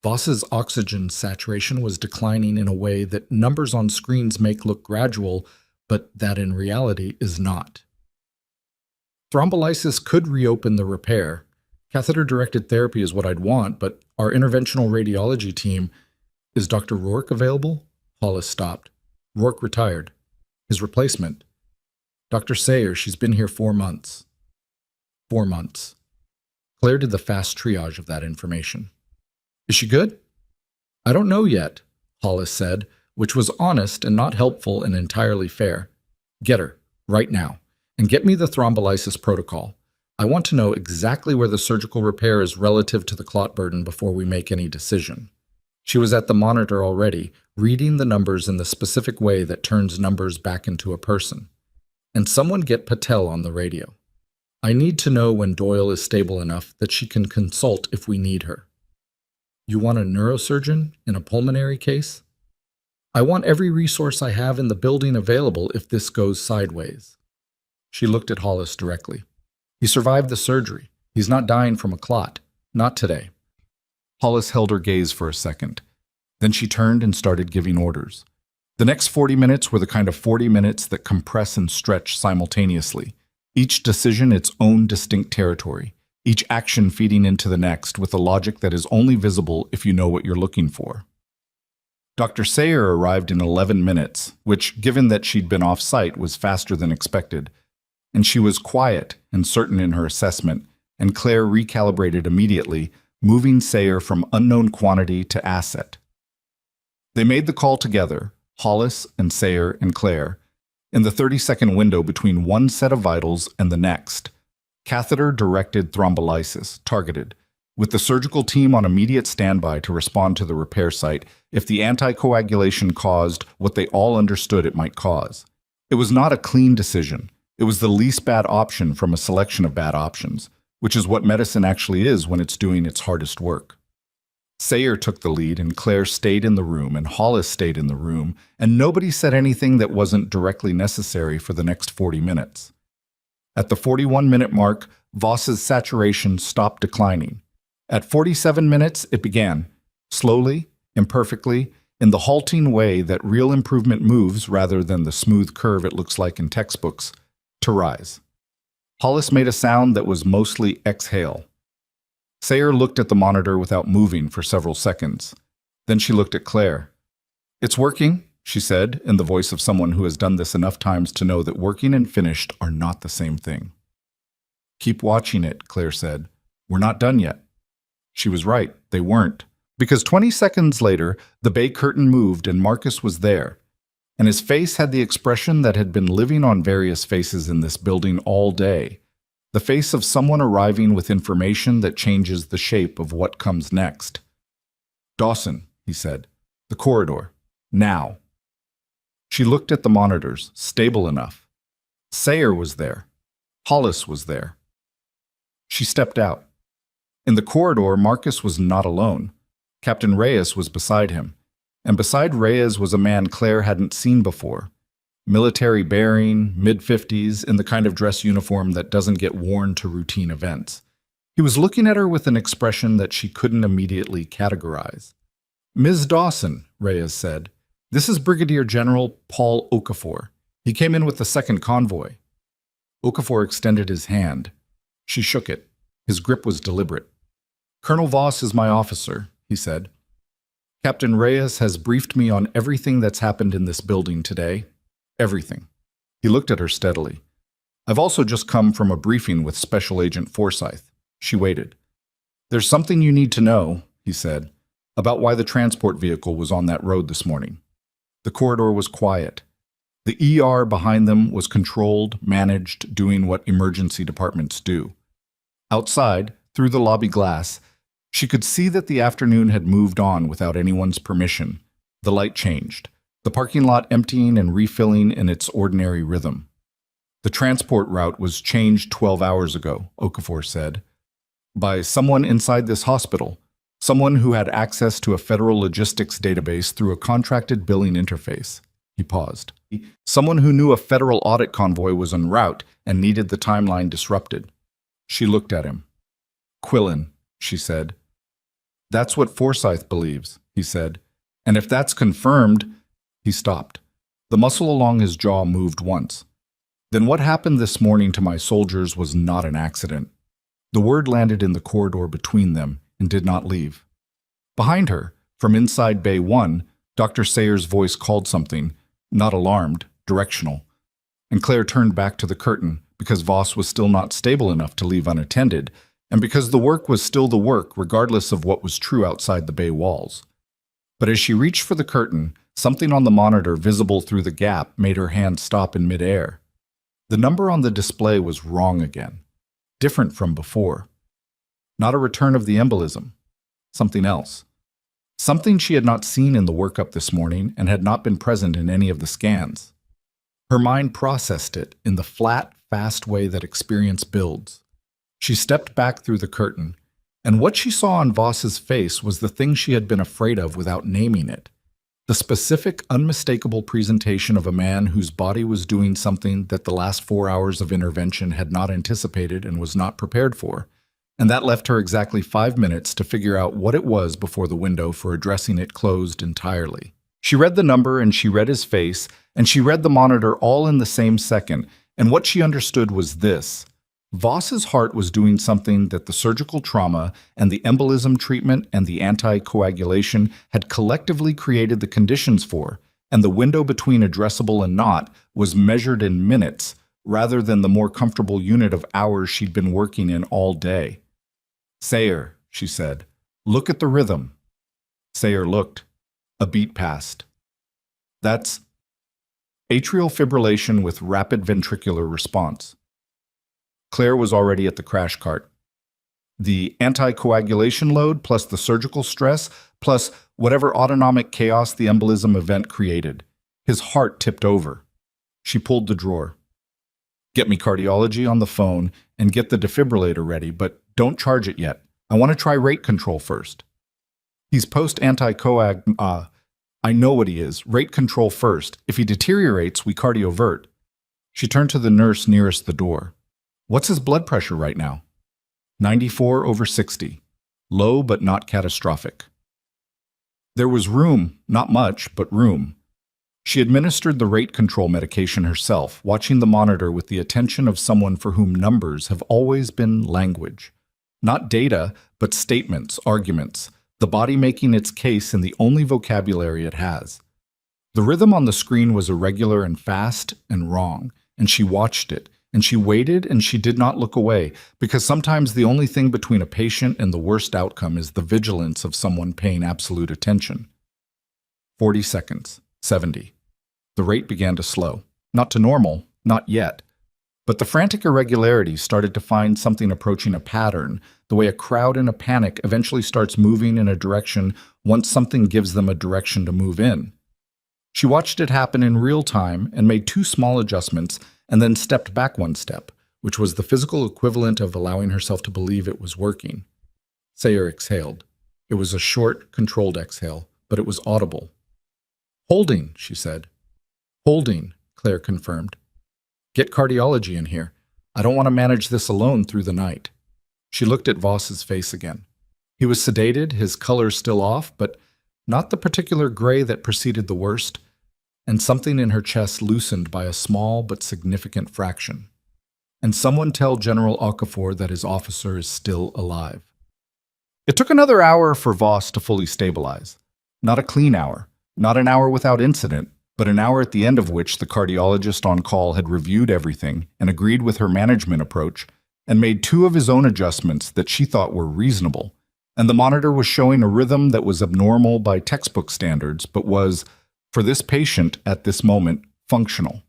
S1: Voss's oxygen saturation was declining in a way that numbers on screens make look gradual, but that in reality is not. "Thrombolysis could reopen the repair. Catheter-directed therapy is what I'd want, but our interventional radiology team—" "Is Dr. Rourke available?" Hollis stopped. "Rourke retired. His replacement." "Dr. Sayer, she's been here 4 months." 4 months. Claire did the fast triage of that information. "Is she good?" "I don't know yet," Hollis said, which was honest and not helpful and entirely fair. "Get her, right now, and get me the thrombolysis protocol. I want to know exactly where the surgical repair is relative to the clot burden before we make any decision." She was at the monitor already, reading the numbers in the specific way that turns numbers back into a person. "And someone get Patel on the radio. I need to know when Doyle is stable enough that she can consult if we need her." "You want a neurosurgeon in a pulmonary case?" "I want every resource I have in the building available if this goes sideways." She looked at Hollis directly. "He survived the surgery. He's not dying from a clot. Not today." Hollis held her gaze for a second. Then she turned and started giving orders. The next 40 minutes were the kind of 40 minutes that compress and stretch simultaneously. Each decision its own distinct territory. Each action feeding into the next with a logic that is only visible if you know what you're looking for. Dr. Sayer arrived in 11 minutes, which, given that she'd been off-site, was faster than expected. And she was quiet and certain in her assessment, and Claire recalibrated immediately, moving Sayer from unknown quantity to asset. They made the call together, Hollis and Sayer and Claire, in the 30-second window between one set of vitals and the next. Catheter-directed thrombolysis, targeted, with the surgical team on immediate standby to respond to the repair site if the anticoagulation caused what they all understood it might cause. It was not a clean decision. It was the least bad option from a selection of bad options, which is what medicine actually is when it's doing its hardest work. Sayer took the lead, and Claire stayed in the room, and Hollis stayed in the room, and nobody said anything that wasn't directly necessary for the next 40 minutes. At the 41-minute mark, Voss's saturation stopped declining. At 47 minutes, it began, slowly, imperfectly, in the halting way that real improvement moves rather than the smooth curve it looks like in textbooks, to rise. Hollis made a sound that was mostly exhale. Sayer looked at the monitor without moving for several seconds. Then she looked at Claire. "It's working," she said, in the voice of someone who has done this enough times to know that working and finished are not the same thing. "Keep watching it," Claire said. "We're not done yet." She was right, they weren't. Because 20 seconds later, the bay curtain moved and Marcus was there. And his face had the expression that had been living on various faces in this building all day. The face of someone arriving with information that changes the shape of what comes next. "Dawson," he said. "The corridor. Now." She looked at the monitors, stable enough. Sayer was there. Hollis was there. She stepped out. In the corridor, Marcus was not alone. Captain Reyes was beside him. And beside Reyes was a man Claire hadn't seen before. Military bearing, mid-50s, in the kind of dress uniform that doesn't get worn to routine events. He was looking at her with an expression that she couldn't immediately categorize. "Ms. Dawson," Reyes said, "this is Brigadier General Paul Okafor. He came in with the second convoy." Okafor extended his hand. She shook it. His grip was deliberate. "Colonel Voss is my officer," he said. "Captain Reyes has briefed me on everything that's happened in this building today. Everything." He looked at her steadily. "I've also just come from a briefing with Special Agent Forsyth." She waited. "There's something you need to know," he said, "about why the transport vehicle was on that road this morning." The corridor was quiet. The ER behind them was controlled, managed, doing what emergency departments do. Outside, through the lobby glass, she could see that the afternoon had moved on without anyone's permission. The light changed, the parking lot emptying and refilling in its ordinary rhythm. "The transport route was changed 12 hours ago," Okafor said, "by someone inside this hospital, someone who had access to a federal logistics database through a contracted billing interface." He paused. "Someone who knew a federal audit convoy was en route and needed the timeline disrupted." She looked at him. "Quillen," she said. "That's what Forsyth believes," he said. "And if that's confirmed—" He stopped. The muscle along his jaw moved once. "Then what happened this morning to my soldiers was not an accident." The word landed in the corridor between them and did not leave. Behind her, from inside Bay 1, Dr. Sayer's voice called something, not alarmed, directional. And Claire turned back to the curtain because Voss was still not stable enough to leave unattended, and because the work was still the work regardless of what was true outside the bay walls. But as she reached for the curtain, something on the monitor visible through the gap made her hand stop in midair. The number on the display was wrong again, different from before. Not a return of the embolism, something else. Something she had not seen in the workup this morning and had not been present in any of the scans. Her mind processed it in the flat, fast way that experience builds. She stepped back through the curtain, and what she saw on Voss's face was the thing she had been afraid of without naming it. The specific, unmistakable presentation of a man whose body was doing something that the last 4 hours of intervention had not anticipated and was not prepared for. And that left her exactly 5 minutes to figure out what it was before the window for addressing it closed entirely. She read the number and she read his face and she read the monitor all in the same second, and what she understood was this. Voss's heart was doing something that the surgical trauma and the embolism treatment and the anticoagulation had collectively created the conditions for, and the window between addressable and not was measured in minutes rather than the more comfortable unit of hours she'd been working in all day. "Sayer," she said, "look at the rhythm." Sayer looked. A beat passed. "That's atrial fibrillation with rapid ventricular response." Claire was already at the crash cart. The anticoagulation load plus the surgical stress plus whatever autonomic chaos the embolism event created. His heart tipped over. She pulled the drawer. "Get me cardiology on the phone and get the defibrillator ready, but don't charge it yet. I want to try rate control first." "He's post-anticoag... I know what he is. Rate control first. If he deteriorates, we cardiovert." She turned to the nurse nearest the door. "What's his blood pressure right now?" 94/60. Low but not catastrophic. There was room, not much, but room. She administered the rate control medication herself, watching the monitor with the attention of someone for whom numbers have always been language. Not data, but statements, arguments, the body making its case in the only vocabulary it has. The rhythm on the screen was irregular and fast and wrong, and she watched it, and she waited and she did not look away, because sometimes the only thing between a patient and the worst outcome is the vigilance of someone paying absolute attention. 40 seconds, 70. The rate began to slow. Not to normal, not yet. But the frantic irregularities started to find something approaching a pattern, the way a crowd in a panic eventually starts moving in a direction once something gives them a direction to move in. She watched it happen in real time and made 2 small adjustments and then stepped back 1 step, which was the physical equivalent of allowing herself to believe it was working. Sayer exhaled. It was a short, controlled exhale, but it was audible. "Holding," she said. "Holding," Claire confirmed. "Get cardiology in here. I don't want to manage this alone through the night." She looked at Voss's face again. He was sedated, his color still off, but not the particular gray that preceded the worst, and something in her chest loosened by a small but significant fraction. "And someone tell General Okafor that his officer is still alive." It took another hour for Voss to fully stabilize. Not a clean hour, not an hour without incident, but an hour at the end of which the cardiologist on call had reviewed everything and agreed with her management approach and made 2 of his own adjustments that she thought were reasonable. And the monitor was showing a rhythm that was abnormal by textbook standards, but was, for this patient at this moment, functional.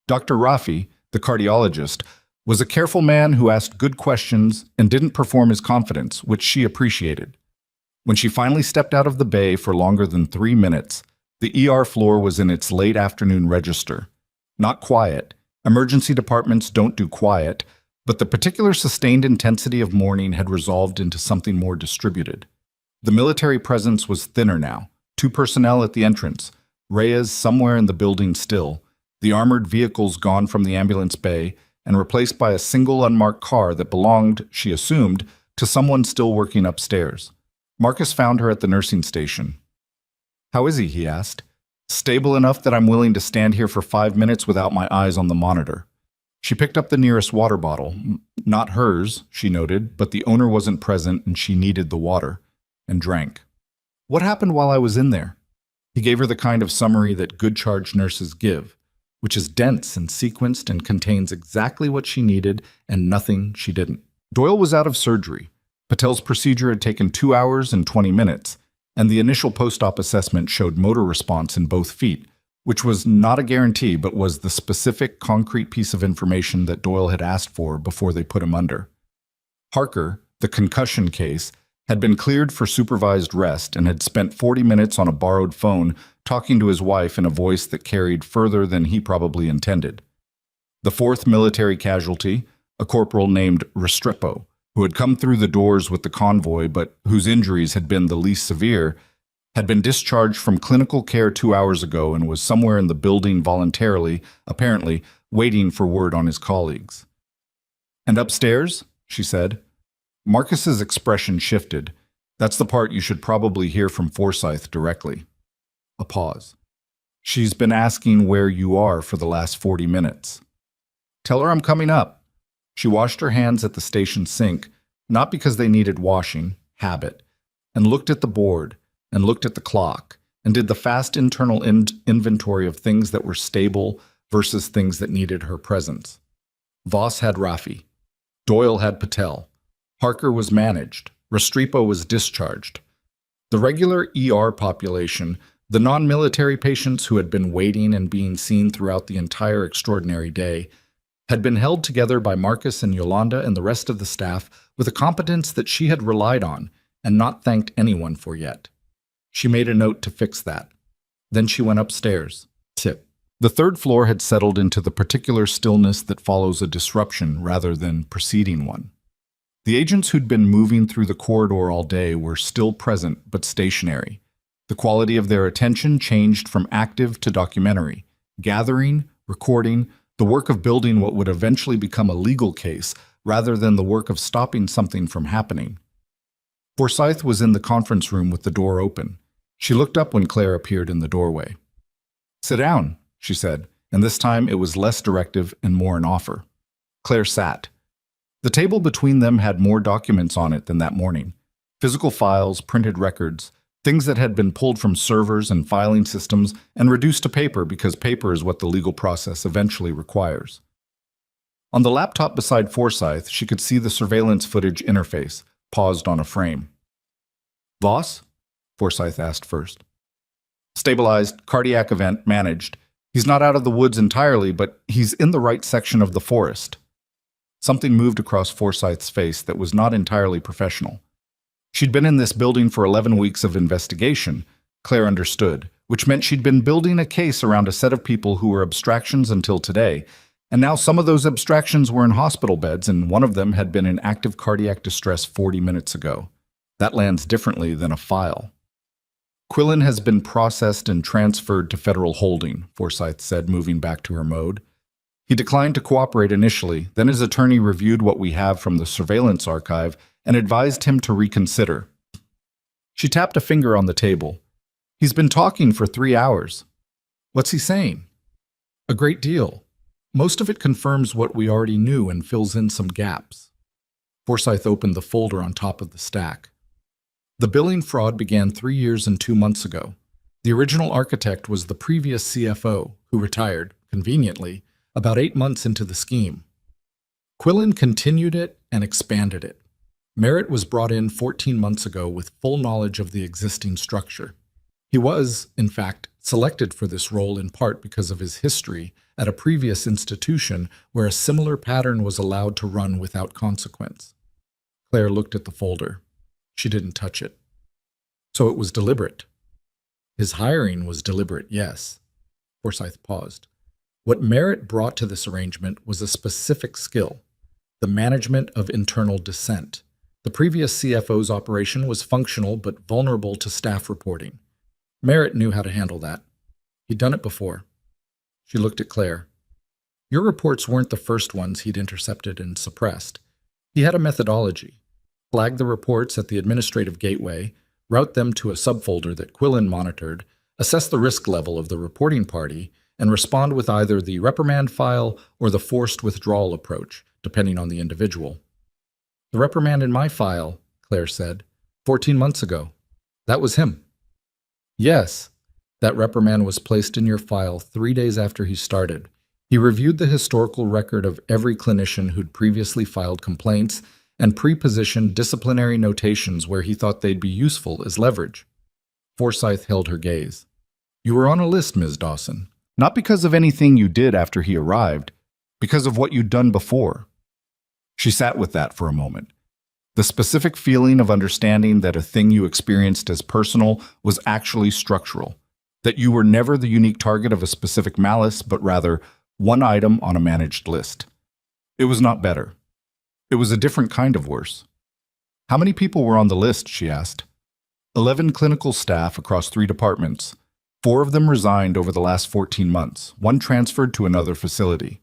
S1: Dr. Rafi, the cardiologist, was a careful man who asked good questions and didn't perform his confidence, which she appreciated. When she finally stepped out of the bay for longer than 3 minutes, the ER floor was in its late afternoon register. Not quiet. Emergency departments don't do quiet, but the particular sustained intensity of morning had resolved into something more distributed. The military presence was thinner now. 2 personnel at the entrance, Reyes somewhere in the building still, the armored vehicles gone from the ambulance bay and replaced by a single unmarked car that belonged, she assumed, to someone still working upstairs. Marcus found her at the nursing station. "How is he?" asked. "Stable enough that I'm willing to stand here for 5 minutes without my eyes on the monitor." She picked up the nearest water bottle. Not hers, she noted, but the owner wasn't present and she needed the water, and drank. "What happened while I was in there?" He gave her the kind of summary that good charge nurses give, which is dense and sequenced and contains exactly what she needed and nothing she didn't. Doyle was out of surgery. Patel's procedure had taken 2 hours and 20 minutes, and the initial post-op assessment showed motor response in both feet, which was not a guarantee but was the specific, concrete piece of information that Doyle had asked for before they put him under. Harker, the concussion case, had been cleared for supervised rest and had spent 40 minutes on a borrowed phone talking to his wife in a voice that carried further than he probably intended. The 4th military casualty, a corporal named Restrepo, who had come through the doors with the convoy but whose injuries had been the least severe, had been discharged from clinical care 2 hours ago and was somewhere in the building voluntarily, apparently, waiting for word on his colleagues. "And upstairs?" she said. Marcus's expression shifted. "That's the part you should probably hear from Forsyth directly." A pause. "She's been asking where you are for the last 40 minutes. Tell her I'm coming up." She washed her hands at the station sink, not because they needed washing, habit, and looked at the board, and looked at the clock, and did the fast internal inventory of things that were stable versus things that needed her presence. Voss had Rafi. Doyle had Patel. Harker was managed. Restrepo was discharged. The regular ER population, the non-military patients who had been waiting and being seen throughout the entire extraordinary day, had been held together by Marcus and Yolanda and the rest of the staff with a competence that she had relied on and not thanked anyone for yet. She made a note to fix that. Then she went upstairs. Tip. The 3rd floor had settled into the particular stillness that follows a disruption rather than preceding one. The agents who'd been moving through the corridor all day were still present but stationary. The quality of their attention changed from active to documentary, gathering, recording, the work of building what would eventually become a legal case rather than the work of stopping something from happening. Forsyth was in the conference room with the door open. She looked up when Claire appeared in the doorway. "Sit down," she said, and this time it was less directive and more an offer. Claire sat. The table between them had more documents on it than that morning. Physical files, printed records, things that had been pulled from servers and filing systems and reduced to paper because paper is what the legal process eventually requires. On the laptop beside Forsyth, she could see the surveillance footage interface, paused on a frame. Voss? Forsyth asked first. Stabilized, cardiac event, managed. He's not out of the woods entirely, but he's in the right section of the forest. Something moved across Forsyth's face that was not entirely professional. She'd been in this building for 11 weeks of investigation, Claire understood, which meant she'd been building a case around a set of people who were abstractions until today, and now some of those abstractions were in hospital beds, and one of them had been in active cardiac distress 40 minutes ago. That lands differently than a file. Quillen has been processed and transferred to federal holding, Forsyth said, moving back to her mode. He declined to cooperate initially, then his attorney reviewed what we have from the surveillance archive and advised him to reconsider. She tapped a finger on the table. He's been talking for 3 hours. What's he saying? A great deal. Most of it confirms what we already knew and fills in some gaps. Forsyth opened the folder on top of the stack. The billing fraud began 3 years and 2 months ago. The original architect was the previous CFO, who retired, conveniently, about 8 months into the scheme. Quillen continued it and expanded it. Merritt was brought in 14 months ago with full knowledge of the existing structure. He was, in fact, selected for this role in part because of his history at a previous institution where a similar pattern was allowed to run without consequence. Claire looked at the folder. She didn't touch it. So it was deliberate. His hiring was deliberate, yes. Forsyth paused. What Merritt brought to this arrangement was a specific skill, the management of internal dissent. The previous CFO's operation was functional but vulnerable to staff reporting. Merritt knew how to handle that. He'd done it before. She looked at Claire. Your reports weren't the first ones he'd intercepted and suppressed. He had a methodology. Flag the reports at the administrative gateway, route them to a subfolder that Quillen monitored, assess the risk level of the reporting party, and respond with either the reprimand file or the forced withdrawal approach, depending on the individual. The reprimand in my file, Claire said, 14 months ago. That was him. Yes, that reprimand was placed in your file 3 days after he started. He reviewed the historical record of every clinician who'd previously filed complaints and pre-positioned disciplinary notations where he thought they'd be useful as leverage. Forsyth held her gaze. You were on a list, Ms. Dawson. Not because of anything you did after he arrived, because of what you'd done before. She sat with that for a moment. The specific feeling of understanding that a thing you experienced as personal was actually structural, that you were never the unique target of a specific malice, but rather one item on a managed list. It was not better. It was a different kind of worse. How many people were on the list, she asked. 11 clinical staff across 3 departments. 4 of them resigned over the last 14 months, 1 transferred to another facility.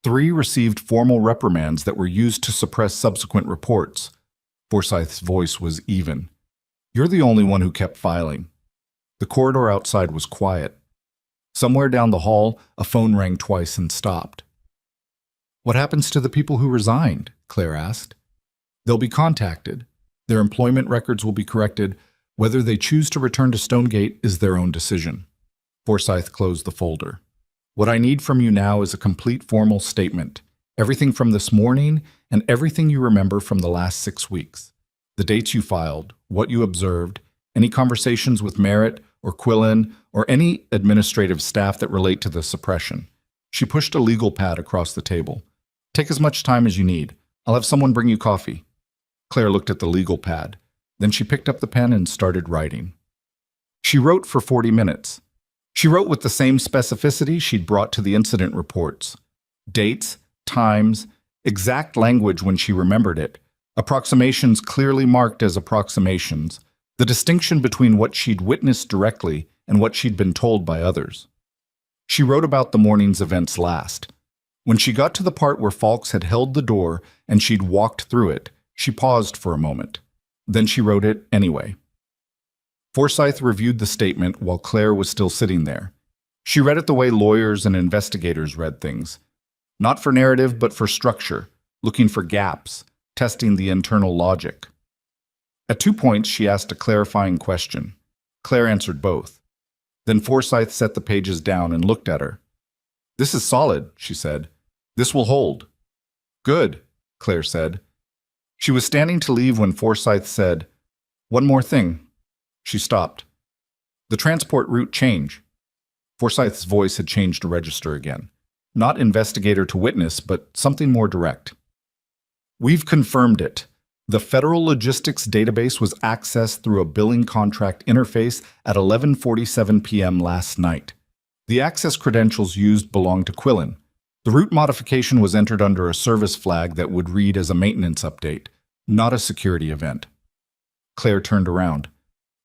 S1: 3 received formal reprimands that were used to suppress subsequent reports. Forsyth's voice was even. You're the only one who kept filing. The corridor outside was quiet. Somewhere down the hall, a phone rang twice and stopped. What happens to the people who resigned? Claire asked. They'll be contacted. Their employment records will be corrected. Whether they choose to return to Stonegate is their own decision. Forsyth closed the folder. What I need from you now is a complete formal statement. Everything from this morning and everything you remember from the last 6 weeks. The dates you filed, what you observed, any conversations with Merritt or Quillen or any administrative staff that relate to the suppression. She pushed a legal pad across the table. Take as much time as you need. I'll have someone bring you coffee. Claire looked at the legal pad. Then she picked up the pen and started writing. She wrote for 40 minutes. She wrote with the same specificity she'd brought to the incident reports. Dates, times, exact language when she remembered it, approximations clearly marked as approximations, the distinction between what she'd witnessed directly and what she'd been told by others. She wrote about the morning's events last. When she got to the part where Fawkes had held the door and she'd walked through it, she paused for a moment. Then she wrote it anyway. Forsyth reviewed the statement while Claire was still sitting there. She read it the way lawyers and investigators read things. Not for narrative, but for structure, looking for gaps, testing the internal logic. At 2 points, she asked a clarifying question. Claire answered both. Then Forsyth set the pages down and looked at her. This is solid, she said. This will hold. Good, Claire said. She was standing to leave when Forsyth said, "One more thing." She stopped. "The transport route change." Forsyth's voice had changed to register again. Not investigator to witness, but something more direct. "We've confirmed it. The Federal Logistics Database was accessed through a billing contract interface at 11:47 p.m. last night. The access credentials used belong to Quillen. The route modification was entered under a service flag that would read as a maintenance update, not a security event." Claire turned around.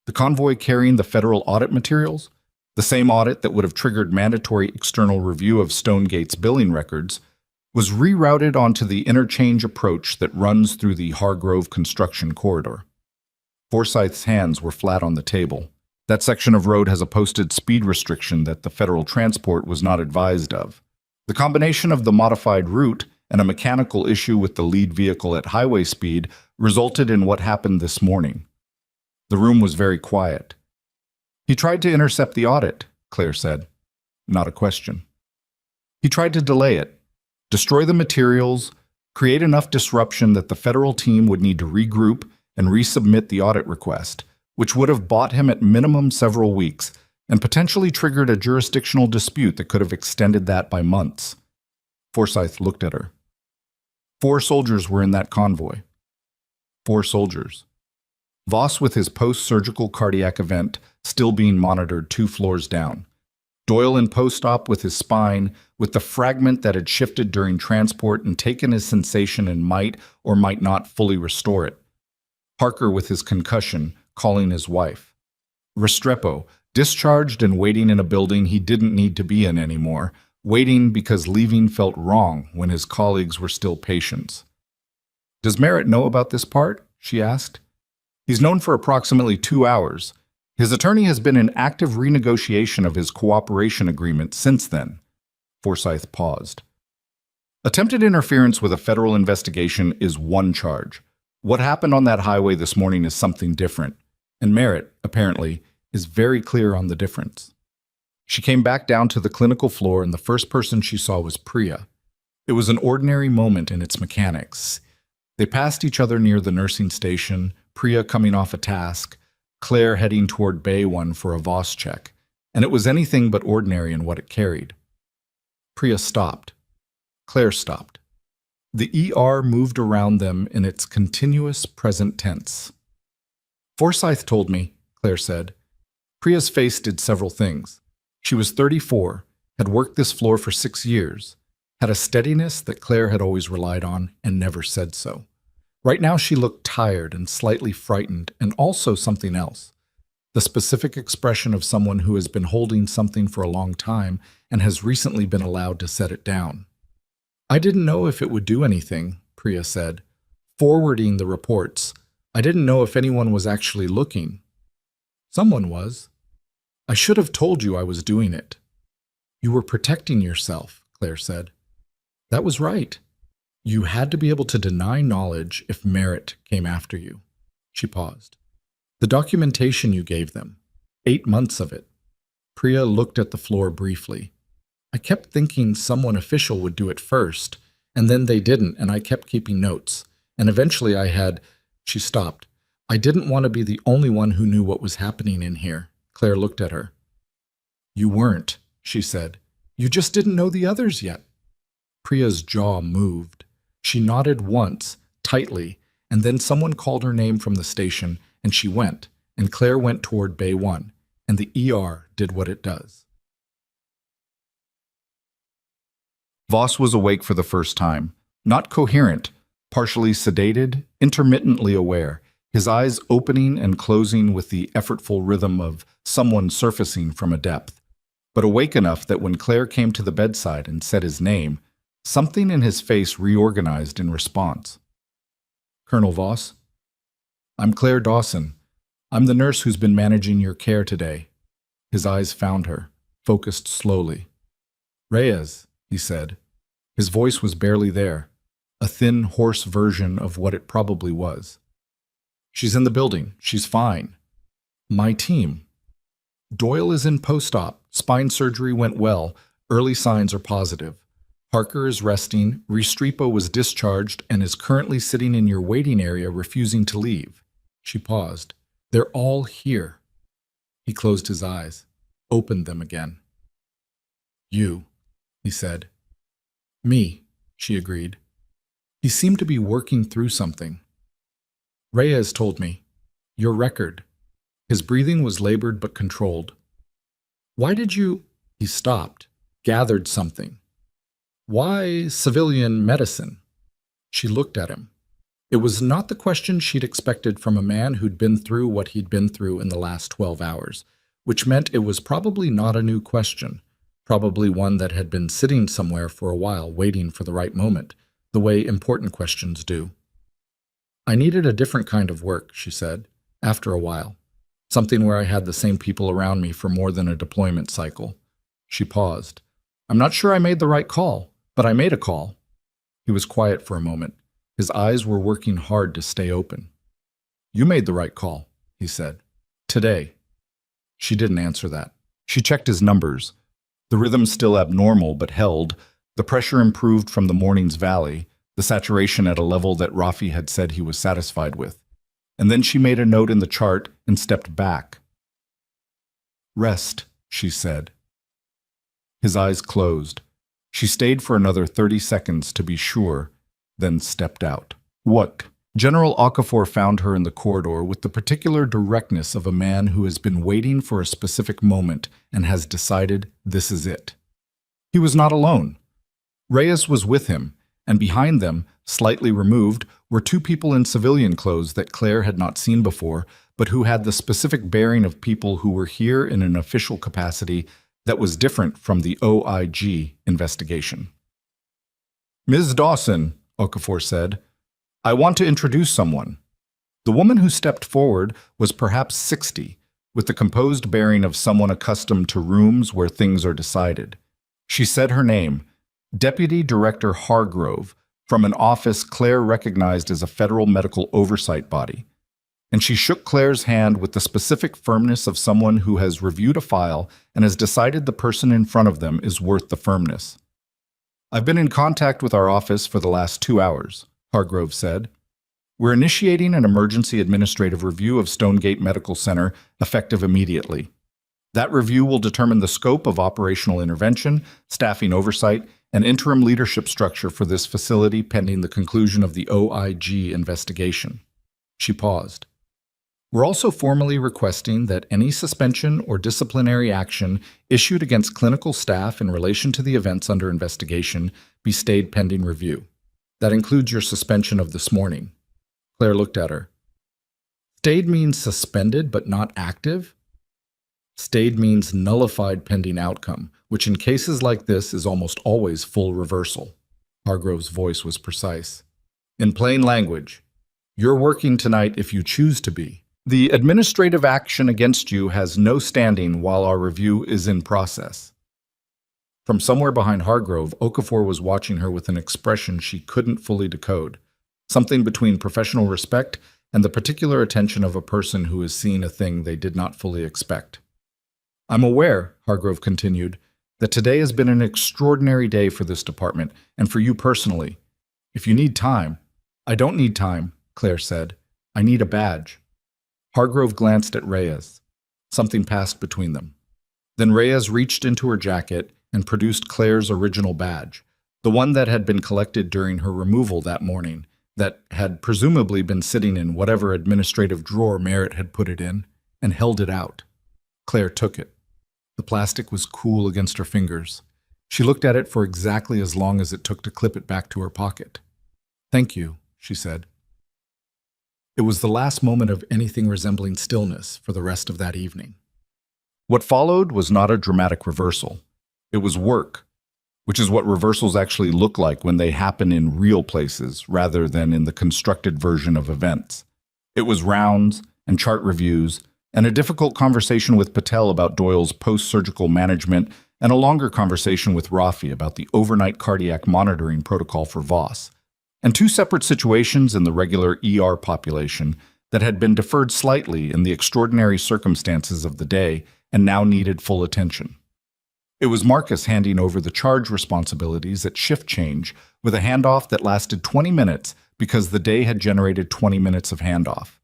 S1: "The convoy carrying the federal audit materials? The same audit that would have triggered mandatory external review of Stonegate's billing records, was rerouted onto the interchange approach that runs through the Hargrove construction corridor." Forsyth's hands were flat on the table. "That section of road has a posted speed restriction that the federal transport was not advised of. The combination of the modified route and a mechanical issue with the lead vehicle at highway speed resulted in what happened this morning." The room was very quiet. "He tried to intercept the audit," Claire said. Not a question. "He tried to delay it, destroy the materials, create enough disruption that the federal team would need to regroup and resubmit the audit request, which would have bought him at minimum several weeks and potentially triggered a jurisdictional dispute that could have extended that by months." Forsyth looked at her. 4 soldiers were in that convoy. 4 soldiers. Voss with his post-surgical cardiac event still being monitored 2 floors down. Doyle in post-op with his spine, with the fragment that had shifted during transport and taken his sensation and might or might not fully restore it. Parker with his concussion, calling his wife. Restrepo, discharged and waiting in a building he didn't need to be in anymore, waiting because leaving felt wrong when his colleagues were still patients. "Does Merritt know about this part?" she asked. "He's known for approximately 2 hours. His attorney has been in active renegotiation of his cooperation agreement since then." Forsyth paused. "Attempted interference with a federal investigation is one charge. What happened on that highway this morning is something different, and Merritt, apparently, is very clear on the difference." She came back down to the clinical floor, and the first person she saw was Priya. It was an ordinary moment in its mechanics. They passed each other near the nursing station, Priya coming off a task, Claire heading toward Bay 1 for a Voss check, and it was anything but ordinary in what it carried. Priya stopped. Claire stopped. The ER moved around them in its continuous present tense. "Forsyth told me," Claire said. Priya's face did several things. She was 34, had worked this floor for 6 years, had a steadiness that Claire had always relied on and never said so. Right now she looked tired and slightly frightened, and also something else. The specific expression of someone who has been holding something for a long time and has recently been allowed to set it down. "I didn't know if it would do anything," Priya said, forwarding the reports. "I didn't know if anyone was actually looking." "Someone was. I should have told you I was doing it." "You were protecting yourself," Claire said. "That was right. You had to be able to deny knowledge if Merritt came after you." She paused. "The documentation you gave them, 8 months of it." Priya looked at the floor briefly. "I kept thinking someone official would do it first, and then they didn't, and I kept keeping notes. And eventually I had—" She stopped. "I didn't want to be the only one who knew what was happening in here." Claire looked at her. "You weren't," she said. "You just didn't know the others yet." Priya's jaw moved. She nodded once, tightly, and then someone called her name from the station, and she went, and Claire went toward Bay 1, and the ER did what it does. Voss was awake for the first time, not coherent, partially sedated, intermittently aware, his eyes opening and closing with the effortful rhythm of someone surfacing from a depth, but awake enough that when Claire came to the bedside and said his name, something in his face reorganized in response. "Colonel Voss?" "I'm Claire Dawson. I'm the nurse who's been managing your care today." His eyes found her, focused slowly. "Reyes," he said. His voice was barely there, a thin, hoarse version of what it probably was. "She's in the building. She's fine." "My team." "Doyle is in post-op. Spine surgery went well. Early signs are positive. Parker is resting, Restrepo was discharged, and is currently sitting in your waiting area refusing to leave. She paused. They're all here. He closed his eyes, opened them again. You, he said. Me, she agreed. He seemed to be working through something. Reyes told me. Your record. His breathing was labored but controlled. Why did you... He stopped, gathered something. Why civilian medicine? She looked at him. It was not the question she'd expected from a man who'd been through what he'd been through in the last 12 hours, which meant it was probably not a new question, probably one that had been sitting somewhere for a while waiting for the right moment, the way important questions do. I needed a different kind of work, she said, after a while. Something where I had the same people around me for more than a deployment cycle. She paused. I'm not sure I made the right call, but I made a call. He was quiet for a moment. His eyes were working hard to stay open. You made the right call, he said. Today. She didn't answer that. She checked his numbers. The rhythm still abnormal but held. The pressure improved from the morning's valley, the saturation at a level that Rafi had said he was satisfied with. And then she made a note in the chart and stepped back. Rest, she said. His eyes closed. She stayed for another 30 seconds to be sure, then stepped out. What? General Okafor found her in the corridor with the particular directness of a man who has been waiting for a specific moment and has decided this is it. He was not alone. Reyes was with him, and behind them, slightly removed, were two people in civilian clothes that Claire had not seen before, but who had the specific bearing of people who were here in an official capacity that was different from the OIG investigation. Ms. Dawson, Okafor said, I want to introduce someone. The woman who stepped forward was perhaps 60, with the composed bearing of someone accustomed to rooms where things are decided. She said her name, Deputy Director Hargrove, from an office Claire recognized as a federal medical oversight body. And she shook Claire's hand with the specific firmness of someone who has reviewed a file and has decided the person in front of them is worth the firmness. I've been in contact with our office for the last 2 hours, Hargrove said. We're initiating an emergency administrative review of Stonegate Medical Center effective immediately. That review will determine the scope of operational intervention, staffing oversight, and interim leadership structure for this facility pending the conclusion of the OIG investigation. She paused. We're also formally requesting that any suspension or disciplinary action issued against clinical staff in relation to the events under investigation be stayed pending review. That includes your suspension of this morning. Claire looked at her. Stayed means suspended but not active? Stayed means nullified pending outcome, which in cases like this is almost always full reversal. Hargrove's voice was precise. In plain language, you're working tonight if you choose to be. The administrative action against you has no standing while our review is in process. From somewhere behind Hargrove, Okafor was watching her with an expression she couldn't fully decode, something between professional respect and the particular attention of a person who has seen a thing they did not fully expect. I'm aware, Hargrove continued, that today has been an extraordinary day for this department and for you personally. If you need time... I don't need time, Claire said. I need a badge. Hargrove glanced at Reyes. Something passed between them. Then Reyes reached into her jacket and produced Claire's original badge, the one that had been collected during her removal that morning, that had presumably been sitting in whatever administrative drawer Merritt had put it in, and held it out. Claire took it. The plastic was cool against her fingers. She looked at it for exactly as long as it took to clip it back to her pocket. Thank you, she said. It was the last moment of anything resembling stillness for the rest of that evening. What followed was not a dramatic reversal. It was work, which is what reversals actually look like when they happen in real places rather than in the constructed version of events. It was rounds and chart reviews and a difficult conversation with Patel about Doyle's post-surgical management and a longer conversation with Rafi about the overnight cardiac monitoring protocol for Voss, and two separate situations in the regular ER population that had been deferred slightly in the extraordinary circumstances of the day and now needed full attention. It was Marcus handing over the charge responsibilities at shift change with a handoff that lasted 20 minutes because the day had generated 20 minutes of handoff.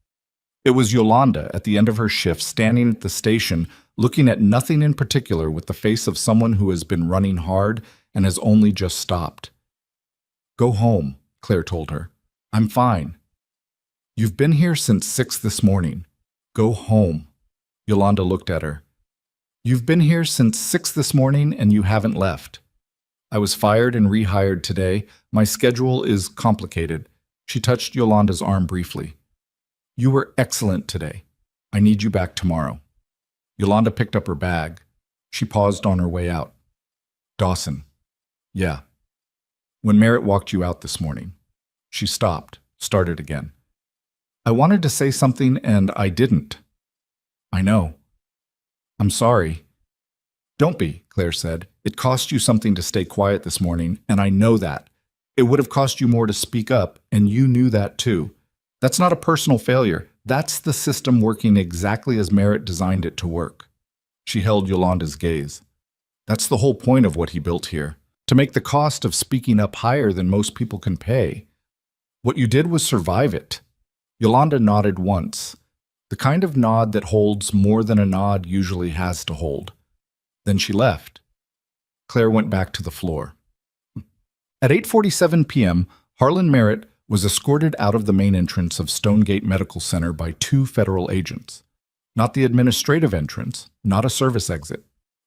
S1: It was Yolanda at the end of her shift standing at the station looking at nothing in particular with the face of someone who has been running hard and has only just stopped. "Go home," Claire told her. "I'm fine." "You've been here since 6 this morning. Go home." Yolanda looked at her. "You've been here since 6 this morning and you haven't left." "I was fired and rehired today. My schedule is complicated." She touched Yolanda's arm briefly. "You were excellent today. I need you back tomorrow." Yolanda picked up her bag. She paused on her way out. "Dawson." "Yeah." "When Merritt walked you out this morning." She stopped, started again. "I wanted to say something and I didn't." "I know." "I'm sorry." "Don't be," Claire said. "It cost you something to stay quiet this morning, and I know that. It would have cost you more to speak up, and you knew that too. That's not a personal failure. That's the system working exactly as Merritt designed it to work." She held Yolanda's gaze. "That's the whole point of what he built here, to make the cost of speaking up higher than most people can pay. What you did was survive it." Yolanda nodded once, the kind of nod that holds more than a nod usually has to hold. Then she left. Claire went back to the floor. At 8:47 p.m., Harlan Merritt was escorted out of the main entrance of Stonegate Medical Center by 2 federal agents. Not the administrative entrance, not a service exit.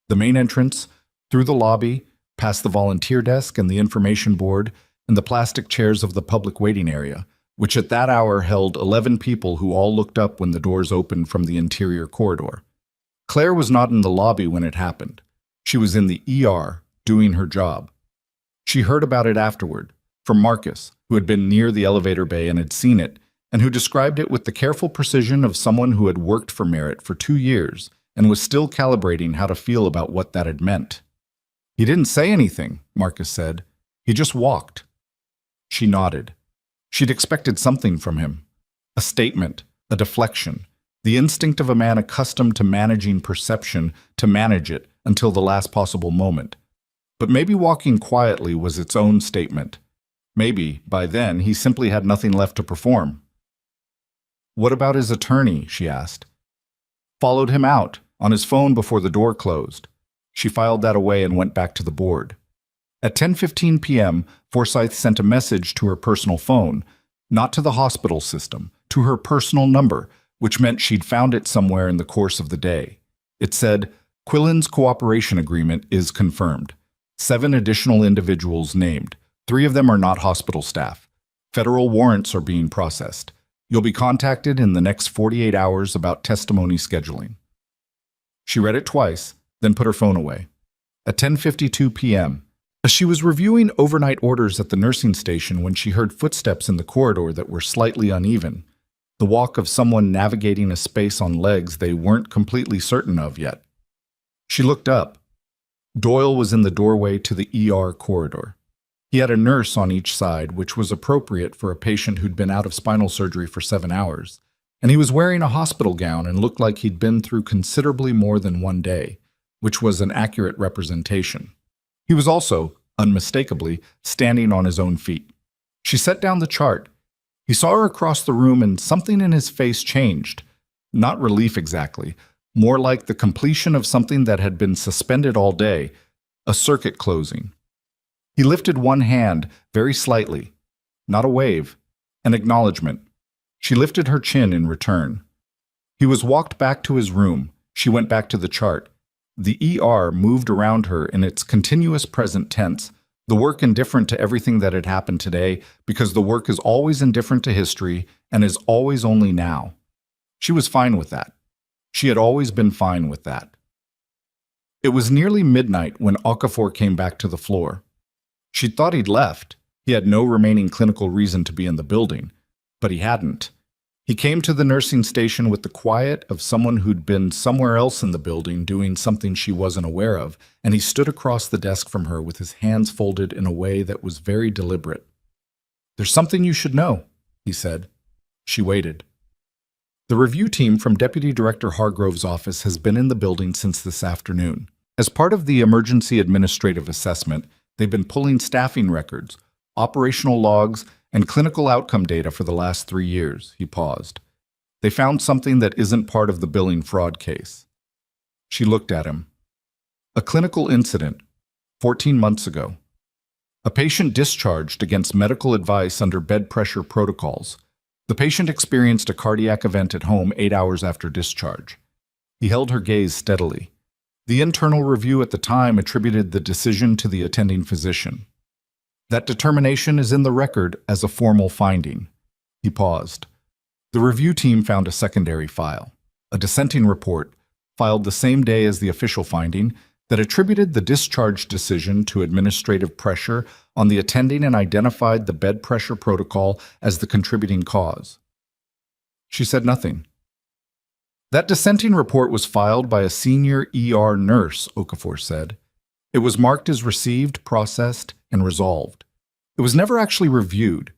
S1: The main entrance, through the lobby, past the volunteer desk and the information board, and the plastic chairs of the public waiting area, which at that hour held 11 people who all looked up when the doors opened from the interior corridor. Claire was not in the lobby when it happened. She was in the ER, doing her job. She heard about it afterward, from Marcus, who had been near the elevator bay and had seen it, and who described it with the careful precision of someone who had worked for Merritt for 2 years and was still calibrating how to feel about what that had meant. "He didn't say anything," Marcus said. "He just walked." She nodded. She'd expected something from him. A statement, a deflection, the instinct of a man accustomed to managing perception to manage it until the last possible moment. But maybe walking quietly was its own statement. Maybe, by then, he simply had nothing left to perform. "What about his attorney?" she asked. "Followed him out, on his phone before the door closed." She filed that away and went back to the board. At 10:15 p.m., Forsyth sent a message to her personal phone, not to the hospital system, to her personal number, which meant she'd found it somewhere in the course of the day. It said, "Quillen's cooperation agreement is confirmed. 7 additional individuals named. 3 of them are not hospital staff. Federal warrants are being processed. You'll be contacted in the next 48 hours about testimony scheduling." She read it twice, then put her phone away. At 10:52 p.m., she was reviewing overnight orders at the nursing station when she heard footsteps in the corridor that were slightly uneven, the walk of someone navigating a space on legs they weren't completely certain of yet. She looked up. Doyle was in the doorway to the ER corridor. He had a nurse on each side, which was appropriate for a patient who'd been out of spinal surgery for 7 hours, and he was wearing a hospital gown and looked like he'd been through considerably more than one day, which was an accurate representation. He was also, unmistakably, standing on his own feet. She set down the chart. He saw her across the room and something in his face changed. Not relief exactly, more like the completion of something that had been suspended all day, a circuit closing. He lifted one hand, very slightly. Not a wave, an acknowledgement. She lifted her chin in return. He was walked back to his room. She went back to the chart. The ER moved around her in its continuous present tense, the work indifferent to everything that had happened today, because the work is always indifferent to history and is always only now. She was fine with that. She had always been fine with that. It was nearly midnight when Okafor came back to the floor. She'd thought he'd left. He had no remaining clinical reason to be in the building, but he hadn't. He came to the nursing station with the quiet of someone who'd been somewhere else in the building doing something she wasn't aware of, and he stood across the desk from her with his hands folded in a way that was very deliberate. "There's something you should know," he said. She waited. "The review team from Deputy Director Hargrove's office has been in the building since this afternoon. As part of the emergency administrative assessment, they've been pulling staffing records, operational logs, and clinical outcome data for the last 3 years. He paused. They found something that isn't part of the billing fraud case. She looked at him. A clinical incident, 14 months ago. A patient discharged against medical advice under bed pressure protocols. The patient experienced a cardiac event at home 8 hours after discharge. He held her gaze steadily. The internal review at the time attributed the decision to the attending physician. That determination is in the record as a formal finding. He paused. The review team found a secondary file, a dissenting report, filed the same day as the official finding, that attributed the discharge decision to administrative pressure on the attending and identified the bed pressure protocol as the contributing cause. She said nothing. That dissenting report was filed by a senior ER nurse, Okafor said. It was marked as received, processed, and resolved. It was never actually reviewed.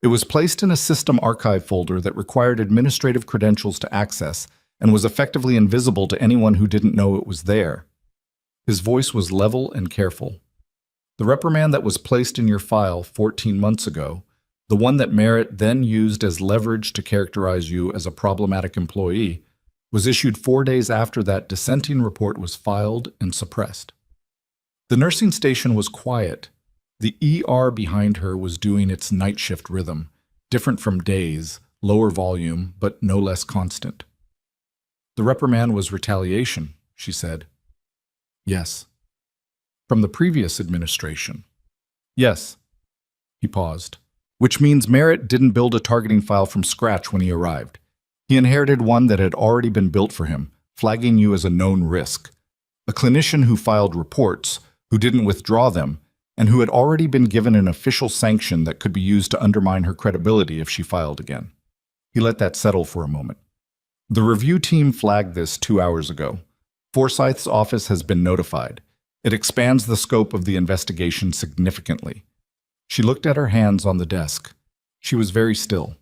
S1: It was placed in a system archive folder that required administrative credentials to access and was effectively invisible to anyone who didn't know it was there. His voice was level and careful. The reprimand that was placed in your file 14 months ago, the one that Merritt then used as leverage to characterize you as a problematic employee, was issued 4 days after that dissenting report was filed and suppressed. The nursing station was quiet. The ER behind her was doing its night shift rhythm, different from days, lower volume, but no less constant. The reprimand was retaliation, she said. Yes. From the previous administration. Yes. He paused. Which means Merritt didn't build a targeting file from scratch when he arrived. He inherited one that had already been built for him, flagging you as a known risk. A clinician who filed reports, who didn't withdraw them, and who had already been given an official sanction that could be used to undermine her credibility if she filed again. He let that settle for a moment. The review team flagged this 2 hours ago. Forsyth's office has been notified. It expands the scope of the investigation significantly. She looked at her hands on the desk. She was very still.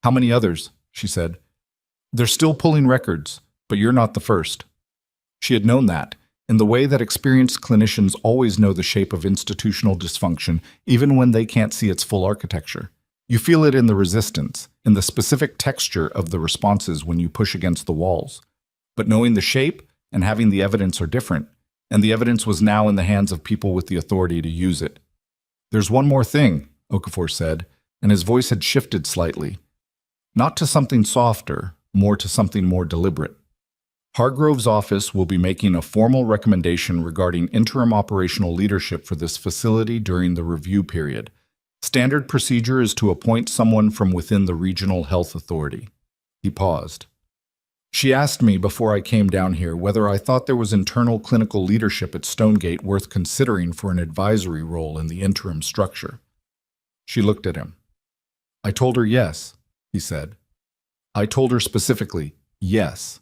S1: How many others? She said. They're still pulling records, but you're not the first. She had known that, in the way that experienced clinicians always know the shape of institutional dysfunction, even when they can't see its full architecture. You feel it in the resistance, in the specific texture of the responses when you push against the walls. But knowing the shape and having the evidence are different, and the evidence was now in the hands of people with the authority to use it. There's one more thing, Okafor said, and his voice had shifted slightly. Not to something softer, more to something more deliberate. Hargrove's office will be making a formal recommendation regarding interim operational leadership for this facility during the review period. Standard procedure is to appoint someone from within the regional health authority. He paused. She asked me before I came down here whether I thought there was internal clinical leadership at Stonegate worth considering for an advisory role in the interim structure. She looked at him. I told her yes, he said. I told her specifically, yes.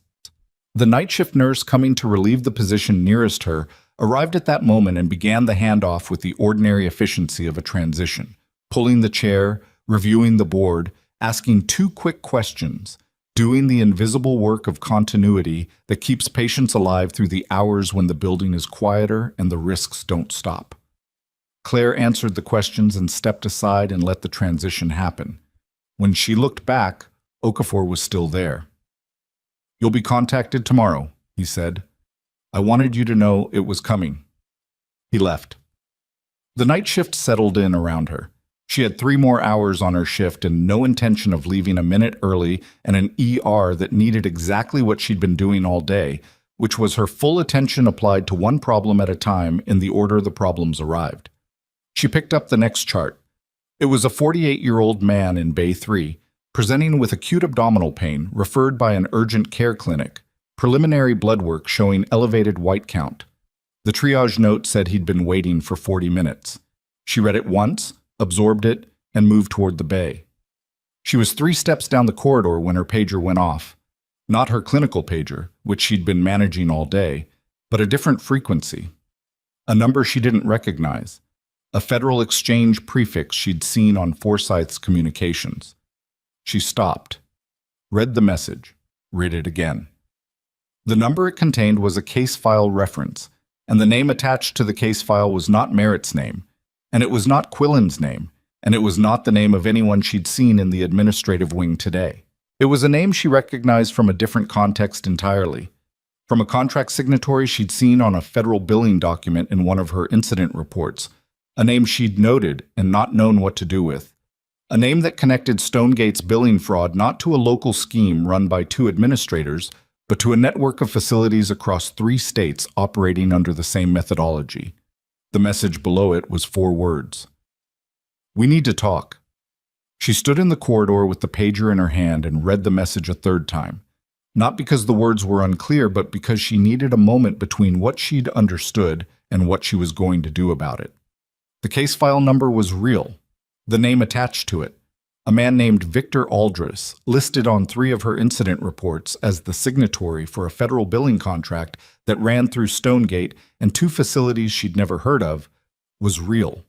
S1: The night shift nurse coming to relieve the position nearest her arrived at that moment and began the handoff with the ordinary efficiency of a transition, pulling the chair, reviewing the board, asking 2 quick questions, doing the invisible work of continuity that keeps patients alive through the hours when the building is quieter and the risks don't stop. Claire answered the questions and stepped aside and let the transition happen. When she looked back, Okafor was still there. You'll be contacted tomorrow, he said. I wanted you to know it was coming. He left. The night shift settled in around her. She had 3 more hours on her shift and no intention of leaving a minute early, and an ER that needed exactly what she'd been doing all day, which was her full attention applied to one problem at a time in the order the problems arrived. She picked up the next chart. It was a 48-year-old man in Bay 3, presenting with acute abdominal pain, referred by an urgent care clinic, preliminary blood work showing elevated white count. The triage note said he'd been waiting for 40 minutes. She read it once, absorbed it, and moved toward the bay. She was 3 steps down the corridor when her pager went off. Not her clinical pager, which she'd been managing all day, but a different frequency. A number she didn't recognize. A Federal Exchange prefix she'd seen on Forsyth's communications. She stopped, read the message, read it again. The number it contained was a case file reference, and the name attached to the case file was not Merritt's name, and it was not Quillen's name, and it was not the name of anyone she'd seen in the administrative wing today. It was a name she recognized from a different context entirely, from a contract signatory she'd seen on a federal billing document in one of her incident reports, a name she'd noted and not known what to do with, a name that connected Stonegate's billing fraud not to a local scheme run by two administrators, but to a network of facilities across 3 states operating under the same methodology. The message below it was 4 words. "We need to talk." She stood in the corridor with the pager in her hand and read the message a 3rd time, not because the words were unclear, but because she needed a moment between what she'd understood and what she was going to do about it. The case file number was real, the name attached to it, a man named Victor Aldris, listed on 3 of her incident reports as the signatory for a federal billing contract that ran through Stonegate and 2 facilities she'd never heard of, was real.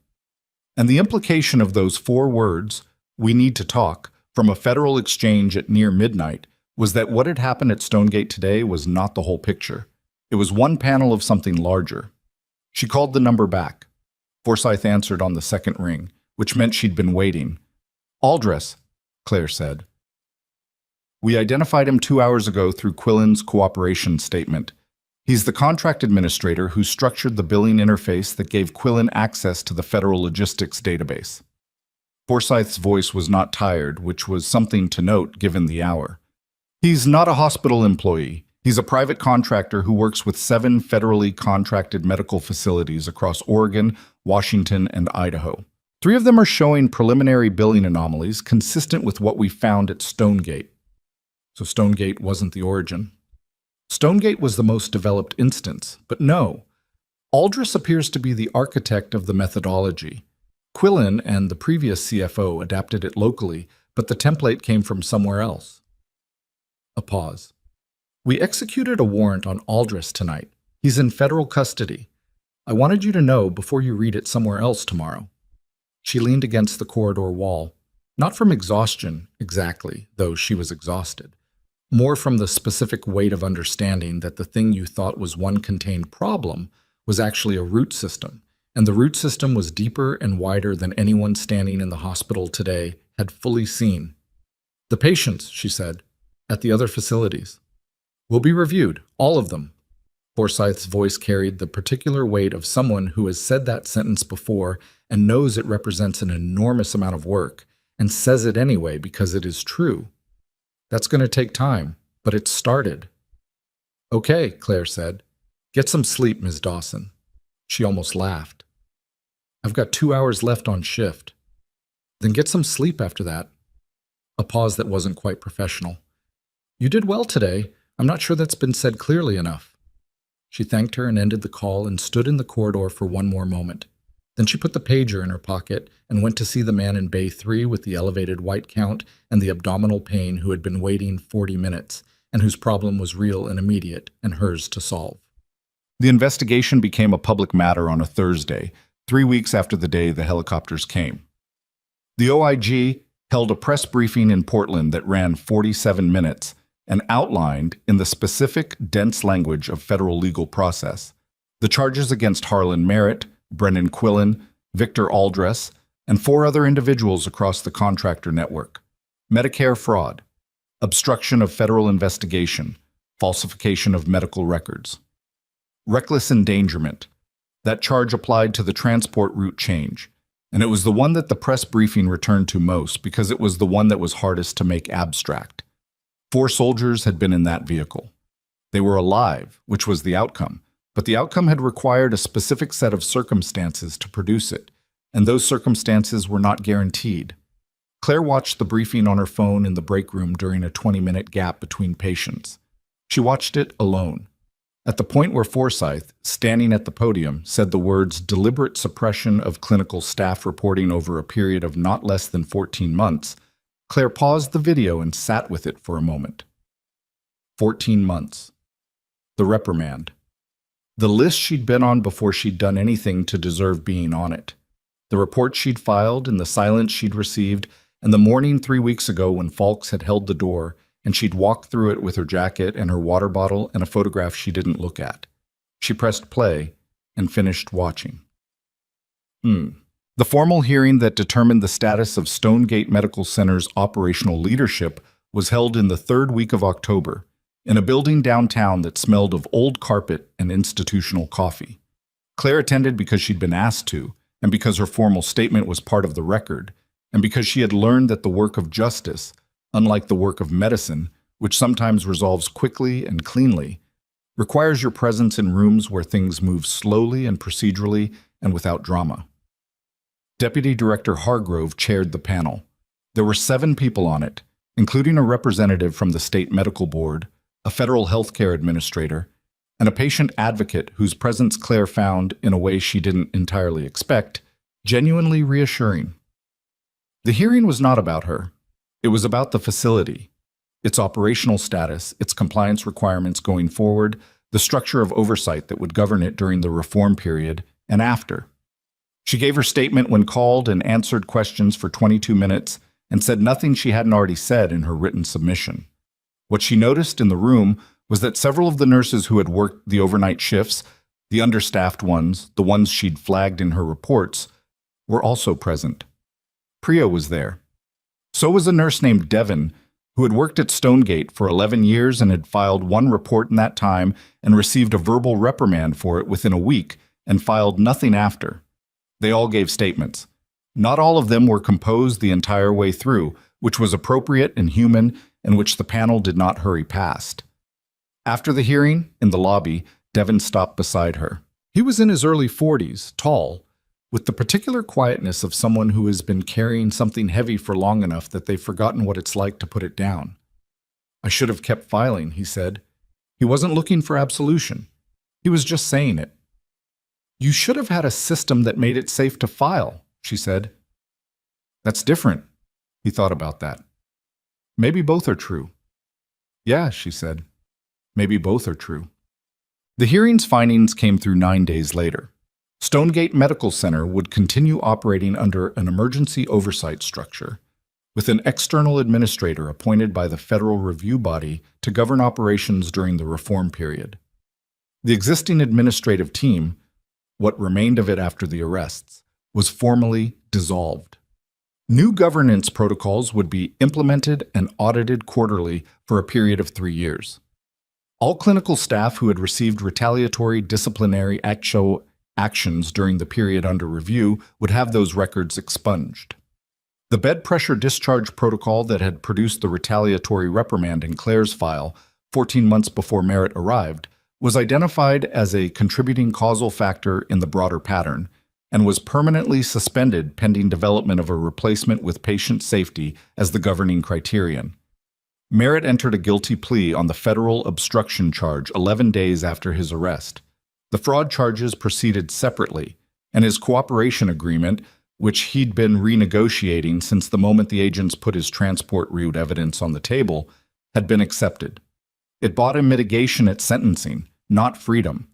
S1: And the implication of those 4 words, "We need to talk," from a federal exchange at near midnight, was that what had happened at Stonegate today was not the whole picture. It was one panel of something larger. She called the number back. Forsyth answered on the 2nd ring, which meant she'd been waiting. "Aldris," Claire said. "We identified him 2 hours ago through Quillen's cooperation statement. He's the contract administrator who structured the billing interface that gave Quillen access to the federal logistics database." Forsyth's voice was not tired, which was something to note given the hour. "He's not a hospital employee. He's a private contractor who works with 7 federally contracted medical facilities across Oregon, Washington, and Idaho. 3 of them are showing preliminary billing anomalies consistent with what we found at Stonegate." So Stonegate wasn't the origin. Stonegate was the most developed instance, but no. Aldris appears to be the architect of the methodology. Quillen and the previous CFO adapted it locally, but the template came from somewhere else. A pause. "We executed a warrant on Aldris tonight. He's in federal custody. I wanted you to know before you read it somewhere else tomorrow." She leaned against the corridor wall, not from exhaustion exactly, though she was exhausted, more from the specific weight of understanding that the thing you thought was one contained problem was actually a root system, and the root system was deeper and wider than anyone standing in the hospital today had fully seen. "The patients," she said, "at the other facilities will be reviewed, all of them." Forsyth's voice carried the particular weight of someone who has said that sentence before and knows it represents an enormous amount of work, and says it anyway because it is true. "That's going to take time, but it's started." "Okay," Claire said. "Get some sleep, Ms. Dawson." She almost laughed. "I've got 2 hours left on shift." "Then get some sleep after that." A pause that wasn't quite professional. "You did well today. I'm not sure that's been said clearly enough." She thanked her and ended the call and stood in the corridor for one more moment. Then she put the pager in her pocket and went to see the man in Bay 3 with the elevated white count and the abdominal pain who had been waiting 40 minutes and whose problem was real and immediate and hers to solve. The investigation became a public matter on a Thursday, 3 weeks after the day the helicopters came. The OIG held a press briefing in Portland that ran 47 minutes and outlined, in the specific, dense language of federal legal process, the charges against Harlan Merritt, Brennan Quillen, Victor Aldris, and 4 other individuals across the contractor network: Medicare fraud, obstruction of federal investigation, falsification of medical records, reckless endangerment. That charge applied to the transport route change, and it was the one that the press briefing returned to most because it was the one that was hardest to make abstract. 4 soldiers had been in that vehicle. They were alive, which was the outcome, but the outcome had required a specific set of circumstances to produce it, and those circumstances were not guaranteed. Claire watched the briefing on her phone in the break room during a 20-minute gap between patients. She watched it alone. At the point where Forsyth, standing at the podium, said the words "deliberate suppression of clinical staff reporting over a period of not less than 14 months," Claire paused the video and sat with it for a moment. 14 months. The reprimand. The list she'd been on before she'd done anything to deserve being on it. The report she'd filed and the silence she'd received, and the morning 3 weeks ago when Falks had held the door and she'd walk through it with her jacket and her water bottle and a photograph she didn't look at. She pressed play and finished watching. The formal hearing that determined the status of Stonegate Medical Center's operational leadership was held in the third week of October, in a building downtown that smelled of old carpet and institutional coffee. Claire attended because she'd been asked to, and because her formal statement was part of the record, and because she had learned that the work of justice, unlike the work of medicine, which sometimes resolves quickly and cleanly, requires your presence in rooms where things move slowly and procedurally and without drama. Deputy Director Hargrove chaired the panel. There were 7 people on it, including a representative from the State Medical Board, a federal healthcare administrator, and a patient advocate whose presence Claire found, in a way she didn't entirely expect, genuinely reassuring. The hearing was not about her. It was about the facility, its operational status, its compliance requirements going forward, the structure of oversight that would govern it during the reform period and after. She gave her statement when called and answered questions for 22 minutes and said nothing she hadn't already said in her written submission. What she noticed in the room was that several of the nurses who had worked the overnight shifts, the understaffed ones, the ones she'd flagged in her reports, were also present. Priya was there. So was a nurse named Devon, who had worked at Stonegate for 11 years and had filed 1 report in that time and received a verbal reprimand for it within a week and filed nothing after. They all gave statements. Not all of them were composed the entire way through, which was appropriate and human and which the panel did not hurry past. After the hearing, in the lobby, Devon stopped beside her. He was in his early 40s, tall, with the particular quietness of someone who has been carrying something heavy for long enough that they've forgotten what it's like to put it down. "I should have kept filing," he said. He wasn't looking for absolution. He was just saying it. "You should have had a system that made it safe to file," she said. "That's different." He thought about that. "Maybe both are true." "Yeah," she said. "Maybe both are true." The hearing's findings came through 9 days later. Stonegate Medical Center would continue operating under an emergency oversight structure, with an external administrator appointed by the federal review body to govern operations during the reform period. The existing administrative team, what remained of it after the arrests, was formally dissolved. New governance protocols would be implemented and audited quarterly for a period of 3 years. All clinical staff who had received retaliatory disciplinary actions during the period under review would have those records expunged. The bed pressure discharge protocol that had produced the retaliatory reprimand in Claire's file 14 months before Merritt arrived was identified as a contributing causal factor in the broader pattern and was permanently suspended pending development of a replacement with patient safety as the governing criterion. Merritt entered a guilty plea on the federal obstruction charge 11 days after his arrest. The fraud charges proceeded separately, and his cooperation agreement, which he'd been renegotiating since the moment the agents put his transport route evidence on the table, had been accepted. It bought him mitigation at sentencing, not freedom.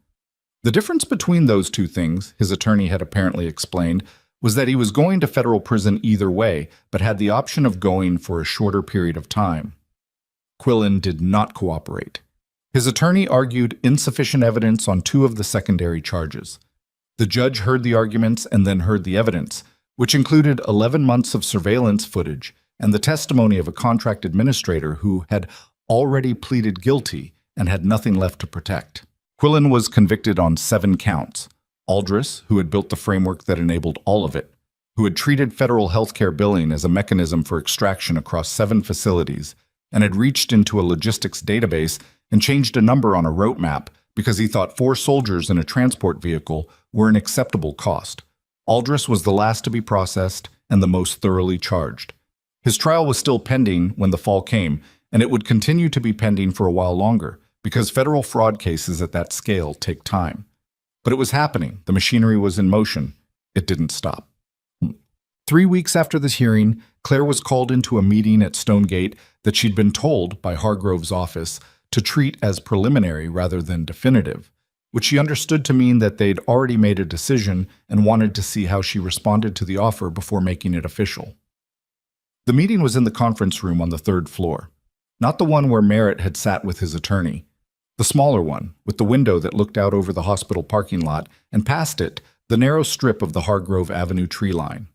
S1: The difference between those two things, his attorney had apparently explained, was that he was going to federal prison either way, but had the option of going for a shorter period of time. Quillen did not cooperate. His attorney argued insufficient evidence on 2 of the secondary charges. The judge heard the arguments and then heard the evidence, which included 11 months of surveillance footage and the testimony of a contract administrator who had already pleaded guilty and had nothing left to protect. Quillen was convicted on 7 counts. Aldris, who had built the framework that enabled all of it, who had treated federal healthcare billing as a mechanism for extraction across 7 facilities, and had reached into a logistics database and changed a number on a route map because he thought 4 soldiers in a transport vehicle were an acceptable cost. Aldris was the last to be processed and the most thoroughly charged. His trial was still pending when the fall came, and it would continue to be pending for a while longer, because federal fraud cases at that scale take time. But it was happening. The machinery was in motion. It didn't stop. 3 weeks after this hearing, Claire was called into a meeting at Stonegate that she'd been told by Hargrove's office to treat as preliminary rather than definitive, which she understood to mean that they'd already made a decision and wanted to see how she responded to the offer before making it official. The meeting was in the conference room on the 3rd floor. Not the one where Merritt had sat with his attorney. The smaller one, with the window that looked out over the hospital parking lot, and past it, the narrow strip of the Hargrove Avenue tree line.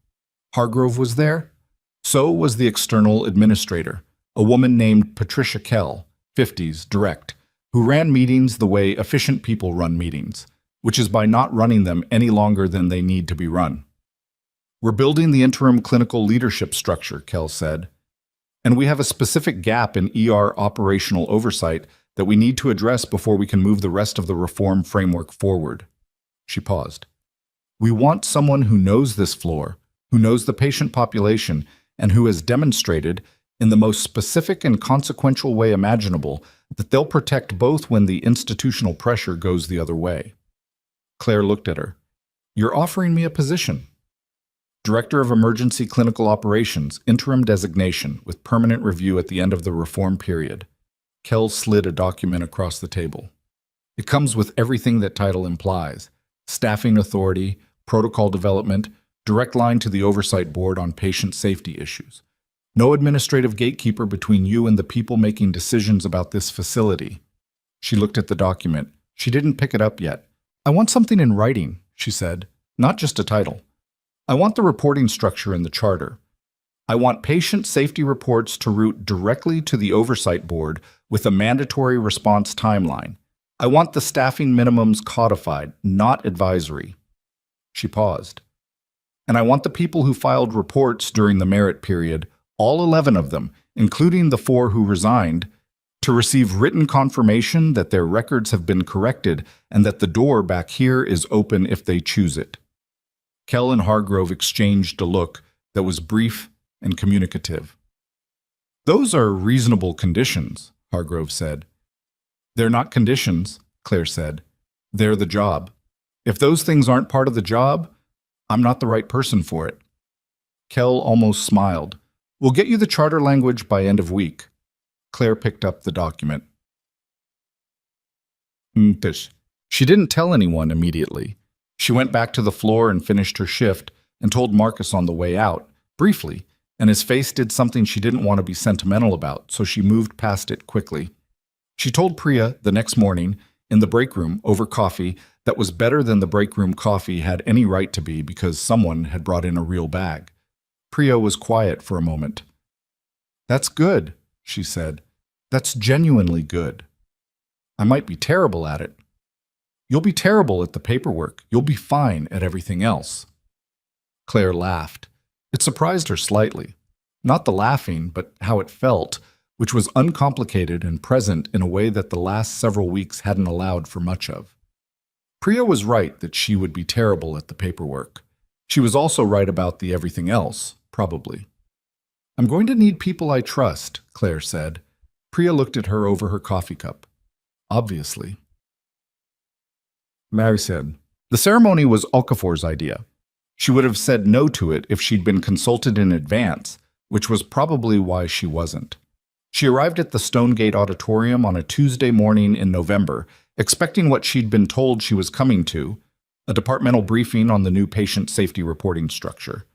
S1: Hargrove was there? So was the external administrator, a woman named Patricia Kell, 50s, direct, who ran meetings the way efficient people run meetings, which is by not running them any longer than they need to be run. We're building the interim clinical leadership structure, Kell said, and we have a specific gap in ER operational oversight that we need to address before we can move the rest of the reform framework forward. She paused. We want someone who knows this floor, who knows the patient population, and who has demonstrated, in the most specific and consequential way imaginable, that they'll protect both when the institutional pressure goes the other way. Claire looked at her. You're offering me a position. Director of Emergency Clinical Operations, interim designation, with permanent review at the end of the reform period. Kell slid a document across the table. It comes with everything that title implies: staffing authority, protocol development, direct line to the oversight board on patient safety issues. No administrative gatekeeper between you and the people making decisions about this facility. She looked at the document. She didn't pick it up yet. I want something in writing, she said, not just a title. I want the reporting structure in the charter. I want patient safety reports to route directly to the oversight board with a mandatory response timeline. I want the staffing minimums codified, not advisory. She paused. And I want the people who filed reports during the merit period, all 11 of them, including the 4 who resigned, to receive written confirmation that their records have been corrected and that the door back here is open if they choose it. Kell and Hargrove exchanged a look that was brief and communicative. Those are reasonable conditions, Hargrove said. They're not conditions, Claire said. They're the job. If those things aren't part of the job, I'm not the right person for it. Kell almost smiled. We'll get you the charter language by end of week. Claire picked up the document. She didn't tell anyone immediately. She went back to the floor and finished her shift and told Marcus on the way out, briefly, and his face did something she didn't want to be sentimental about, so she moved past it quickly. She told Priya the next morning, in the break room, over coffee, that was better than the break room coffee had any right to be because someone had brought in a real bag. Priya was quiet for a moment. That's good, she said. That's genuinely good. I might be terrible at it. You'll be terrible at the paperwork. You'll be fine at everything else. Claire laughed. It surprised her slightly. Not the laughing, but how it felt, which was uncomplicated and present in a way that the last several weeks hadn't allowed for much of. Priya was right that she would be terrible at the paperwork. She was also right about the everything else, probably. I'm going to need people I trust, Claire said. Priya looked at her over her coffee cup. Obviously. Mary said, the ceremony was Okafor's idea. She would have said no to it if she'd been consulted in advance, which was probably why she wasn't. She arrived at the Stonegate Auditorium on a Tuesday morning in November, expecting what she'd been told she was coming to, a departmental briefing on the new patient safety reporting structure,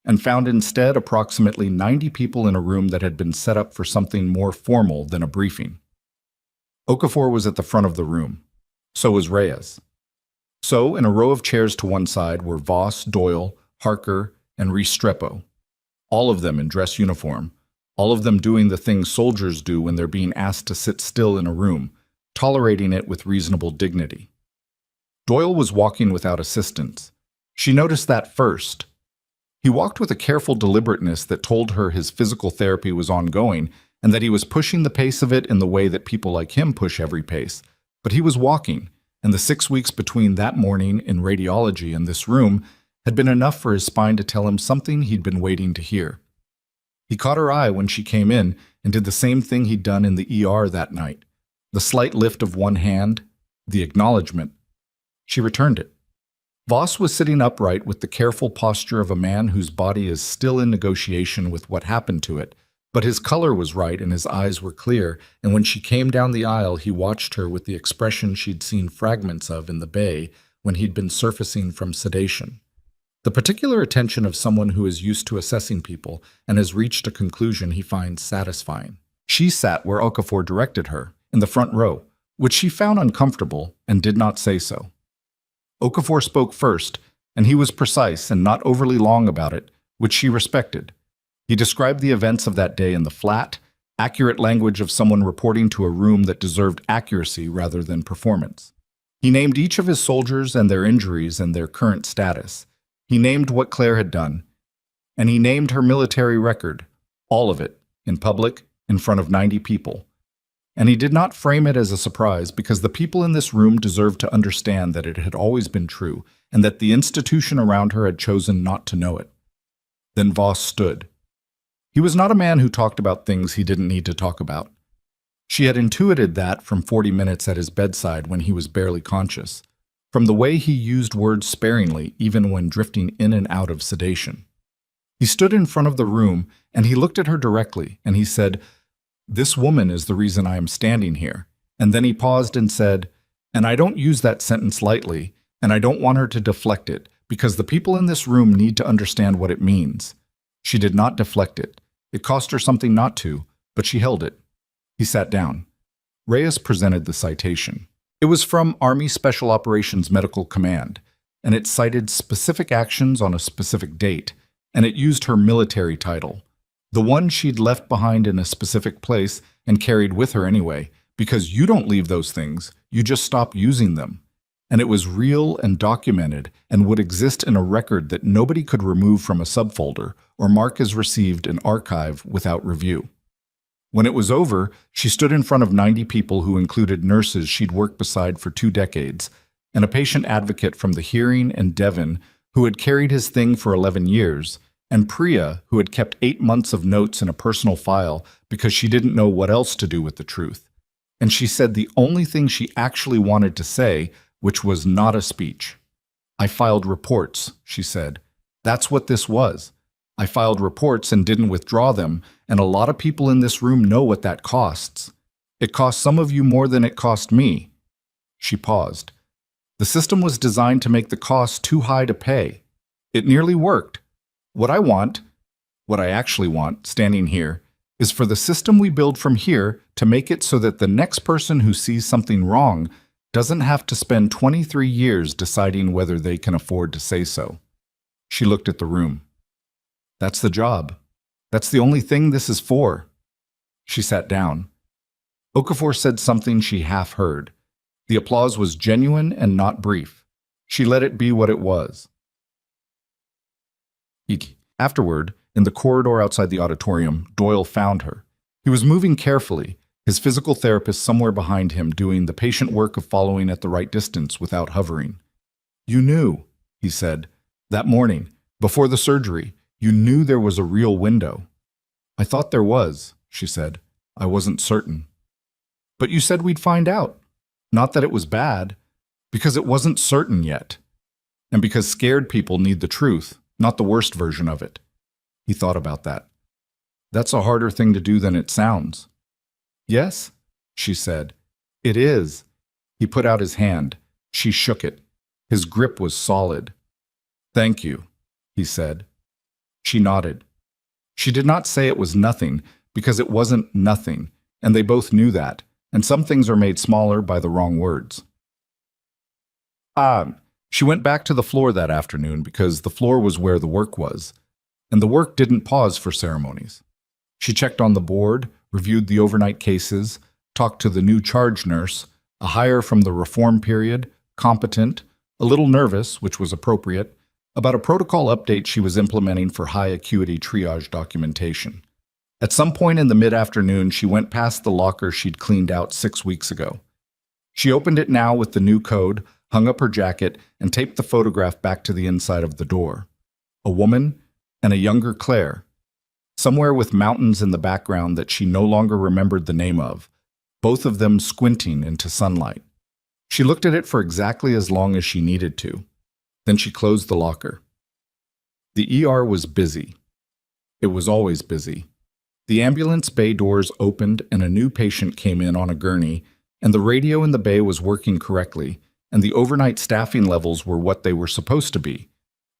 S1: and found instead approximately 90 people in a room that had been set up for something more formal than a briefing. Okafor was at the front of the room. So was Reyes. So, in a row of chairs to one side were Voss, Doyle, Harker, and Restrepo, all of them in dress uniform, all of them doing the things soldiers do when they're being asked to sit still in a room, tolerating it with reasonable dignity. Doyle was walking without assistance. She noticed that first. He walked with a careful deliberateness that told her his physical therapy was ongoing and that he was pushing the pace of it in the way that people like him push every pace. But he was walking, and the 6 weeks between that morning in radiology and this room had been enough for his spine to tell him something he'd been waiting to hear. He caught her eye when she came in and did the same thing he'd done in the ER that night. The slight lift of one hand, the acknowledgement. She returned it. Voss was sitting upright with the careful posture of a man whose body is still in negotiation with what happened to it, but his color was right and his eyes were clear, and when she came down the aisle he watched her with the expression she'd seen fragments of in the bay when he'd been surfacing from sedation. The particular attention of someone who is used to assessing people and has reached a conclusion he finds satisfying. She sat where Okafor directed her, in the front row, which she found uncomfortable and did not say so. Okafor spoke first, and he was precise and not overly long about it, which she respected. He described the events of that day in the flat, accurate language of someone reporting to a room that deserved accuracy rather than performance. He named each of his soldiers and their injuries and their current status. He named what Claire had done, and he named her military record, all of it, in public, in front of 90 people. And he did not frame it as a surprise because the people in this room deserved to understand that it had always been true and that the institution around her had chosen not to know it. Then Voss stood. He was not a man who talked about things he didn't need to talk about. She had intuited that from 40 minutes at his bedside when he was barely conscious, from the way he used words sparingly even when drifting in and out of sedation. He stood in front of the room and he looked at her directly and he said, "This woman is the reason I am standing here." And then he paused and said, "And I don't use that sentence lightly, and I don't want her to deflect it, because the people in this room need to understand what it means." She did not deflect it. It cost her something not to, but she held it. He sat down. Reyes presented the citation. It was from Army Special Operations Medical Command, and it cited specific actions on a specific date, and it used her military title, the one she'd left behind in a specific place and carried with her anyway, because you don't leave those things, you just stop using them. And it was real and documented and would exist in a record that nobody could remove from a subfolder or mark as received in archive without review. When it was over, she stood in front of 90 people who included nurses she'd worked beside for 2 decades, and a patient advocate from the hearing and Devon, who had carried his thing for 11 years, and Priya, who had kept 8 months of notes in a personal file because she didn't know what else to do with the truth. And she said the only thing she actually wanted to say, which was not a speech. "I filed reports," she said. "That's what this was. I filed reports and didn't withdraw them, and a lot of people in this room know what that costs. It cost some of you more than it cost me." She paused. The system was designed to make the cost too high to pay. It nearly worked. What I actually want, standing here, is for the system we build from here to make it so that the next person who sees something wrong doesn't have to spend 23 years deciding whether they can afford to say so. She looked at the room. "That's the job. That's the only thing this is for." She sat down. Okafor said something she half heard. The applause was genuine and not brief. She let it be what it was. Afterward, in the corridor outside the auditorium, Doyle found her. He was moving carefully, his physical therapist somewhere behind him doing the patient work of following at the right distance without hovering. "You knew," he said, "that morning, before the surgery, you knew there was a real window." "I thought there was," she said. "I wasn't certain." "But you said we'd find out. Not that it was bad, because it wasn't certain yet. And because scared people need the truth, not the worst version of it." He thought about that. "That's a harder thing to do than it sounds." "Yes," she said. "It is." He put out his hand. She shook it. His grip was solid. "Thank you," he said. She nodded. She did not say it was nothing, because it wasn't nothing, and they both knew that, and some things are made smaller by the wrong words. She went back to the floor that afternoon because the floor was where the work was, and the work didn't pause for ceremonies. She checked on the board, reviewed the overnight cases, talked to the new charge nurse, a hire from the reform period, competent, a little nervous, which was appropriate, about a protocol update she was implementing for high-acuity triage documentation. At some point in the mid-afternoon, she went past the locker she'd cleaned out 6 weeks ago. She opened it now with the new code, hung up her jacket, and taped the photograph back to the inside of the door. A woman and a younger Claire, somewhere with mountains in the background that she no longer remembered the name of, both of them squinting into sunlight. She looked at it for exactly as long as she needed to. Then she closed the locker. The ER was busy. It was always busy. The ambulance bay doors opened and a new patient came in on a gurney, and the radio in the bay was working correctly, and the overnight staffing levels were what they were supposed to be.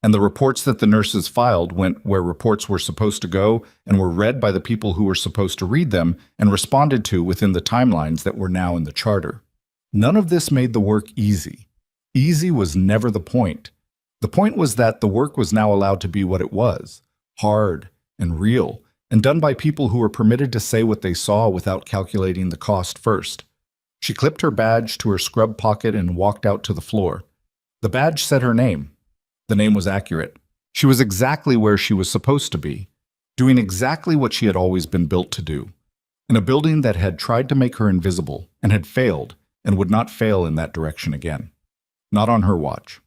S1: And the reports that the nurses filed went where reports were supposed to go and were read by the people who were supposed to read them and responded to within the timelines that were now in the charter. None of this made the work easy. Easy was never the point. The point was that the work was now allowed to be what it was, hard and real, and done by people who were permitted to say what they saw without calculating the cost first. She clipped her badge to her scrub pocket and walked out to the floor. The badge said her name. The name was accurate. She was exactly where she was supposed to be, doing exactly what she had always been built to do, in a building that had tried to make her invisible and had failed and would not fail in that direction again. Not on her watch.